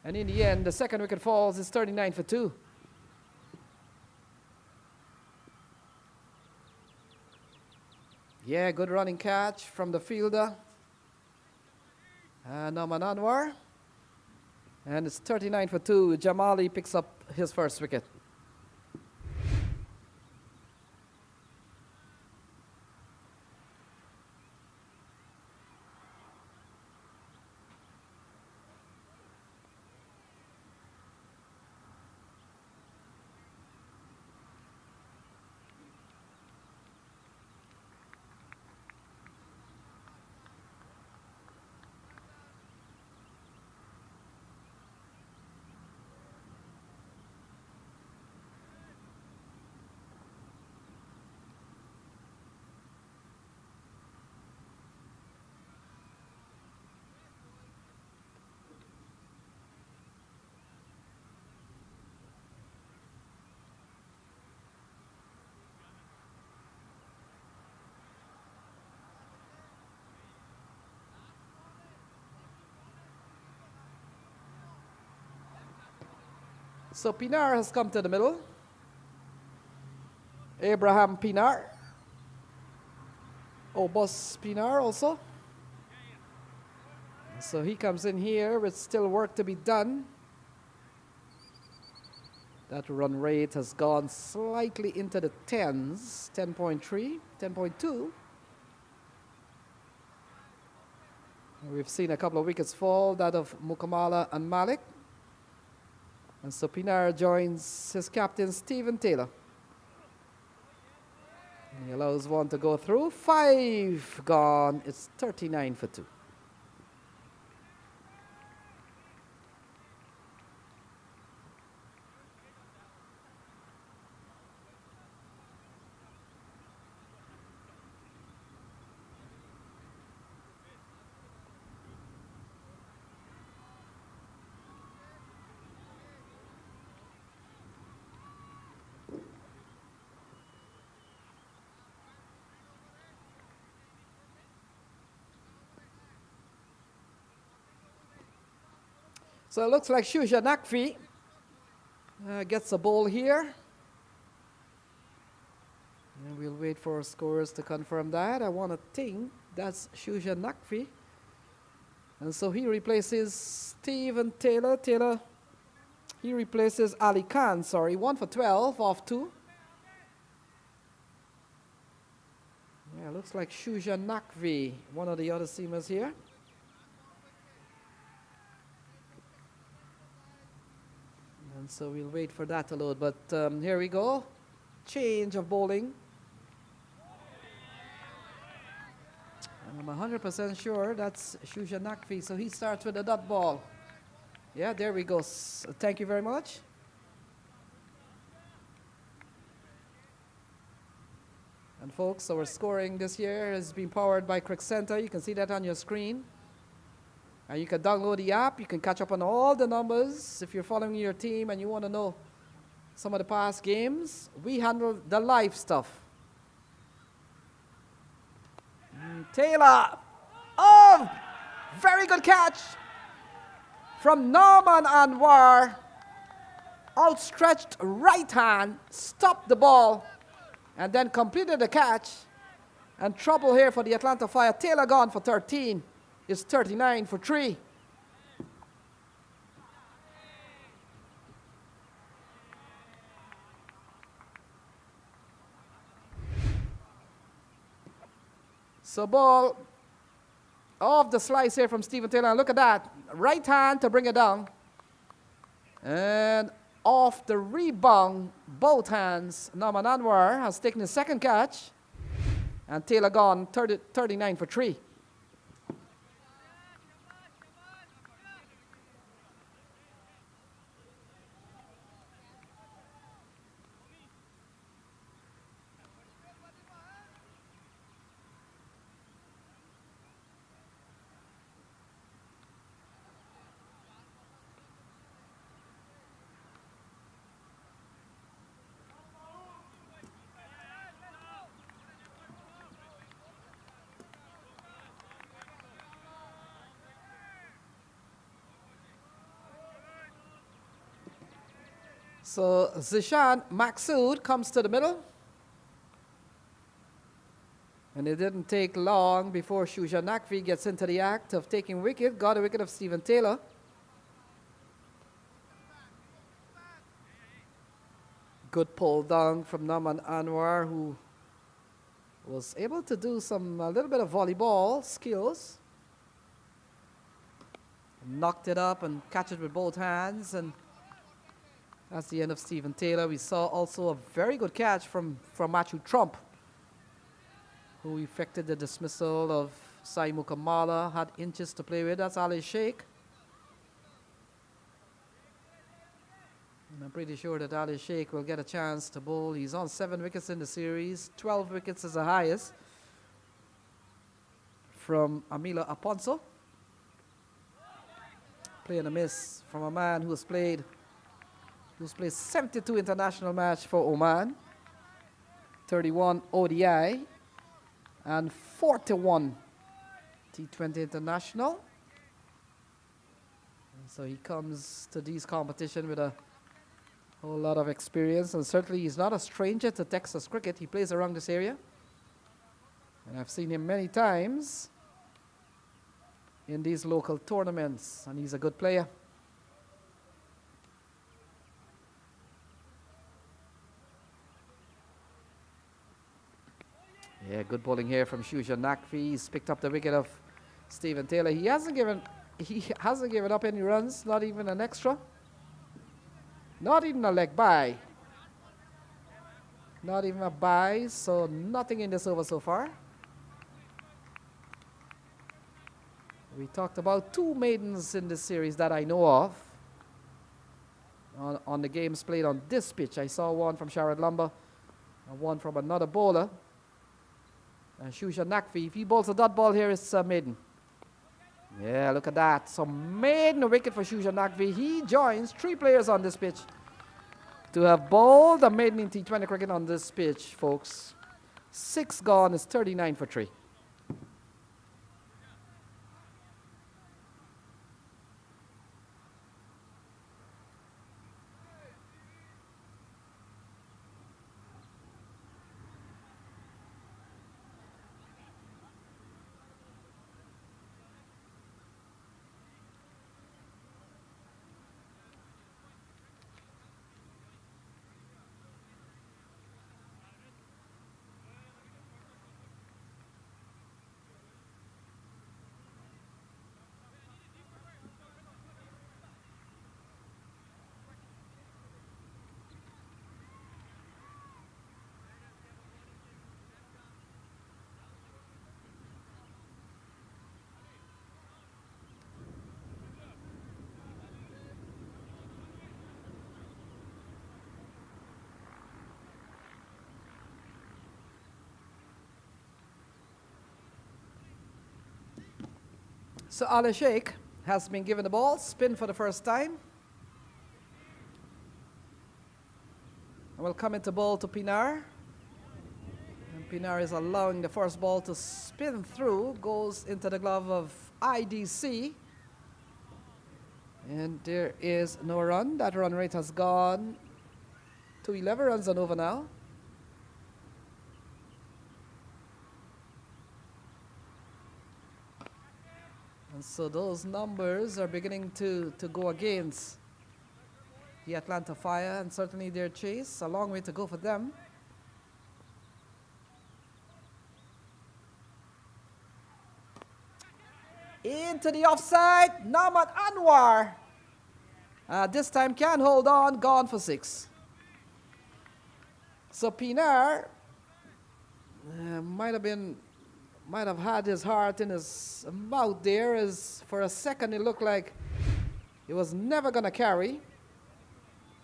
and in the end the second wicket falls. It's 39 for 2. Yeah, good running catch from the fielder. Norman Anwar. And it's 39 for 2. Jamali picks up his first wicket. So Pinar has come to the middle. Abraham Pinar. Obos Pinar also. So he comes in here with still work to be done. That run rate has gone slightly into the 10s, 10.3, 10.2. We've seen a couple of wickets fall, that of Mukamala and Malik. And so Pinar joins his captain, Stephen Taylor. And he allows one to go through. 5 gone. It's 39 for 2. So it looks like Shuja Nakfi gets a ball here. And we'll wait for scores to confirm that. I want to think that's Shuja Nakfi. And so he replaces Stephen Taylor. He replaces Ali Khan, sorry. 1 for 12 off 2. Yeah, looks like Shuja Nakvi, one of the other seamers here. And so we'll wait for that to load. But here we go. Change of bowling. I'm 100% sure that's Shuja Nakfi. So he starts with a dot ball. Yeah, there we go. Thank you very much. And folks, our scoring this year has been powered by Crick Center. You can see that on your screen. And you can download the app. You can catch up on all the numbers. If you're following your team and you want to know some of the past games, we handle the live stuff. Taylor. Oh, very good catch from Norman Anwar. Outstretched right hand, stopped the ball, and then completed the catch. And trouble here for the Atlanta Fire. Taylor gone for 13. It's 39 for 3. So ball off the slice here from Stephen Taylor. And look at that. Right hand to bring it down. And off the rebound, both hands, Norman Anwar has taken his second catch. And Taylor gone 39 for 3. So Zishan Maxoud comes to the middle. And it didn't take long before Shuja Nakvi gets into the act of taking wicket. Got a wicket of Stephen Taylor. Good pull down from Norman Anwar, who was able to do a little bit of volleyball skills. Knocked it up and catch it with both hands, and that's the end of Stephen Taylor. We saw also a very good catch from Matthew Trump, who effected the dismissal of Saimu Kamala, had inches to play with. That's Ali Sheikh. And I'm pretty sure that Ali Sheikh will get a chance to bowl. He's on 7 wickets in the series. 12 wickets is the highest from Amila Aponso. Play and a miss from a man who's played 72 international match for Oman, 31 ODI, and 41 T20 international. And so he comes to these competitions with a whole lot of experience, and certainly he's not a stranger to Texas cricket. He plays around this area, and I've seen him many times in these local tournaments, and he's a good player. Yeah, good bowling here from Shuja Nakvi. He's picked up the wicket of Stephen Taylor. He hasn't given up any runs, not even an extra. Not even a leg bye. Not even a bye, so nothing in this over so far. We talked about 2 maidens in this series that I know of. On the games played on this pitch, I saw one from Sharad Lumber and one from another bowler. And Shuja Nakvi, if he bowls a dot ball here, it's a maiden. Yeah, look at that. So maiden wicket for Shuja Nakvi. He joins 3 players on this pitch to have bowled a maiden in T20 cricket on this pitch, folks. 6 gone is 39 for 3. So Ali Sheikh has been given the ball. Spin for the first time. And will come into ball to Pinar. And Pinar is allowing the first ball to spin through. Goes into the glove of IDC. And there is no run. That run rate has gone to 11 runs and over now. And so those numbers are beginning to go against the Atlanta Fire, and certainly their chase. A long way to go for them. Into the offside, Naman Anwar. This time can hold on, gone for 6. So Pinar might have had his heart in his mouth there, as for a second it looked like he was never going to carry.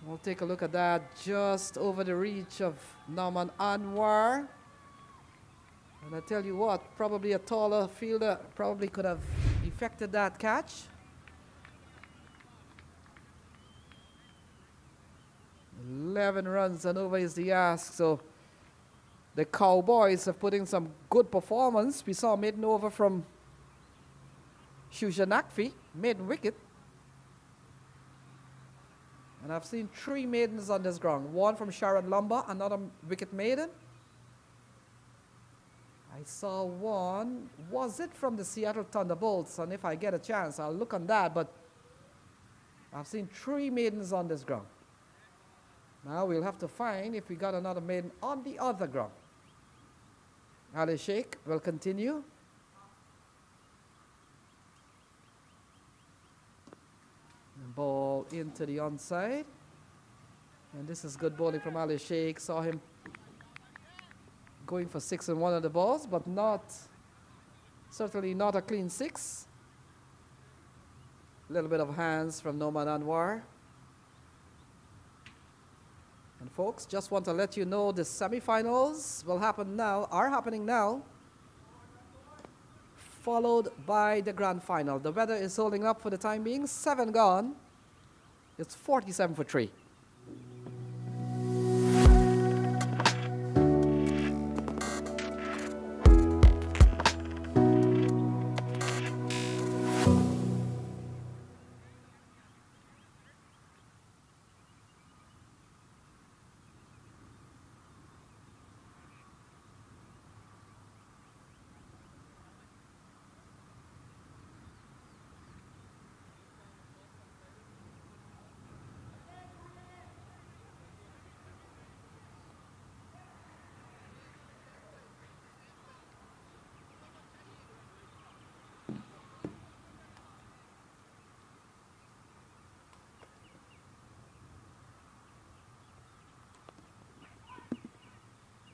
We'll take a look at that, just over the reach of Naman Anwar. And I tell you what, probably a taller fielder probably could have effected that catch. "11 runs and over is the ask." So the Cowboys have put in some good performance. We saw a maiden over from Shusha Nakfi, maiden wicket. And I've seen 3 maidens on this ground. One from Sharon Lumber, another wicket maiden. I saw one, was it from the Seattle Thunderbolts? And if I get a chance, I'll look on that. But I've seen 3 maidens on this ground. Now we'll have to find if we got another maiden on the other ground. Ali Sheikh will continue. And ball into the onside. And this is good bowling from Ali Sheikh. Saw him going for 6 in one of the balls, but certainly not a clean 6. A little bit of hands from Noman Anwar. And folks, just want to let you know the semifinals are happening now, followed by the grand final. The weather is holding up for the time being. 7 gone. It's 47 for 3.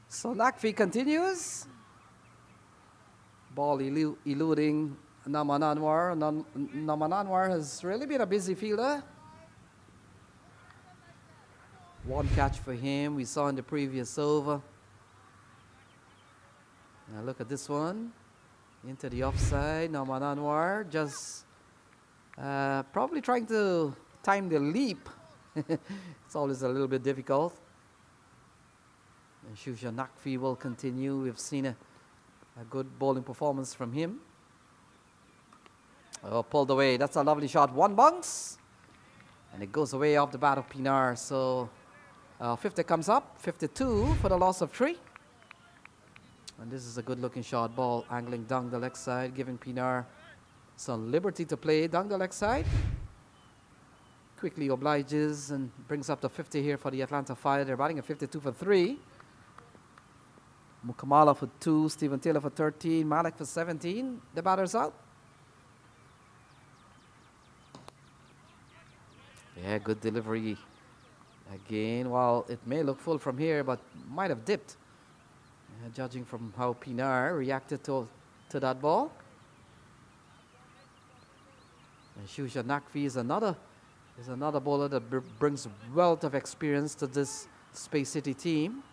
So Nakfi continues. Ball eluding Naman Anwar. Naman Anwar has really been a busy fielder. 1 catch for him. We saw in the previous over. Now look at this one. Into the offside. Naman Anwar just probably trying to time the leap. It's always a little bit difficult. And Shusha Nakfi will continue. We've seen a good bowling performance from him. Oh, pulled away. That's a lovely shot. 1 bounce. And it goes away off the bat of Pinar. So 50 comes up. 52 for the loss of 3. And this is a good looking shot. Ball angling down the leg side, giving Pinar some liberty to play down the leg side. Quickly obliges and brings up the 50 here for the Atlanta Fire. They're batting at 52 for 3. Mukamala for 2, Stephen Taylor for 13, Malik for 17. The batter's out. Yeah, good delivery. Again, while it may look full from here, but might have dipped. Judging from how Pinar reacted to that ball. And Shusha Nakfi is another bowler that brings wealth of experience to this Space City team.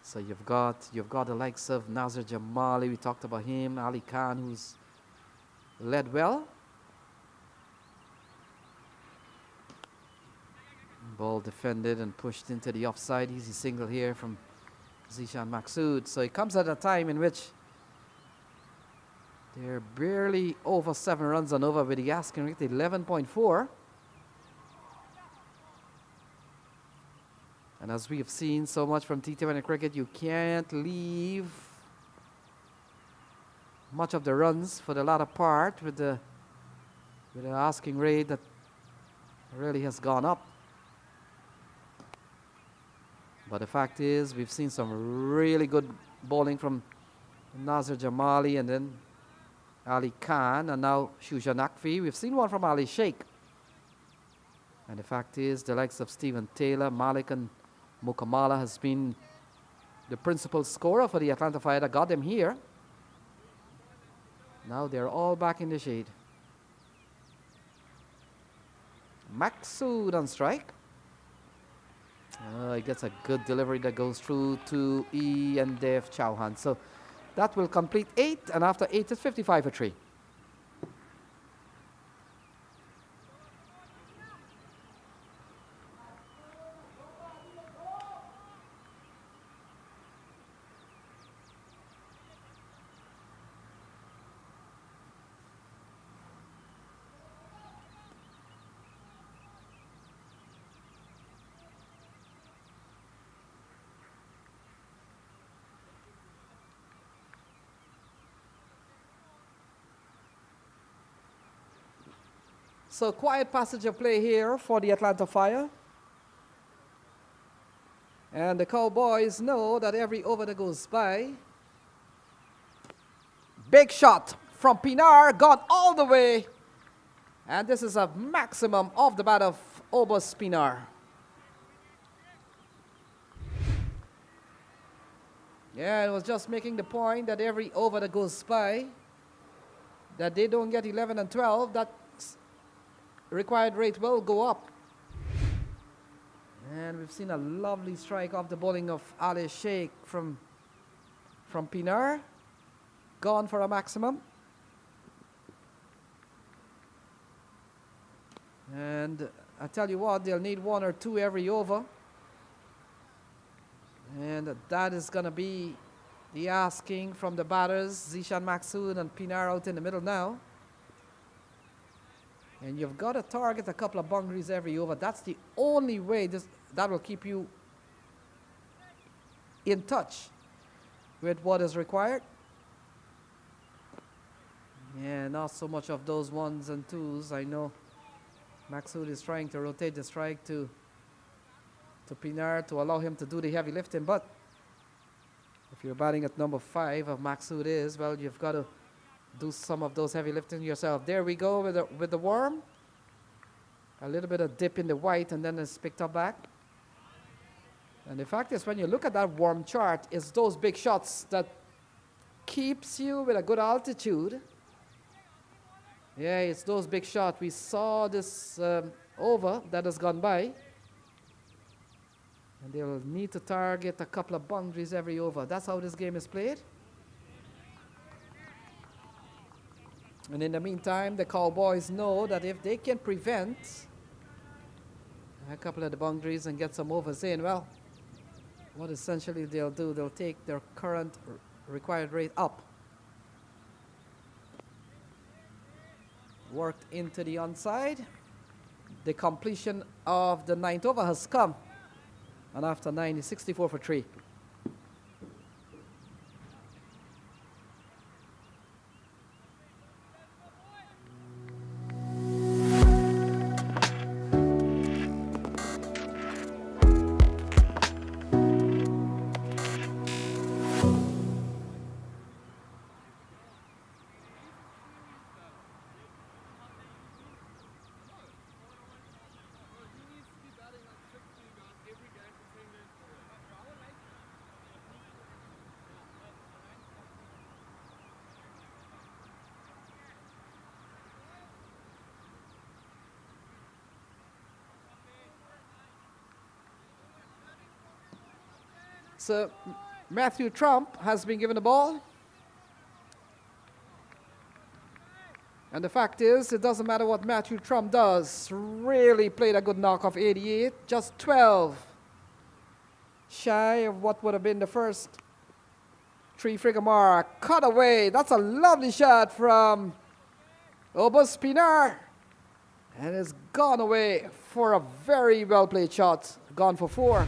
So you've got the likes of Nazir Jamali, we talked about him, Ali Khan, who's led well. Ball defended and pushed into the offside. Easy single here from Zishan Maksud. So it comes at a time in which they're barely over 7 runs and over with the asking rate 11.4. And as we have seen so much from T20 cricket, you can't leave much of the runs for the latter part with the asking rate that really has gone up. But the fact is, we've seen some really good bowling from Nazir Jamali and then Ali Khan and now Shuja Naqvi. We've seen one from Ali Sheikh. And the fact is, the likes of Stephen Taylor, Malik and Mukamala has been the principal scorer for the Atlanta Fire that got them here. Now they're all back in the shade. Maksud on strike. He gets a good delivery that goes through to E and Dev Chauhan. So that will complete 8, and after 8 it's 55 for 3. So quiet passage of play here for the Atlanta Fire. And the Cowboys know that every over that goes by. Big shot from Pinar, gone all the way. And this is a maximum of the bat of Obus Pinar. Yeah, it was just making the point that every over that goes by, that they don't get 11 and 12, that required rate will go up. And we've seen a lovely strike off the bowling of Ali Sheikh from Pinar. Gone for a maximum. And I tell you what, they'll need 1 or 2 every over. And that is going to be the asking from the batters, Zishan Maksud and Pinar out in the middle now. And you've got to target a couple of boundaries every over. That's the only way that will keep you in touch with what is required. Yeah, not so much of those 1s and 2s. I know Maksud is trying to rotate the strike to Pinar to allow him to do the heavy lifting. But if you're batting at number 5 of Maksud is, well, you've got to do some of those heavy lifting yourself. There we go with the worm. A little bit of dip in the white and then it's picked up back. And the fact is, when you look at that worm chart, it's those big shots that keeps you with a good altitude. Yeah, it's those big shots. We saw this over that has gone by. And they'll need to target a couple of boundaries every over. That's how this game is played. And in the meantime, the Cowboys know that if they can prevent a couple of the boundaries and get some overs in, well, what essentially they'll do, they'll take their current required rate up. Worked into the onside. The completion of the 9th over has come. And after 9, it's 64 for 3. So Matthew Trump has been given the ball. And the fact is, it doesn't matter what Matthew Trump does. Really played a good knock of 88, just 12 shy of what would have been the first three-figure mark. Cut away. That's a lovely shot from Oberspiner. And it's gone away for a very well-played shot. Gone for 4.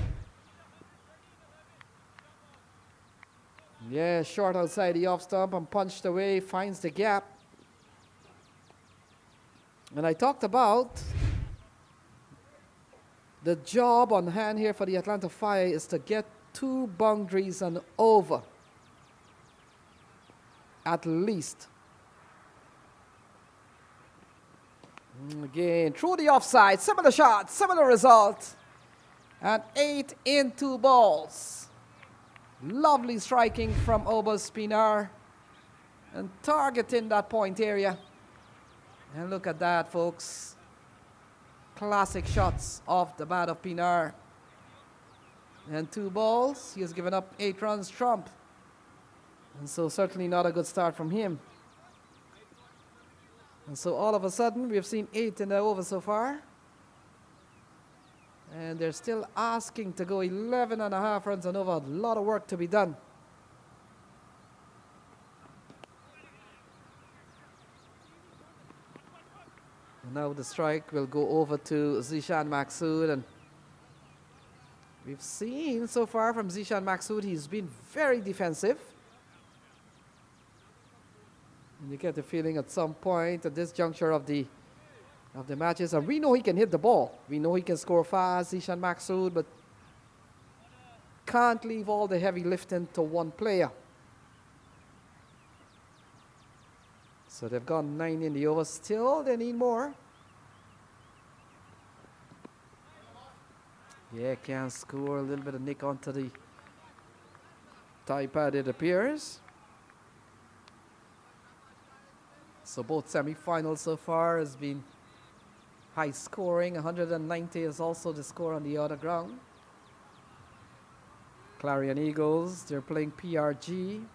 Yeah, short outside the off stump and punched away. Finds the gap. And I talked about the job on hand here for the Atlanta Fire is to get 2 boundaries and over. At least. Again, through the offside. Similar shot, similar result. And 8 in 2 balls. Lovely striking from Oberspiner. And targeting that point area. And look at that, folks. Classic shots off the bat of Pinar. And 2 balls. He has given up 8 runs, Trump. And so certainly not a good start from him. And so all of a sudden, we've seen 8 in the over so far. And they're still asking to go 11.5 runs and over. A lot of work to be done. And now the strike will go over to Zishan Maksud. And we've seen so far from Zishan Maksud, he's been very defensive. And you get the feeling at some point at this juncture of the matches, and we know he can hit the ball. We know he can score fast, Zishan Maksud, but can't leave all the heavy lifting to one player. So they've gone 9 in the over. Still, they need more. Yeah, can score. A little bit of nick onto the tie pad, it appears. So both semi-finals so far has been high scoring. 190 is also the score on the other ground. Clarion Eagles, they're playing PRG. And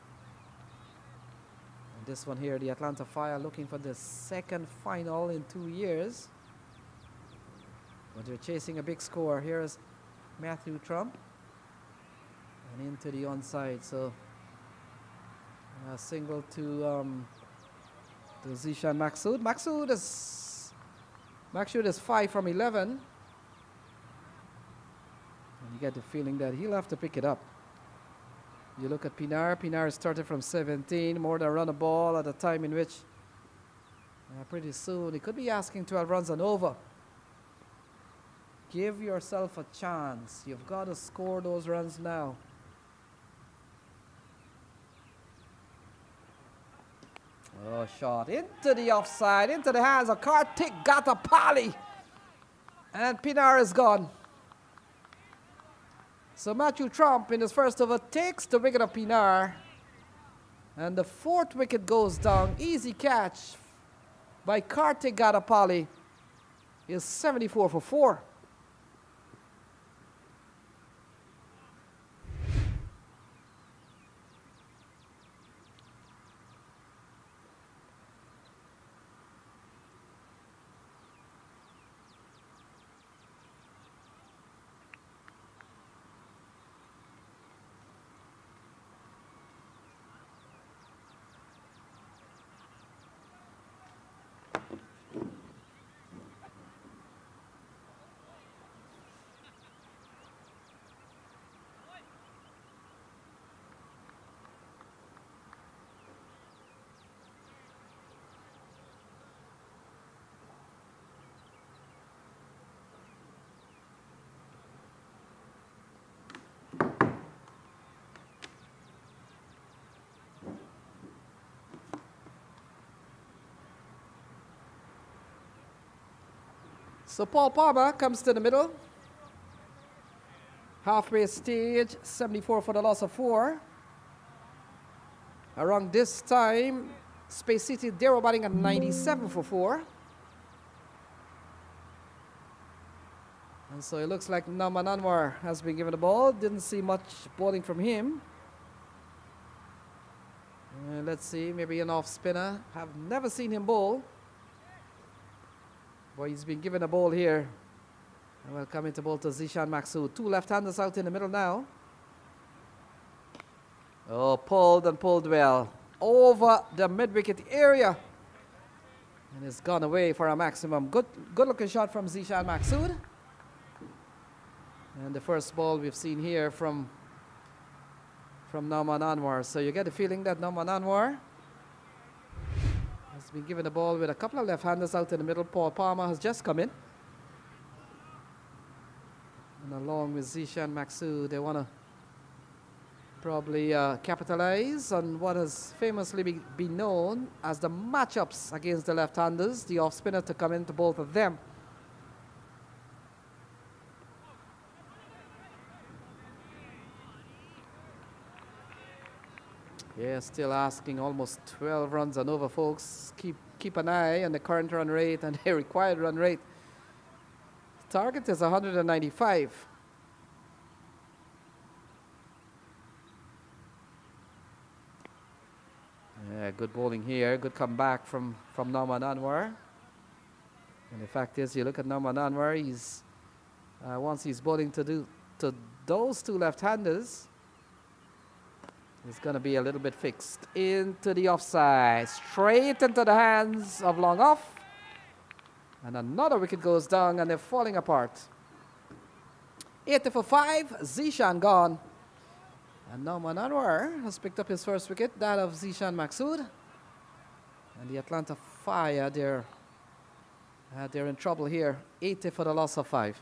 this one here, the Atlanta Fire, looking for the second final in 2 years. But they're chasing a big score. Here's Matthew Trump. And into the onside. So a single to Zishan Maksud. Maksud is 5 from 11. And you get the feeling that he'll have to pick it up. You look at Pinar. Pinar started from 17, more than run a ball at a time in which pretty soon he could be asking 12 runs and over. Give yourself a chance. You've got to score those runs now. Oh, shot into the offside, into the hands of Kartik Gatapali. And Pinar is gone. So Matthew Trump in his first over takes the wicket of Pinar. And the 4th wicket goes down. Easy catch by Kartik Gatapali. Is 74 for 4. So Paul Palmer comes to the middle. Halfway stage, 74 for the loss of 4. Around this time, Space City, they were batting at 97 for 4. And so it looks like Naman Anwar has been given the ball. Didn't see much bowling from him. Let's see, maybe an off spinner. Have never seen him bowl. Boy, he's been given a ball here. And we'll come into ball to Zishan Maxud. Two left-handers out in the middle now. Oh, pulled and pulled well. Over the mid-wicket area. And it's gone away for a maximum. Good looking shot from Zishan Maxud. And the first ball we've seen here from Nauman Anwar. So you get the feeling that Nauman Anwar has been given the ball with a couple of left-handers out in the middle. Paul Palmer has just come in. And along with Zishan Maxud, they want to probably capitalize on what has famously been known as the matchups against the left-handers. The off-spinner to come into both of them. Yeah, still asking almost 12 runs and over, folks. Keep an eye on the current run rate and the required run rate. Target is 195. Yeah, good bowling here. Good comeback from Nauman Anwar. And the fact is, you look at Nauman Anwar, he's once he's bowling to those two left-handers, it's going to be a little bit fixed. Into the offside. Straight into the hands of long off. And another wicket goes down and they're falling apart. 80 for 5. Zishan gone. And now Anwar has picked up his first wicket. That of Zishan Maxud. And the Atlanta Fire, they're in trouble here. 80 for the loss of 5.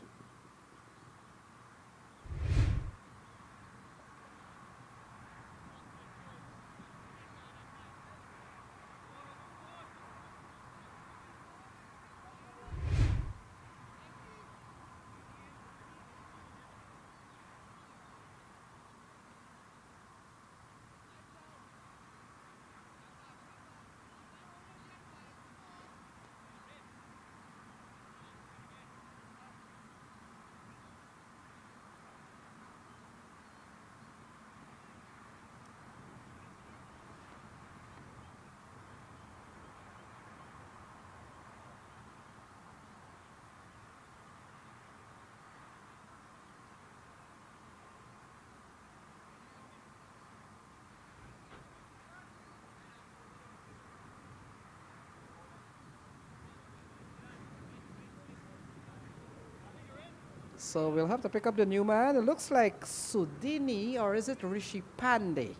So we'll have to pick up the new man. It looks like Sudini, or is it Rishi Pandey?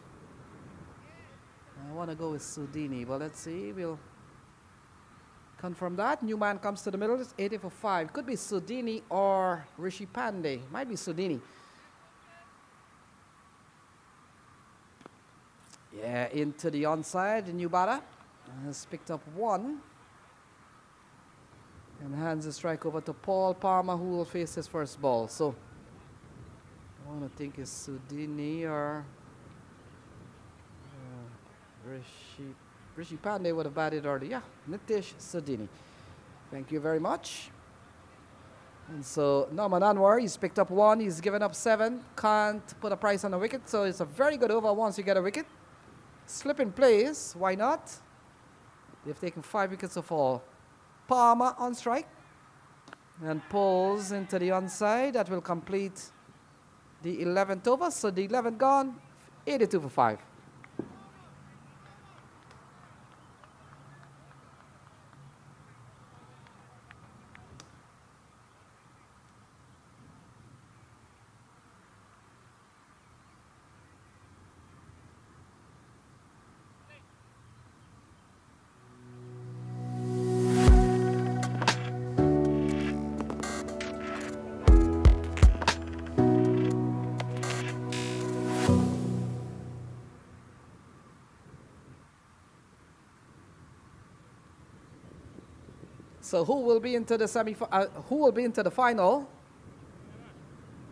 I want to go with Sudini, but let's see. We'll confirm that. New man comes to the middle. It's 80 for 5. Could be Sudini or Rishi Pandey. Might be Sudini. Yeah, into the onside. The new batter has picked up 1. And hands the strike over to Paul Palmer, who will face his first ball. So, I want to think it's Sudini or Rishi Pandey would have batted early. Yeah, Nitish Sudini. Thank you very much. And so, Nauman Anwar, he's picked up 1. He's given up 7. Can't put a price on a wicket. So, it's a very good over once you get a wicket. Slip in place. Why not? They've taken 5 wickets of all. Palmer on strike and pulls into the onside. That will complete the 11th over. So the 11th gone, 82 for 5. So who will be into the who will be into the final?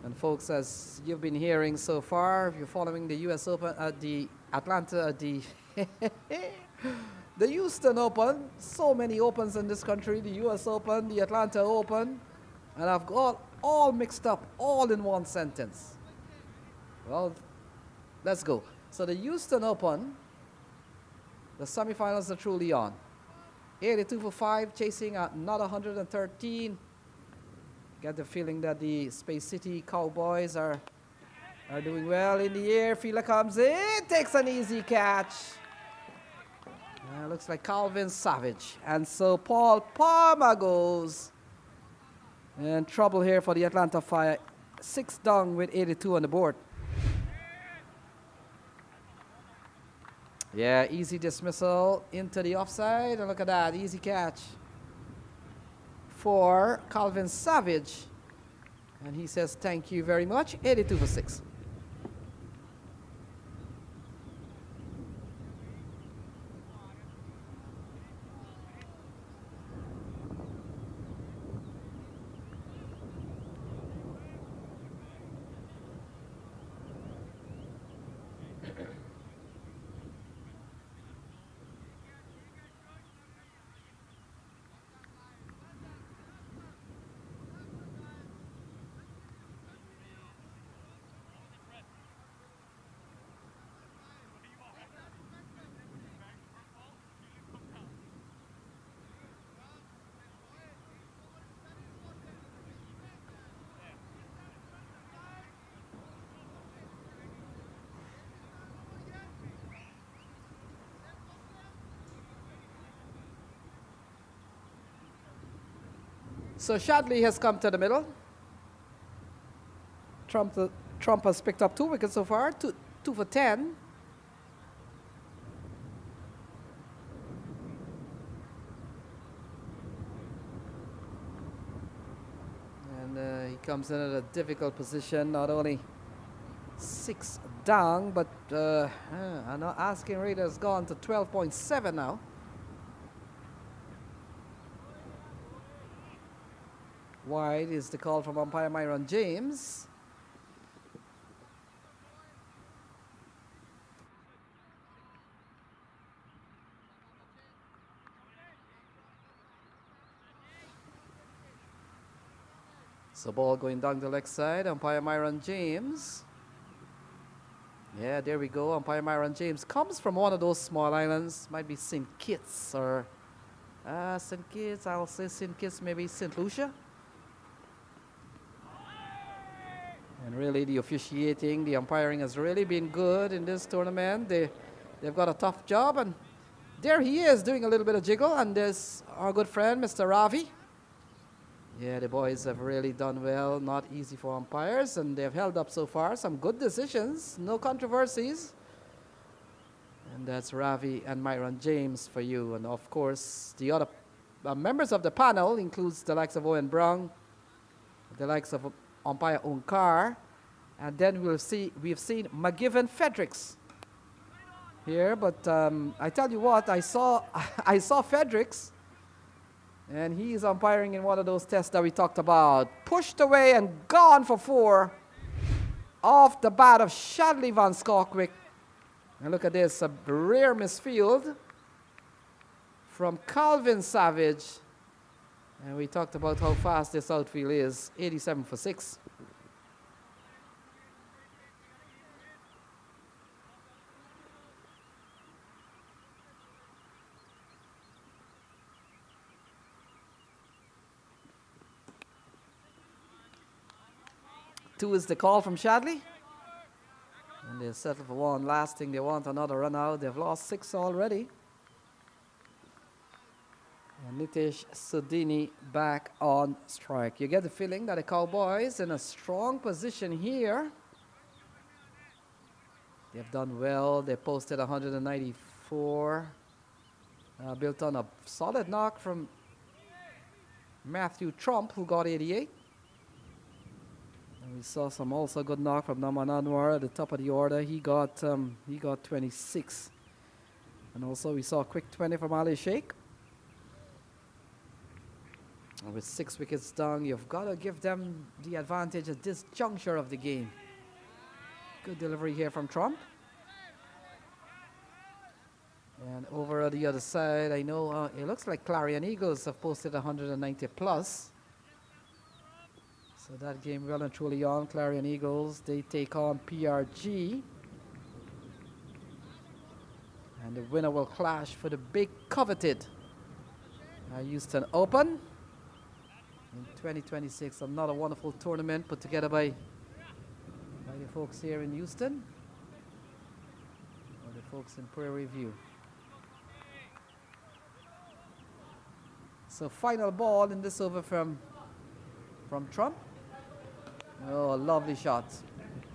And folks, as you've been hearing so far, if you're following the U.S. Open, the Atlanta, the the Houston Open, so many opens in this country, the U.S. Open, the Atlanta Open, and I've got all mixed up, all in one sentence. Well, let's go. So the Houston Open, the semifinals are truly on. 82 for 5, chasing another 113. Get the feeling that the Space City Cowboys are doing well in the air. Fielder comes in, takes an easy catch. Looks like Calvin Savage. And so Paul Palmer goes. And trouble here for the Atlanta Fire. 6 down with 82 on the board. Yeah, easy dismissal into the offside. And look at that, easy catch for Calvin Savage. And he says thank you very much. 82 for 6. So Shadley has come to the middle. Trump has picked up 2 wickets so far, 2 for 10. And he comes in at a difficult position, not only 6 down, but I know asking rate has gone to 12.7 now. Wide is the call from umpire Myron James. So ball going down the leg side, umpire Myron James. Yeah, there we go. Umpire Myron James comes from one of those small islands. Might be St. Kitts or St. Kitts. I'll say St. Kitts, maybe St. Lucia. And really the officiating, the umpiring has really been good in this tournament. They've got a tough job, and there he is doing a little bit of jiggle, and there's our good friend, Mr. Ravi. Yeah, the boys have really done well. Not easy for umpires, and they've held up so far. Some good decisions, no controversies. And that's Ravi and Myron James for you. And of course, the other members of the panel includes the likes of Owen Brown, the likes of umpire Onkar, and then we've seen McGiven Fredericks here. But I tell you what, I saw Fredericks, and he's umpiring in one of those tests that we talked about. Pushed away and gone for 4 off the bat of Shadley Van Skalkwyk. And look at this, a rare misfield from Calvin Savage. And we talked about how fast this outfield is, 87 for 6. Two is the call from Shadley. And they settle for 1. Last thing they want, another run out. They've lost 6 already. And Nitesh Sudhini back on strike. You get the feeling that the Cowboys in a strong position here. They've done well. They posted 194. Built on a solid knock from Matthew Trump, who got 88. And we saw some also good knock from Naman Anwar at the top of the order. He got 26. And also we saw a quick 20 from Ali Sheikh. And with 6 wickets down, you've got to give them the advantage at this juncture of the game. Good delivery here from Trump. And over on the other side, I know it looks like Clarion Eagles have posted 190 plus. So that game well and truly on. Clarion Eagles, they take on PRG. And the winner will clash for the big coveted Houston Open in 2026. Another wonderful tournament put together by the folks here in Houston, or the folks in Prairie View. So final ball in this over from Trump. Oh, lovely shot.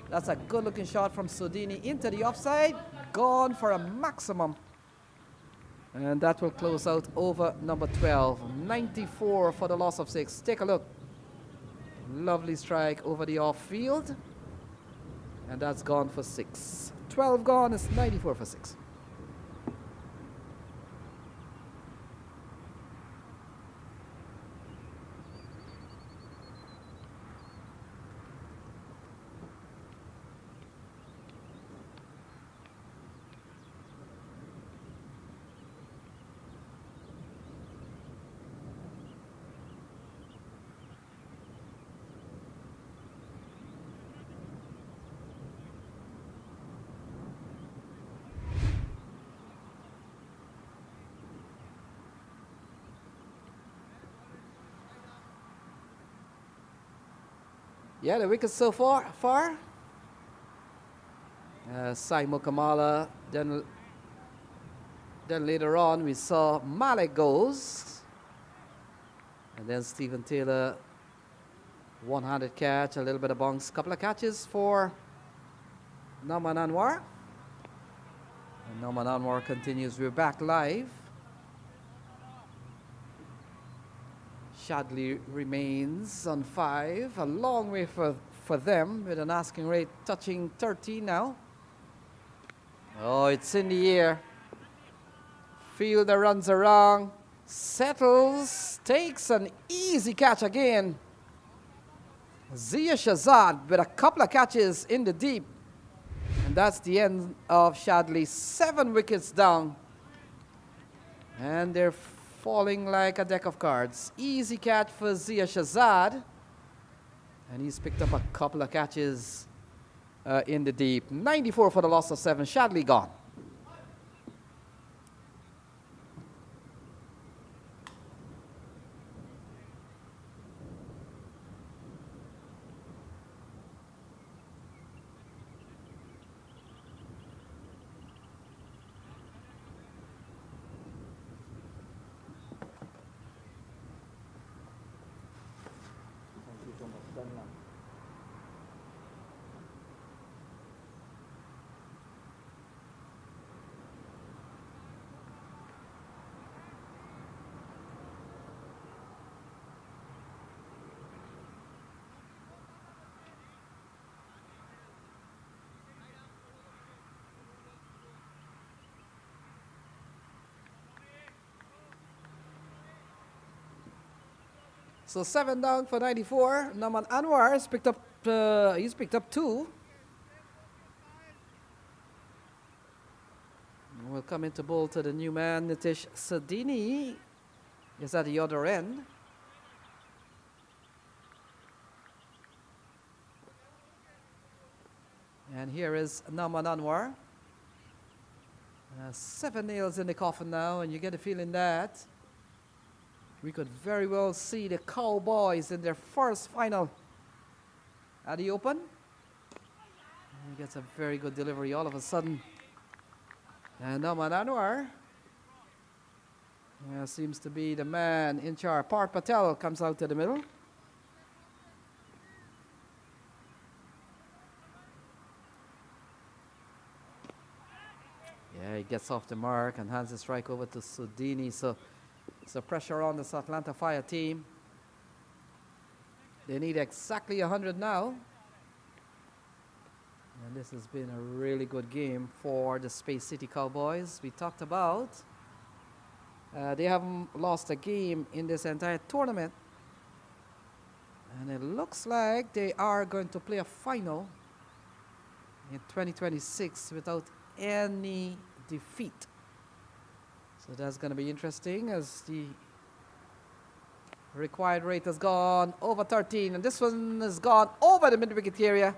That's a good looking shot from Sodini into the offside. Gone for a maximum. And that will close out over number 12. 94 for the loss of 6. Take a look. Lovely strike over the off field. And that's gone for 6. 12 gone is 94 for 6. Yeah, the wickets so far. Saimo Kamala. Then later on we saw Malik goes. And then Stephen Taylor, one-handed catch, a little bit of bounce. Couple of catches for Nauman Anwar. And Nauman Anwar continues. We're back live. Shadley remains on 5. A long way for them with an asking rate touching 13 now. Oh, it's in the air. Fielder runs around, settles, takes an easy catch again. Zia Shazad with a couple of catches in the deep. And that's the end of Shadley. 7 wickets down. And they're falling like a deck of cards. Easy catch for Zia Shazad. And he's picked up a couple of catches in the deep. 94 for the loss of 7. Shadley gone. So 7 down for 94. Nauman Anwar has picked up. He's picked up 2. We'll come into bowl to the new man. Nitish Sadini is at the other end. And here is Nauman Anwar. 7 nails in the coffin now, and you get the feeling that we could very well see the Cowboys in their first final at the Open. And he gets a very good delivery all of a sudden. And Nauman Anwar seems to be the man in charge. Parth Patel comes out to the middle. Yeah, he gets off the mark and hands the strike over to Sudini. So pressure on this Atlanta Fire team. They need exactly 100 now. And this has been a really good game for the Space City Cowboys. We talked about they haven't lost a game in this entire tournament. And it looks like they are going to play a final in 2026 without any defeat. So that's going to be interesting as the required rate has gone over 13. And this one has gone over the mid-wicket area.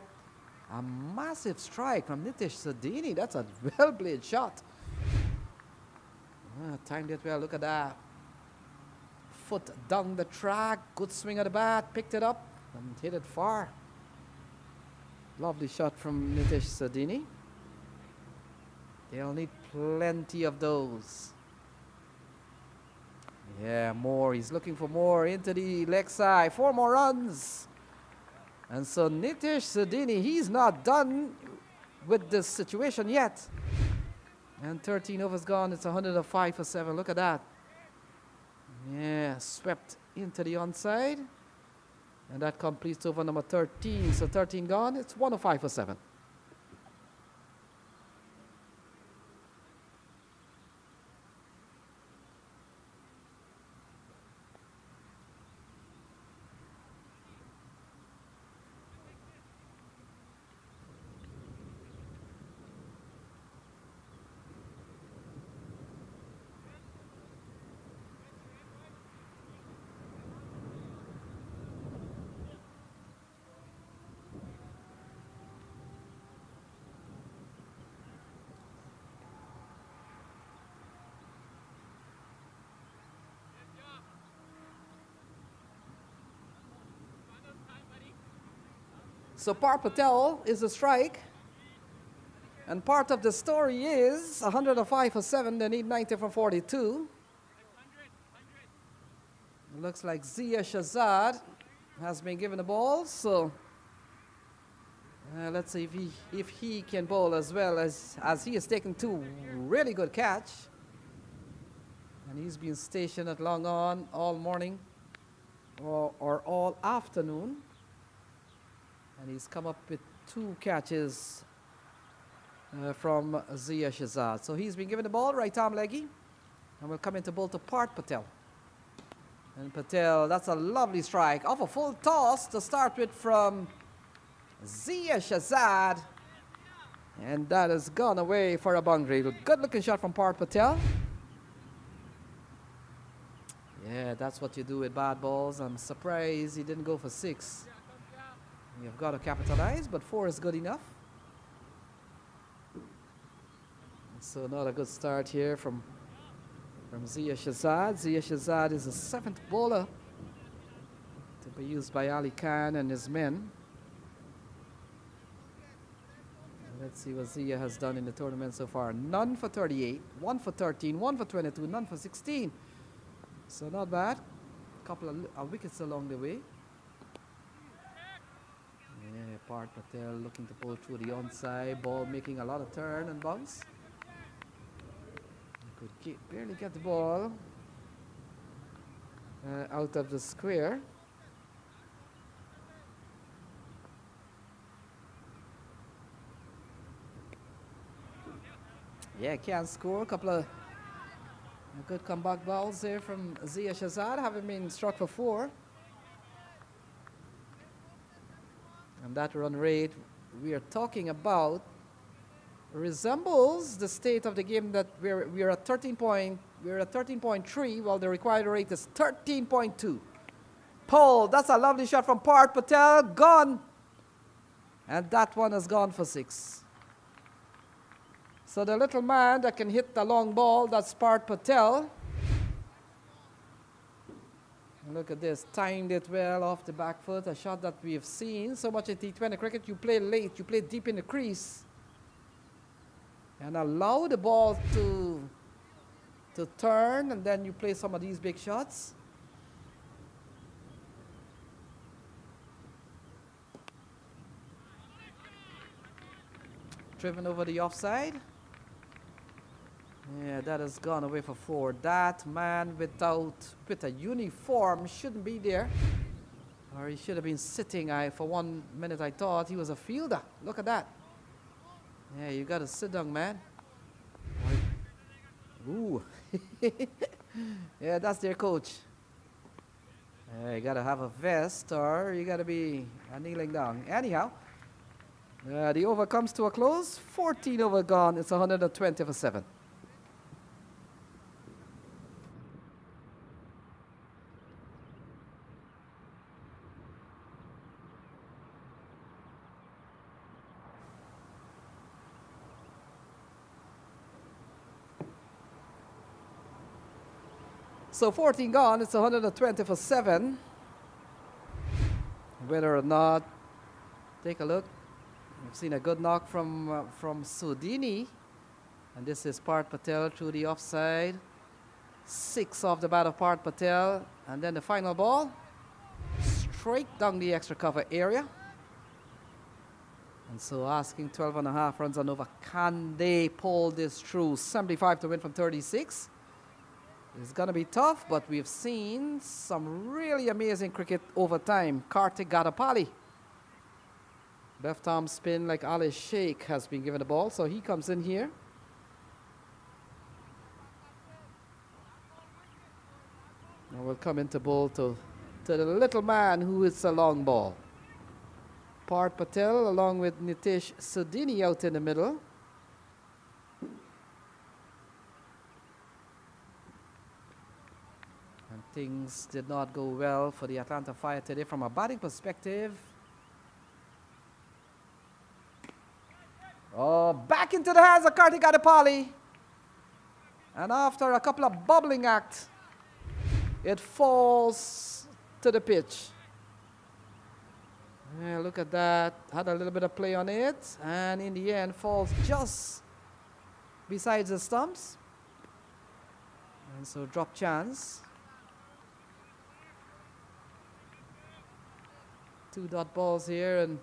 A massive strike from Nitish Sadini. That's a well-played shot. Timed it well. Look at that. foot down the track. Good swing of the bat. Picked it up and hit it far. Lovely shot from Nitish Sardini. They'll need plenty of those. Yeah, more. He's looking for more into the leg side. 4 more runs. And so Nitish Sardini, he's not done with this situation yet. And 13 overs gone. It's 105 for 7. Look at that. Yeah, swept into the onside. And that completes over number 13. So 13 gone. It's 105 for 7. So Par Patel is a strike. And part of the story is 105 for 7. They need 90 for 42. It looks like Zia Shazad has been given the ball. So let's see if he can bowl as well, as he has taken 2 really good catch. And he's been stationed at long on all morning or all afternoon. And he's come up with 2 catches from Zia Shazad. So he's been given the ball, right arm leggy. And will come into bowl to Part Patel. And Patel, that's a lovely strike. Off a full toss to start with from Zia Shazad. And that has gone away for a boundary. Good looking shot from Part Patel. Yeah, that's what you do with bad balls. I'm surprised he didn't go for 6. You've got to capitalize, but 4 is good enough. So not a good start here from Zia Shazad. Zia Shazad is the 7th bowler to be used by Ali Khan and his men. Let's see what Zia has done in the tournament so far. None for 38, 1 for 13, 1 for 22, none for 16. So not bad. Couple of wickets along the way. Yeah, Part Patel looking to pull through the onside. Ball making a lot of turn and bounce. Could barely get the ball out of the square. Yeah, can't score. A couple of good comeback balls there from Zia Shazad, having been struck for 4. And that run rate we are talking about resembles the state of the game that we're at 13.3, while the required rate is 13.2. Paul, that's a lovely shot from Part Patel, gone. And that one has gone for 6. So the little man that can hit the long ball, that's Part Patel. Look at this, timed it well off the back foot, a shot that we have seen so much in T20 cricket. You play late, you play deep in the crease, and allow the ball to turn, and then you play some of these big shots. Driven over the offside. Yeah, that has gone away for 4. That man with a uniform shouldn't be there. Or he should have been sitting. For 1 minute I thought he was a fielder. Look at that. Yeah, you got to sit down, man. Ooh. Yeah, that's their coach. You got to have a vest or you got to be kneeling down. Anyhow, the over comes to a close. 14 over gone. It's 120 for 7. So 14 gone, it's 120 for 7. Whether or not, take a look. We've seen a good knock from Sudini. And this is Part Patel through the offside. 6 off the bat of Part Patel. And then the final ball, straight down the extra cover area. And so asking 12.5 runs on over. Can they pull this through? 75 to win from 36. It's going to be tough, but we've seen some really amazing cricket over time. Kartik Gadapali. Left arm spin like Ali Sheikh has been given the ball, so he comes in here. And we'll come into bowl to the little man who hits a long ball. Part Patel along with Nitish Sudini out in the middle. And things did not go well for the Atlanta Fire today from a batting perspective. Oh, back into the hands of Kartik Adipali. And after a couple of bubbling acts, it falls to the pitch. Yeah, look at that. Had a little bit of play on it. And in the end, falls just beside the stumps. And so drop chance. 2 dot balls here. And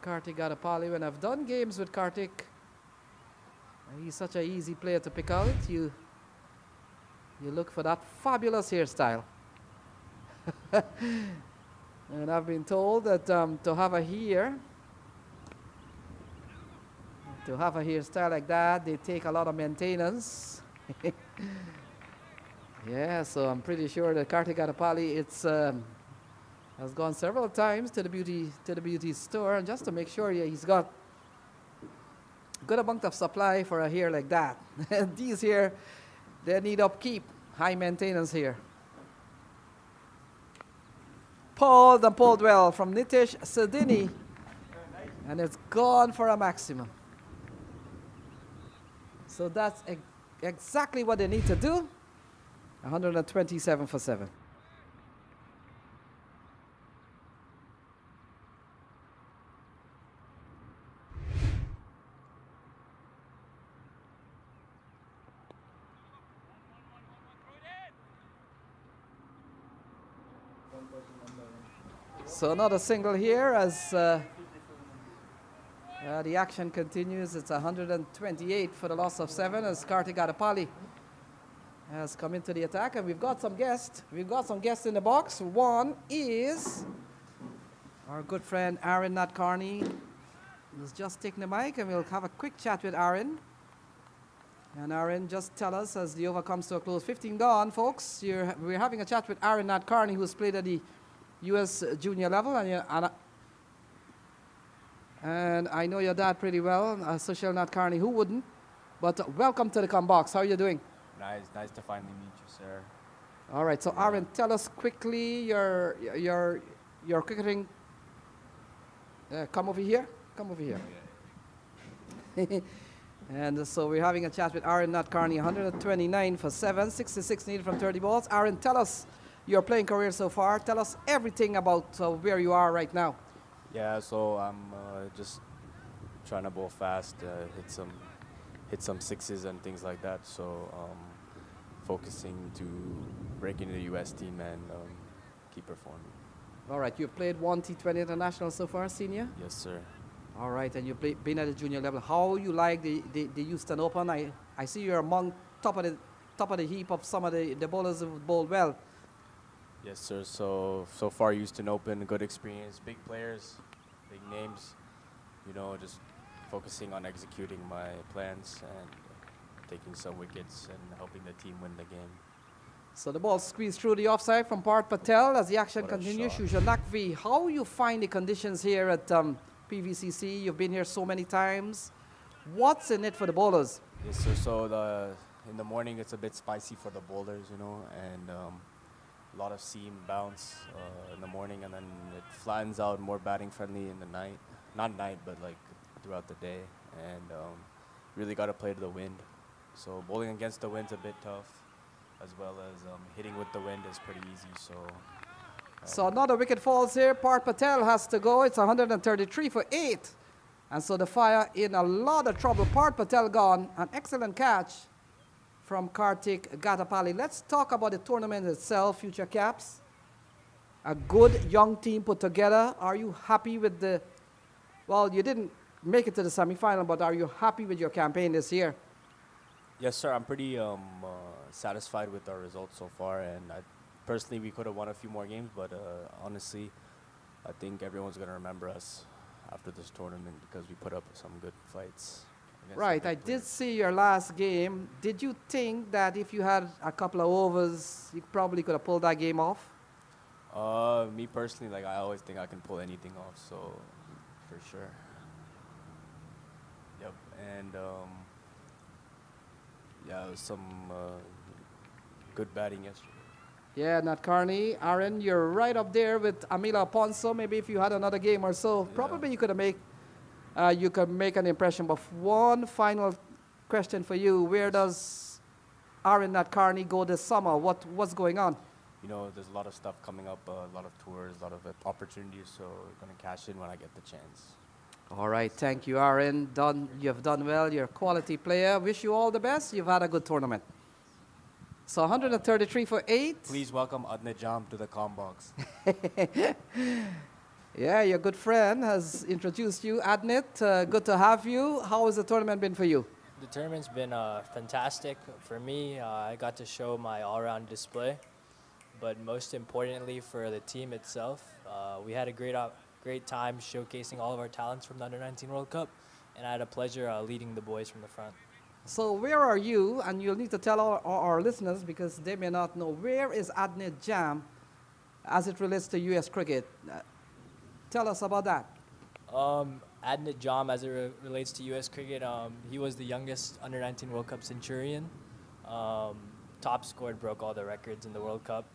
Kartik Gadapali. When I've done games with Kartik, he's such an easy player to pick out. You look for that fabulous hairstyle. And I've been told that to have a hairstyle like that, they take a lot of maintenance. Yeah, so I'm pretty sure that Kartik Gadapali has gone several times to the beauty store, and just to make sure he's got a good amount of supply for a hair like that. These here, they need upkeep, high maintenance here. Pulled and pulled well from Nitish Sudini, and it's gone for a maximum. So that's exactly what they need to do. 127 for 7. So another single here as the action continues. It's 128 for the loss of 7 as Kartik Gadapali has come into the attack. And we've got some guests. We've got some guests in the box. One is our good friend Aaron Natkarni, who's just taking the mic, and we'll have a quick chat with Aaron. And Aaron, just tell us as the over comes to a close. 15 gone, folks. We're having a chat with Aaron Natkarni, who's played at the U.S. junior level, and I know your dad pretty well, Sushil Natkarni, who wouldn't? But welcome to the Combox. How are you doing? Nice to finally meet you, sir. All right, so Aaron, tell us quickly your cricketing. Come over here. Come over here. And so we're having a chat with Aaron Natkarni, 129 for 7, 66 needed from 30 balls. Aaron, tell us your playing career so far. Tell us everything about where you are right now. Yeah, so I'm just trying to bowl fast, hit some sixes and things like that. So focusing to break into the U.S. team and keep performing. All right, you've played 1 T20 international so far, senior? Yes, sir. All right, and you've been at the junior level. How you like the Houston Open? I see you're among top of the heap of some of the bowlers who bowled well. Yes, sir. So far, Houston Open, good experience, big players, big names. You know, just focusing on executing my plans and taking some wickets and helping the team win the game. So the ball squeezed through the offside from Part Patel as the action continues. Shusha Nakvi, how you find the conditions here at PVCC? You've been here so many times. What's in it for the bowlers? Yes, sir. So in the morning, it's a bit spicy for the bowlers, you know, and a lot of seam bounce in the morning, and then it flattens out, more batting friendly in the night. Not night, but like throughout the day. And really got to play to the wind. So bowling against the wind's a bit tough. as well as hitting with the wind is pretty easy. So another wicket falls here. Parth Patel has to go. It's 133 for 8. And so the Fire in a lot of trouble. Parth Patel gone. An excellent catch from Kartik Gatapali. Let's talk about the tournament itself, Future Caps. A good young team put together. Are you happy with the... Well, you didn't make it to the semifinal, but are you happy with your campaign this year? Yes, sir. I'm pretty satisfied with our results so far, and personally, we could have won a few more games, but honestly, I think everyone's going to remember us after this tournament because we put up some good fights. Right, I did see your last game. Did you think that if you had a couple of overs, you probably could have pulled that game off? Me personally, like I always think I can pull anything off, so for sure. Yep, and yeah, it was some good batting yesterday. Yeah, Nat Carney. Aaron, you're right up there with Amila Ponso. Maybe if you had another game or so, probably you could make an impression. But one final question for you. Where does Aaron Nat Carney go this summer? What's going on? You know, there's a lot of stuff coming up, a lot of tours, a lot of opportunities, so we're going to cash in when I get the chance. All right, thank you, Aaron. You've done well. You're a quality player. Wish you all the best. You've had a good tournament. So 133 for 8. Please welcome Adne Jam to the comm box. Yeah, your good friend has introduced you. Adnit, good to have you. How has the tournament been for you? The tournament's been fantastic for me. I got to show my all-round display, but most importantly for the team itself, we had a great time showcasing all of our talents from the Under-19 World Cup, and I had a pleasure leading the boys from the front. So where are you? And you'll need to tell our listeners because they may not know. Where is Adnit Jam as it relates to U.S. cricket? Tell us about that. Adnit Jam, as it relates to U.S. cricket, he was the youngest Under-19 World Cup centurion. Top scored, broke all the records in the World Cup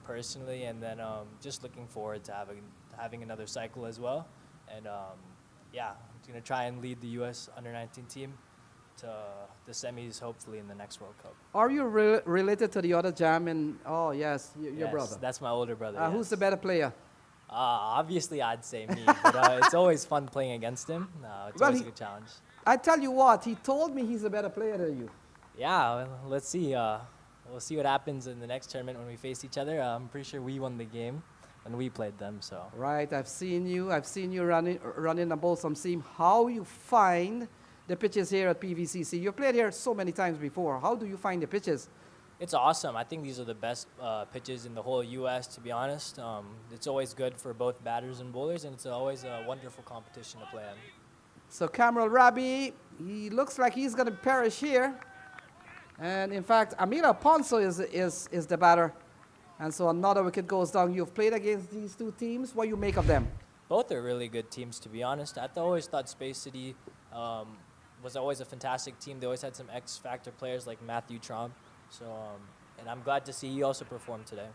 personally, and then just looking forward to having another cycle as well. And yeah, I'm going to try and lead the U.S. Under-19 team to the semis, hopefully, in the next World Cup. Are you related to the other Jam? Oh, yes, your brother. That's my older brother. Who's the better player? Obviously, I'd say me, but it's always fun playing against him. It's always a good challenge. I tell you what, he told me he's a better player than you. Yeah, well, let's see. We'll see what happens in the next tournament when we face each other. I'm pretty sure we won the game when we played them. So. Right, I've seen you running the ball some seam. How you find the pitches here at PVCC? You've played here so many times before. How do you find the pitches? It's awesome. I think these are the best pitches in the whole U.S., to be honest. It's always good for both batters and bowlers, and it's always a wonderful competition to play in. So Cameron Rabi, he looks like he's going to perish here. And in fact, Amila Ponso is the batter. And so another wicket goes down. You've played against these two teams. What do you make of them? Both are really good teams, to be honest. I always thought Space City was always a fantastic team. They always had some X-factor players like Matthew Tromp. So, and I'm glad to see he also performed today.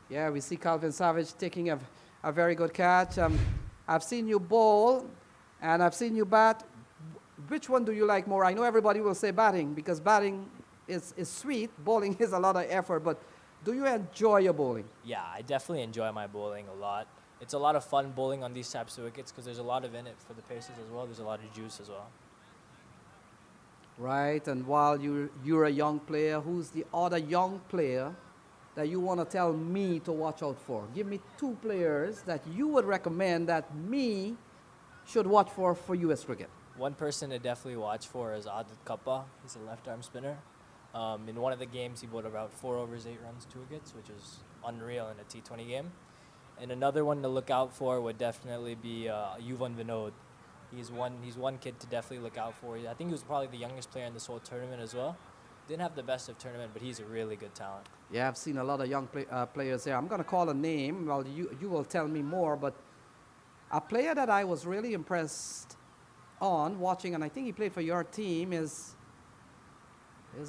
Yeah, we see Calvin Savage taking a very good catch. I've seen you bowl, and I've seen you bat. Which one do you like more? I know everybody will say batting, because batting is sweet. Bowling is a lot of effort, but do you enjoy your bowling? Yeah, I definitely enjoy my bowling a lot. It's a lot of fun bowling on these types of wickets because there's a lot of in it for the paces as well. There's a lot of juice as well. Right, and while you're a young player, who's the other young player that you want to tell me to watch out for? Give me two players that you would recommend that me should watch for U.S. cricket. One person to definitely watch for is Adit Kappa. He's a left-arm spinner. In one of the games, he bowled about 4 overs, 8 runs, 2 wickets, which is unreal in a T20 game. And another one to look out for would definitely be Yuvan Vinod. He's one kid to definitely look out for. I think he was probably the youngest player in this whole tournament as well. Didn't have the best of tournament, but he's a really good talent. Yeah, I've seen a lot of young players there. I'm going to call a name. Well, you will tell me more, but a player that I was really impressed on watching, and I think he played for your team, is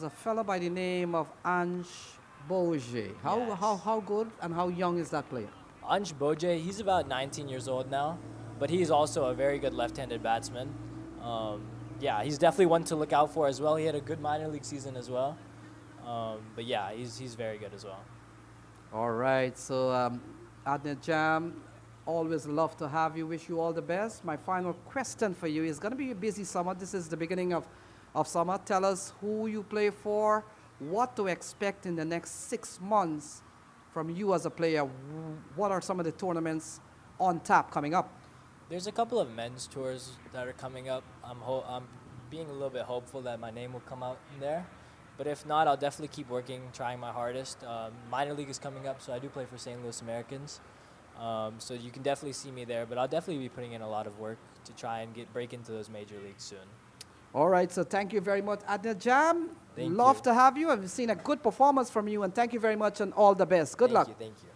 a fellow by the name of Ansh Boje. How good and how young is that player? Ansh Boje, he's about 19 years old now, but he's also a very good left-handed batsman. Yeah, he's definitely one to look out for as well. He had a good minor league season as well. But yeah, he's very good as well. All right, so Adnet Jam, always love to have you. Wish you all the best. My final question for you is going to be a busy summer. This is the beginning of summer. Tell us who you play for, what to expect in the next 6 months from you as a player. What are some of the tournaments on tap coming up? There's a couple of men's tours that are coming up. I'm being a little bit hopeful that my name will come out in there. But if not, I'll definitely keep working, trying my hardest. Minor league is coming up, so I do play for St. Louis Americans. So you can definitely see me there, but I'll definitely be putting in a lot of work to try and break into those major leagues soon. All right, so thank you very much, Adnet Jam. Thank Love you. to have you. I've seen a good performance from you, and thank you very much and all the best. Good luck. Thank you.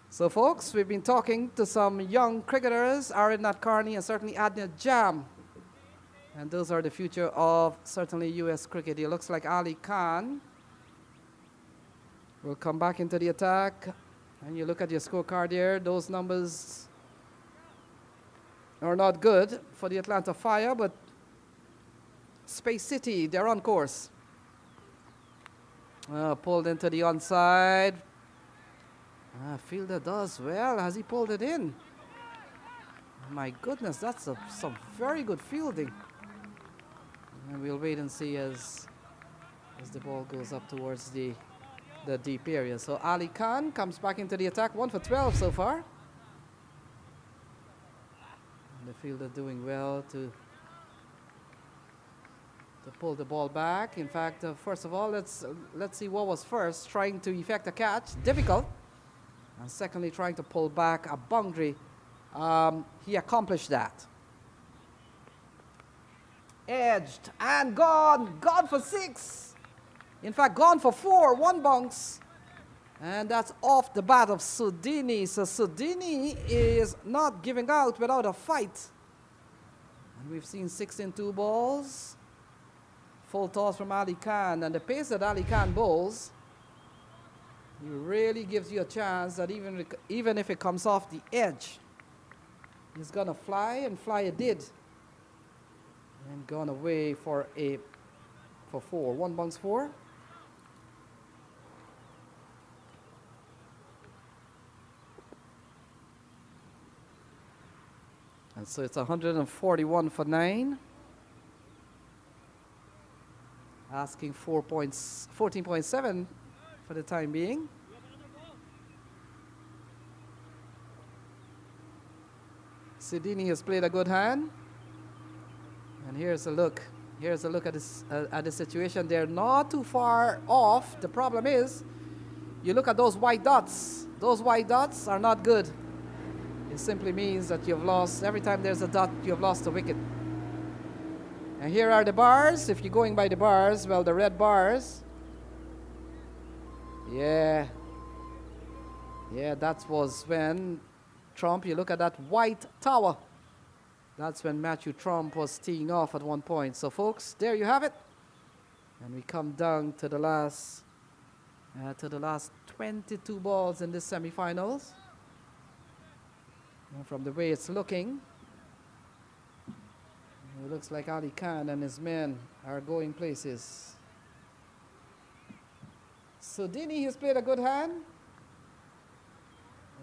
So, folks, we've been talking to some young cricketers, Aridnat Carney and certainly Adnet Jam. And those are the future of certainly U.S. cricket. It looks like Ali Khan will come back into the attack. And you look at your scorecard here, those numbers are not good for the Atlanta Fire, but Space City, they're on course. Pulled into the onside. Fielder does well. Has he pulled it in? My goodness, that's some very good fielding. And we'll wait and see as the ball goes up towards the deep area. So Ali Khan comes back into the attack, 1 for 12 so far. And the fielder doing well to pull the ball back. In fact, first of all, let's see what was first. Trying to effect a catch, difficult. And secondly, trying to pull back a boundary. He accomplished that. Edged and gone for 6. In fact, gone for 4, 1 bounce. And that's off the bat of Sudini. So Sudini is not giving out without a fight. And we've seen 6 in 2 balls. Full toss from Ali Khan. And the pace that Ali Khan bowls, he really gives you a chance that even if it comes off the edge, he's going to fly, and fly it did. And gone away for 4. 1 bounce 4. And so it's 141 for 9. Asking 14.7 for the time being. Sidini has played a good hand. And here's a look. Here's a look at this at the situation. They're not too far off. The problem is, you look at those white dots. Those white dots are not good. It simply means that you've lost. Every time there's a dot, you've lost a wicket. And here are the bars. If you're going by the bars, well, the red bars. Yeah, that was when Trump, you look at that white tower. That's when Matthew Trump was teeing off at one point. So, folks, there you have it. And we come down to the last 22 balls in this semifinals. And from the way it's looking, it looks like Ali Khan and his men are going places. So Dini has played a good hand.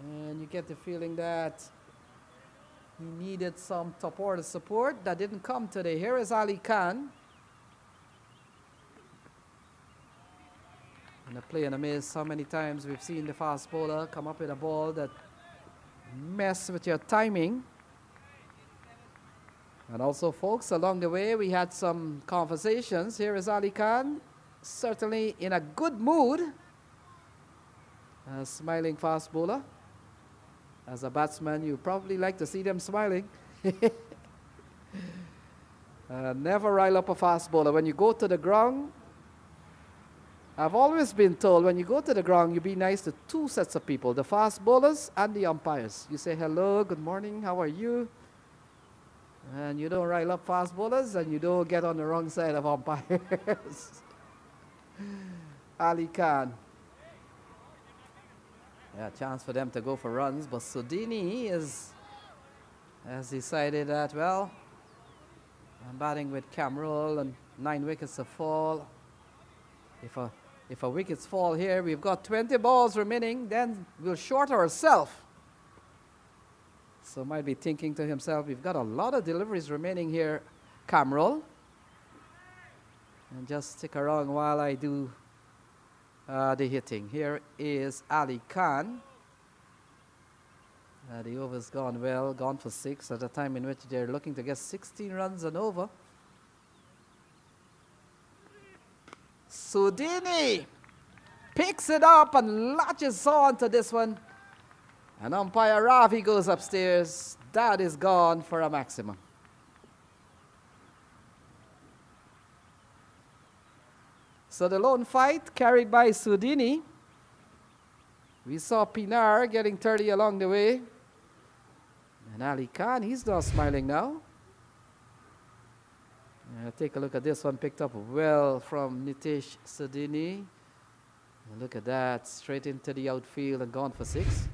And you get the feeling that he needed some top order support. That didn't come today. Here is Ali Khan. And a play and a miss. How many times we've seen the fast bowler come up with a ball that mess with your timing. And also, folks, along the way, we had some conversations. Here is Ali Khan, certainly in a good mood. A smiling fast bowler. As a batsman, you probably like to see them smiling. Never rile up a fast bowler. When you go to the ground, I've always been told when you go to the ground, you be nice to 2 sets of people, the fast bowlers and the umpires. You say, hello, good morning, how are you? And you don't rile up fast bowlers, and you don't get on the wrong side of umpires. Ali Khan. Yeah, chance for them to go for runs, but Sudini has decided that, well, I'm batting with Camrol and 9 wickets to fall. If a wickets fall here, we've got 20 balls remaining, then we'll short ourselves. So might be thinking to himself, we've got a lot of deliveries remaining here, Cameron. And just stick around while I do the hitting. Here is Ali Khan. The over's gone well, gone for 6 at a time in which they're looking to get 16 runs and over. Sudini picks it up and latches on to this one. And umpire Ravi goes upstairs. That is gone for a maximum. So the lone fight carried by Sudini. We saw Pinar getting 30 along the way. And Ali Khan, he's not smiling now. Take a look at this one, picked up well from Nitish Sudini. And look at that, straight into the outfield and gone for 6.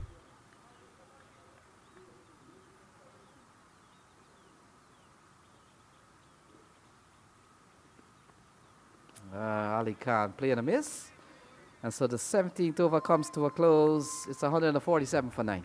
Ali Khan playing a miss. And so the 17th over comes to a close. It's 147 for 9.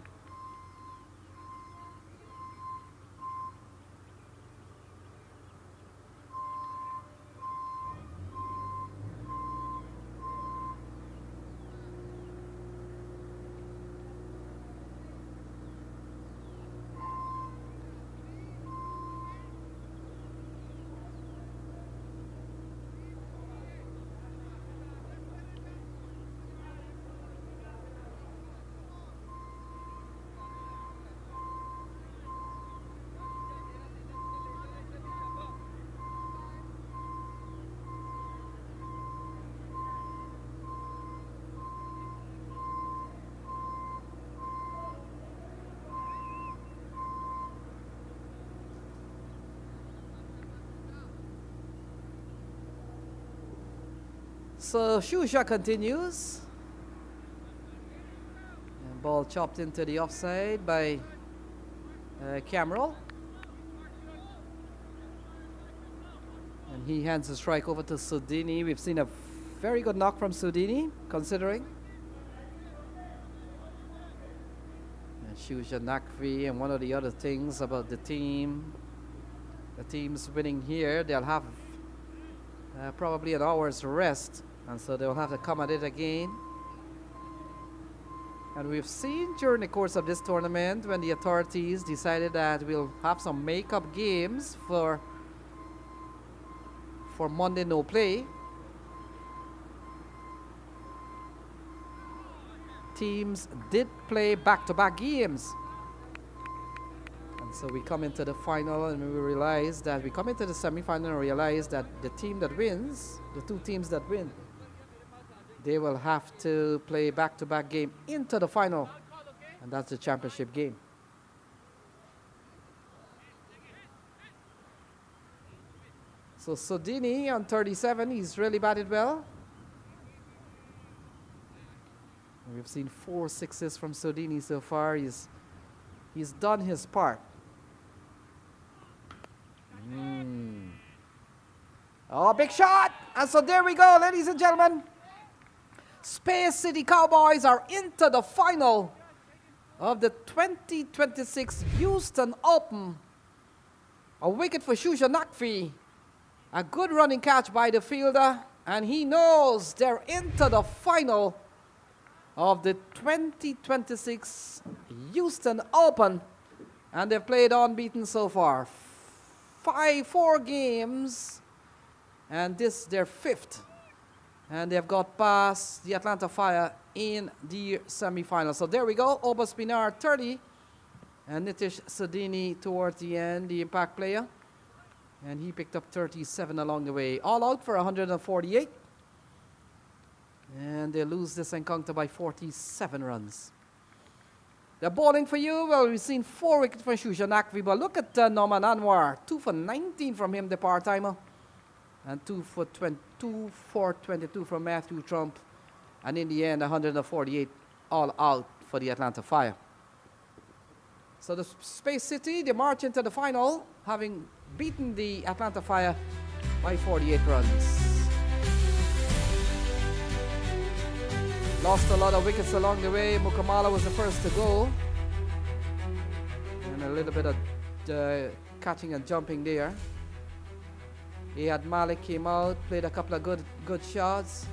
So Shusha continues. And ball chopped into the offside by Cameron. And he hands the strike over to Sudini. We've seen a very good knock from Sudini, considering. And Shusha Nakvi, and one of the other things about the team's winning here, they'll have probably an hour's rest. And so they'll have to come at it again. And we've seen during the course of this tournament when the authorities decided that we'll have some make-up games for Monday no play. Teams did play back-to-back games. And so we come into the final and we realize that we come into the semi-final and realize that the team that wins, the two teams that win, they will have to play back-to-back game into the final, and that's the championship game. So Sudini on 37, he's really batted well. We've seen 4 sixes from Sudini so far. He's done his part. Oh, big shot! And so there we go, ladies and gentlemen. Space City Cowboys are into the final of the 2026 Houston Open. A wicket for Shusha Nakvi. A good running catch by the fielder. And he knows they're into the final of the 2026 Houston Open. And they've played unbeaten so far. 4 games. And this their 5th. And they've got past the Atlanta Fire in the semi-final. So there we go. Oba Spinar 30. And Nitish Sudini towards the end, the impact player. And he picked up 37 along the way. All out for 148. And they lose this encounter by 47 runs. The bowling for you, well, we've seen 4 wickets from Shusha Nakvi. But look at Norman Anwar. 2 for 19 from him, the part-timer. And 2 for 22 from Matthew Trump. And in the end, 148 all out for the Atlanta Fire. So the Space City, they march into the final, having beaten the Atlanta Fire by 48 runs. Lost a lot of wickets along the way. Mukamala was the first to go. And a little bit of catching and jumping there. Iyad Malik came out, played a couple of good shots.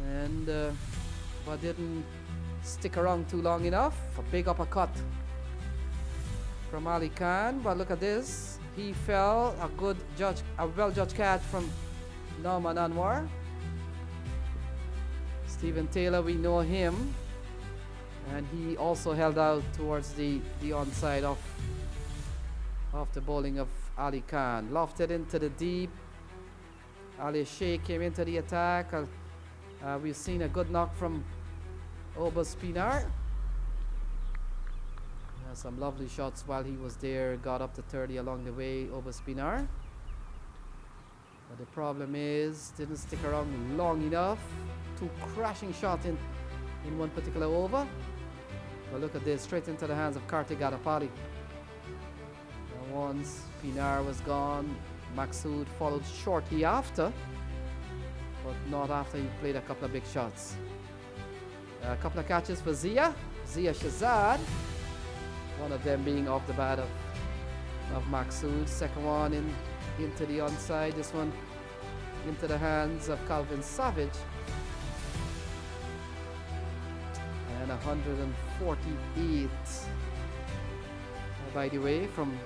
And but didn't stick around too long enough. A big uppercut from Ali Khan. But look at this. He fell. A well-judged catch from Norman Anwar. Stephen Taylor, we know him. And he also held out towards the onside of the bowling of Ali Khan. Lofted into the deep. Ali Sheikh came into the attack. We've seen a good knock from Oba Spinar. Some lovely shots while he was there. Got up to 30 along the way, Oba Spinar. But the problem is, didn't stick around long enough. Two crashing shots in one particular over. But look at this, straight into the hands of Kartik Gadapali. And once Pinar was gone, Maksud followed shortly after, but not after he played a couple of big shots. A couple of catches for Zia Shazad. One of them being off the bat of Maksud. Second one into the onside. This one into the hands of Calvin Savage. And 148. By the way, from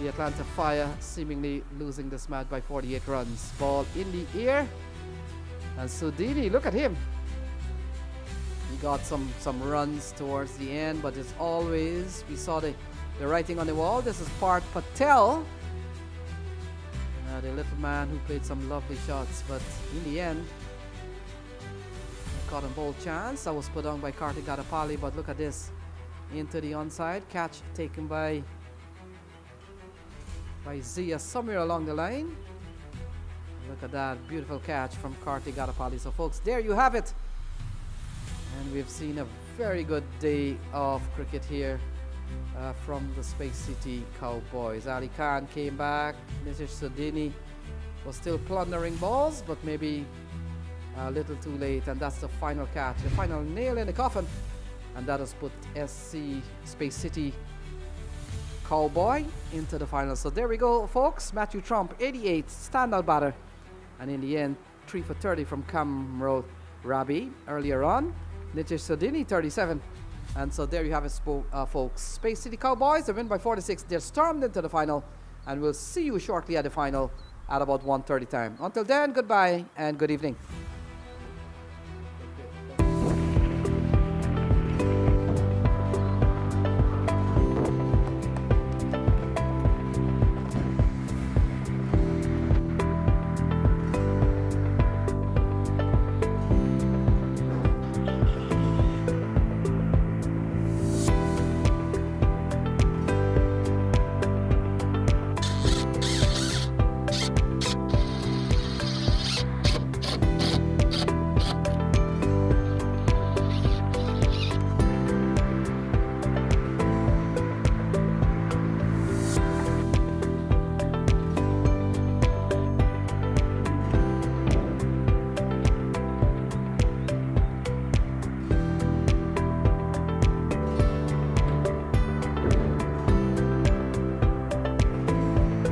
the Atlanta Fire, seemingly losing this match by 48 runs. Ball in the air. And Sudini, look at him. He got some runs towards the end, but as always, we saw the writing on the wall. This is Parth Patel, the little man who played some lovely shots, but in the end, a cotton ball chance that was put on by Kartik Gadapali. But look at this, into the onside catch taken by Zia somewhere along the line. Look at that beautiful catch from Kartik Gadapali. So folks, there you have it. And we've seen a very good day of cricket here from the Space City Cowboys. Ali Khan came back. Mr. Sudini was still plundering balls, but maybe a little too late. And that's the final catch, the final nail in the coffin. And that has put SC Space City Cowboy into the final. So there we go, folks. Matthew Trump, 88, standout batter. And in the end, 3 for 30 from Kamro Rabi earlier on. Nitish Sodini, 37. And so there you have it, folks. Space City Cowboys, they win by 46. They're stormed into the final. And we'll see you shortly at the final at about 1:30 time. Until then, goodbye and good evening.